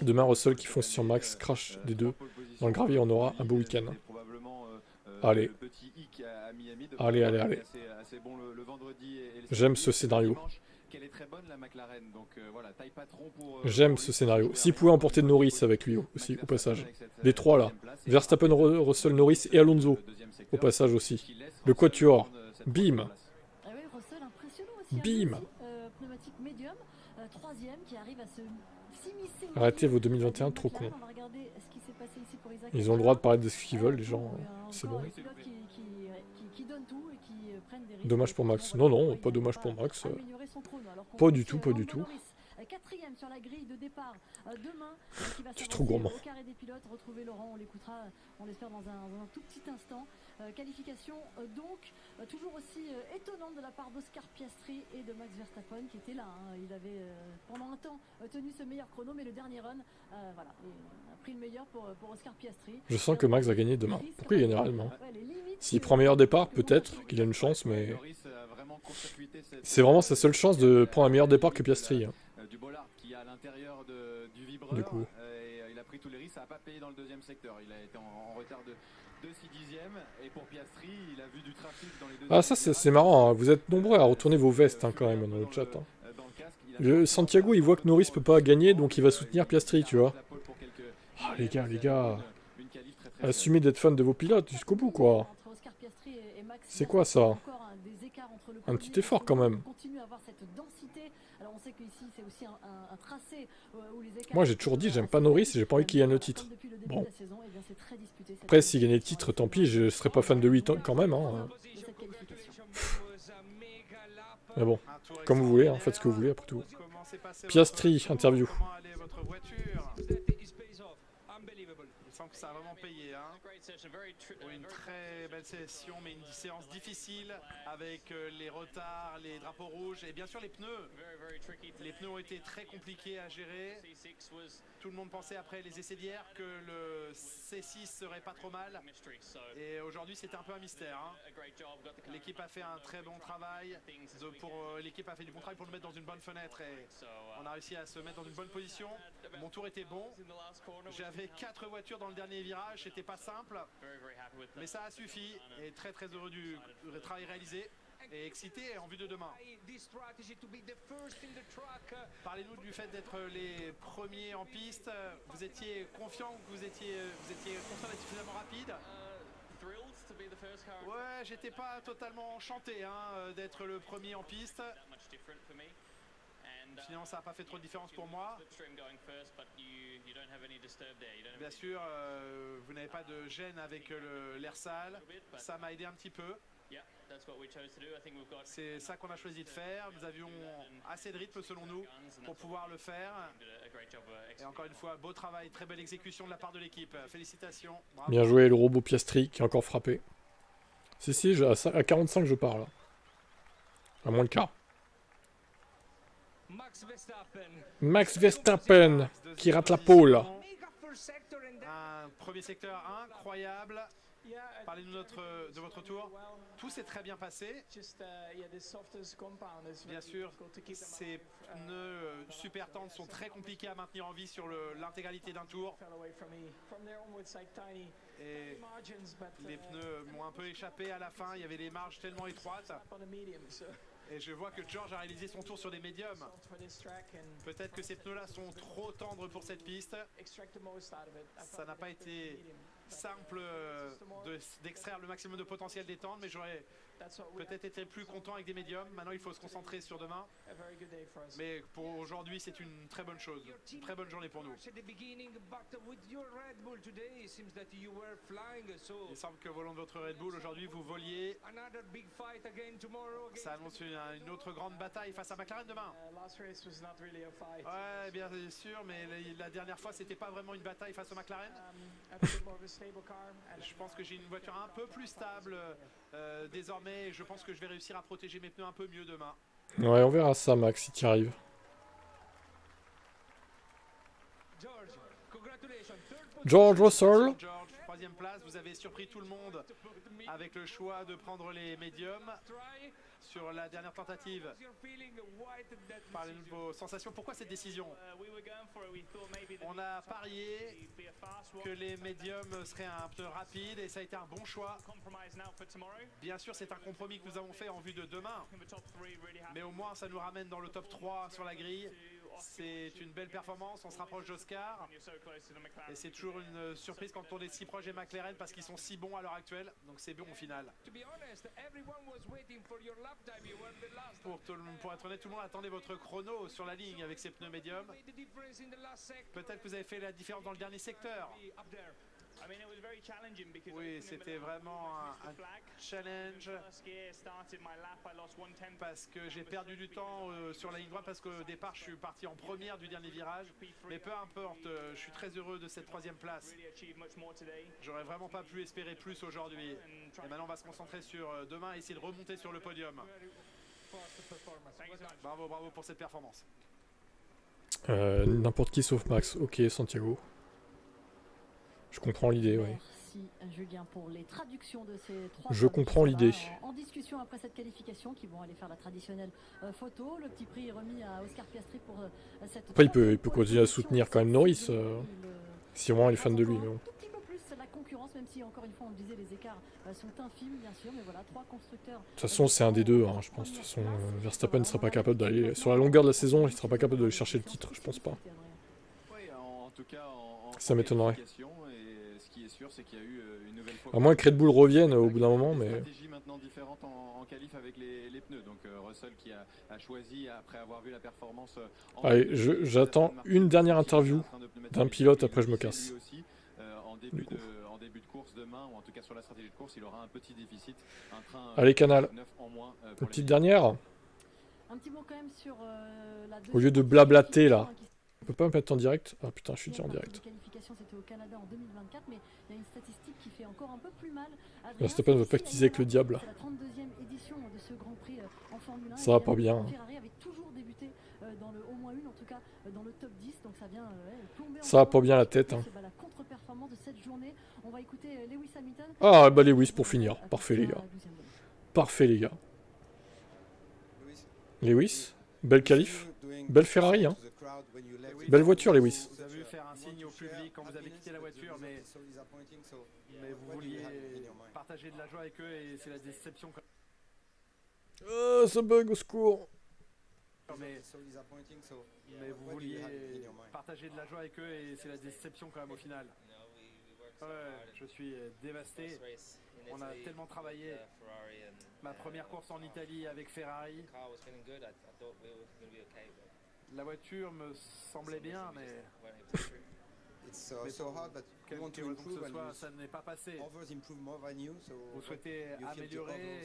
Demain, Russell qui fonce sur Max, crash des deux. Dans le gravier, on aura un beau week-end. Allez. Allez. J'aime ce scénario. J'aime ce scénario. S'il pouvait emporter Norris avec lui aussi, au passage. Les trois là. Verstappen, Russell, Norris et Alonso. Au passage aussi. Le quatuor. Bim. Bim. Arrêtez vos 2021 trop cons. Ils ont le droit de parler de ce qu'ils veulent, les gens. C'est bon. Dommage pour Max. Non, pas dommage pour Max. Pas du tout. 4ème sur la grille de départ demain. Tu es trop gourmand. Au carré des pilotes, retrouver Laurent, on l'écoutera, on l'espère dans un tout petit instant. Qualification donc toujours aussi étonnante de la part d'Oscar Piastri et de Max Verstappen qui était là. Il avait pendant un temps tenu ce meilleur chrono, mais le dernier run, voilà, a pris le meilleur pour Oscar Piastri. Je sens que Max va gagner demain. Pourquoi il gagne réellement? S'il prend meilleur départ, peut-être qu'il a une chance, mais c'est vraiment sa seule chance de prendre un meilleur départ que Piastri. Du Bollard qui est à l'intérieur du vibreur, il a pris tous les risques, ça n'a pas payé dans le deuxième secteur, il a été en retard de 6 dixièmes, et pour Piastri, il a vu du trafic dans les deux. Ah ça c'est marrant, hein. Vous êtes nombreux à retourner vos vestes quand même dans le chat. Santiago il voit que Norris peut pas gagner, donc il va soutenir Piastri, tu vois. Ah les gars, assumez d'être fan de vos pilotes jusqu'au bout quoi. C'est quoi ça? Un petit effort quand même. Moi j'ai toujours dit j'aime pas Norris et j'ai pas envie qu'il gagne le titre. Bon. Après s'il gagnait le titre tant pis, je serais pas fan de lui quand même. Hein. Mais bon, comme vous voulez, faites ce que vous voulez après tout. Piastri, interview. Il semble que ça a vraiment payé. Une très belle session, mais une séance difficile avec les retards, les drapeaux rouges et bien sûr les pneus. Les pneus ont été très compliqués à gérer. Tout le monde pensait après les essais d'hier que le C6 serait pas trop mal. Et aujourd'hui c'était un peu un mystère. L'équipe a fait un très bon travail. L'équipe a fait du bon travail pour nous mettre dans une bonne fenêtre et on a réussi à se mettre dans une bonne position. Mon tour était bon. J'avais 4 voitures dans le dernier virage, c'était pas simple, mais ça a suffi et très heureux du travail réalisé et excité en vue de demain. Parlez-nous du fait d'être les premiers en piste. Vous étiez confiant, vous étiez confiant d'être suffisamment rapide? Ouais, j'étais pas totalement enchanté d'être le premier en piste. Finalement, ça n'a pas fait trop de différence pour moi. Bien sûr, vous n'avez pas de gêne avec l'air sale. Ça m'a aidé un petit peu. C'est ça qu'on a choisi de faire. Nous avions assez de rythme selon nous pour pouvoir le faire. Et encore une fois, beau travail, très belle exécution de la part de l'équipe. Félicitations. Bravo. Bien joué le robot Piastri qui a encore frappé. Si, à 45 je pars là. À moins le quart. Max Verstappen qui rate la pole. Un premier secteur incroyable. Parlez-nous de votre tour. Tout s'est très bien passé. Bien sûr, ces pneus super tendres sont très compliqués à maintenir en vie sur l'intégralité d'un tour. Et les pneus m'ont un peu échappé à la fin. Il y avait des marges tellement étroites. Et je vois que George a réalisé son tour sur des médiums. Peut-être que ces pneus-là sont trop tendres pour cette piste. Ça n'a pas été simple d'extraire le maximum de potentiel des tendres, mais j'aurais peut-être été plus content avec des médiums. Maintenant, il faut se concentrer sur demain. Mais pour aujourd'hui, c'est une très bonne chose. Une très bonne journée pour nous. Il semble que volant de votre Red Bull, aujourd'hui, vous voliez. Ça annonce une autre grande bataille face à McLaren demain. Ouais, bien sûr, mais la dernière fois, c'était pas vraiment une bataille face au McLaren. Je pense que j'ai une voiture un peu plus stable désormais. Et je pense que je vais réussir à protéger mes pneus un peu mieux demain. Ouais, on verra ça, Max, si tu y arrives. George Russell. George, troisième place. Vous avez surpris tout le monde avec le choix de prendre les médiums sur la dernière tentative. Parlez-nous de vos sensations. Pourquoi cette décision? On a parié que les médiums seraient un pneu rapide et ça a été un bon choix. Bien sûr, c'est un compromis que nous avons fait en vue de demain. Mais au moins, ça nous ramène dans le top 3 sur la grille. C'est une belle performance, on se rapproche d'Oscar. Et c'est toujours une surprise quand on est si proche des McLaren parce qu'ils sont si bons à l'heure actuelle. Donc c'est bon au final. Pour être honnête, tout le monde attendait votre chrono sur la ligne avec ces pneus médiums. Peut-être que vous avez fait la différence dans le dernier secteur. Oui, c'était vraiment un challenge parce que j'ai perdu du temps sur la ligne droite parce qu'au départ je suis parti en première du dernier virage, mais peu importe, je suis très heureux de cette troisième place. J'aurais vraiment pas pu espérer plus aujourd'hui et maintenant on va se concentrer sur demain et essayer de remonter sur le podium. Bravo, bravo pour cette performance. N'importe qui sauf Max. Ok, Santiago. Je comprends l'idée, oui. Merci Julien pour les traductions de ces trois. Je comprends l'idée. En discussion après cette qualification, qui vont aller faire la traditionnelle photo. Le petit prix est remis à Oscar Piastri pour cette. Après, il peut continuer à soutenir quand même Norris, si vraiment il est fan de lui. Mais bon. Un tout petit peu plus la concurrence, même si encore une fois on le disait, les écarts sont infimes, bien sûr, mais voilà, trois constructeurs. De toute façon, c'est un des deux, hein, je pense. De toute façon, Verstappen ne sera pas capable d'aller sur la longueur de la saison, il ne sera pas capable de chercher le titre, je pense pas. En tout cas, ça m'étonnerait. C'est qu'il y a eu une nouvelle fois à moins que Red Bull revienne au bout d'un moment, mais... stratégie maintenant différente en qualif avec les pneus. Donc Russell qui a choisi, après avoir vu la performance... Allez, j'attends une dernière interview d'un pilote, après je me casse. Lui aussi, en début de course demain, ou en tout cas sur la stratégie de course, il aura un petit déficit. Un train, allez, Canal. en moins, une petite dernière. Un petit mot quand même sur au lieu de blablater là. On peut pas me mettre en direct? Ah putain, je suis déjà en direct. C'était au Canada en 2024, mais il y a une statistique qui fait encore un peu plus mal. Verstappen va pactiser avec le diable. C'est la 32e édition de ce Grand Prix en Formule 1. Ça va pas bien. Ferrari avait toujours débuté dans le au moins une, en tout cas dans le top 10, donc ça vient plomber. Ça va pas bien la tête. Hein. La contre-performance de cette journée. On va écouter Lewis Hamilton. Ah bah Lewis pour finir. Parfait les gars. Parfait les gars. Lewis, belle qualif, belle Ferrari hein. Belle voiture, Lewis. Vous avez vu faire un signe au public quand vous avez quitté la voiture, mais vous vouliez partager de la joie avec eux et c'est la déception. Ça bug, au secours. Mais vous vouliez partager de la joie avec eux et c'est la déception quand même au final. Ouais, je suis dévasté. On a tellement travaillé. Ma première course en Italie avec Ferrari. La voiture me semblait bien, mais ça n'est pas passé. Vous souhaitez améliorer.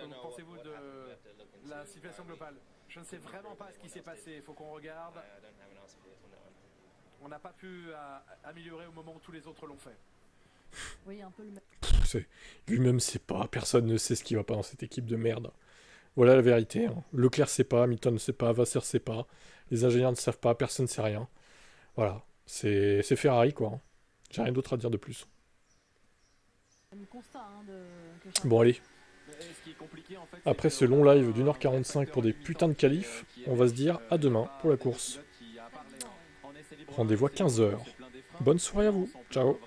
Que pensez-vous de la situation globale? Je ne sais vraiment pas ce qui s'est passé. Il faut qu'on regarde. On n'a pas pu améliorer au moment où tous les autres l'ont fait. Oui, un peu le même. Lui-même sait pas. Personne ne sait ce qui va pas dans cette équipe de merde. Voilà la vérité. Hein. Leclerc sait pas, Hamilton ne sait pas, Vasseur sait pas, les ingénieurs ne savent pas, personne ne sait rien. Voilà. C'est Ferrari, quoi. Hein. J'ai rien d'autre à dire de plus. Bon, allez. Après ce long live d'1h45 pour des putains de qualifs, on va se dire à demain pour la course. Rendez-vous à 15h. Bonne soirée à vous. Ciao.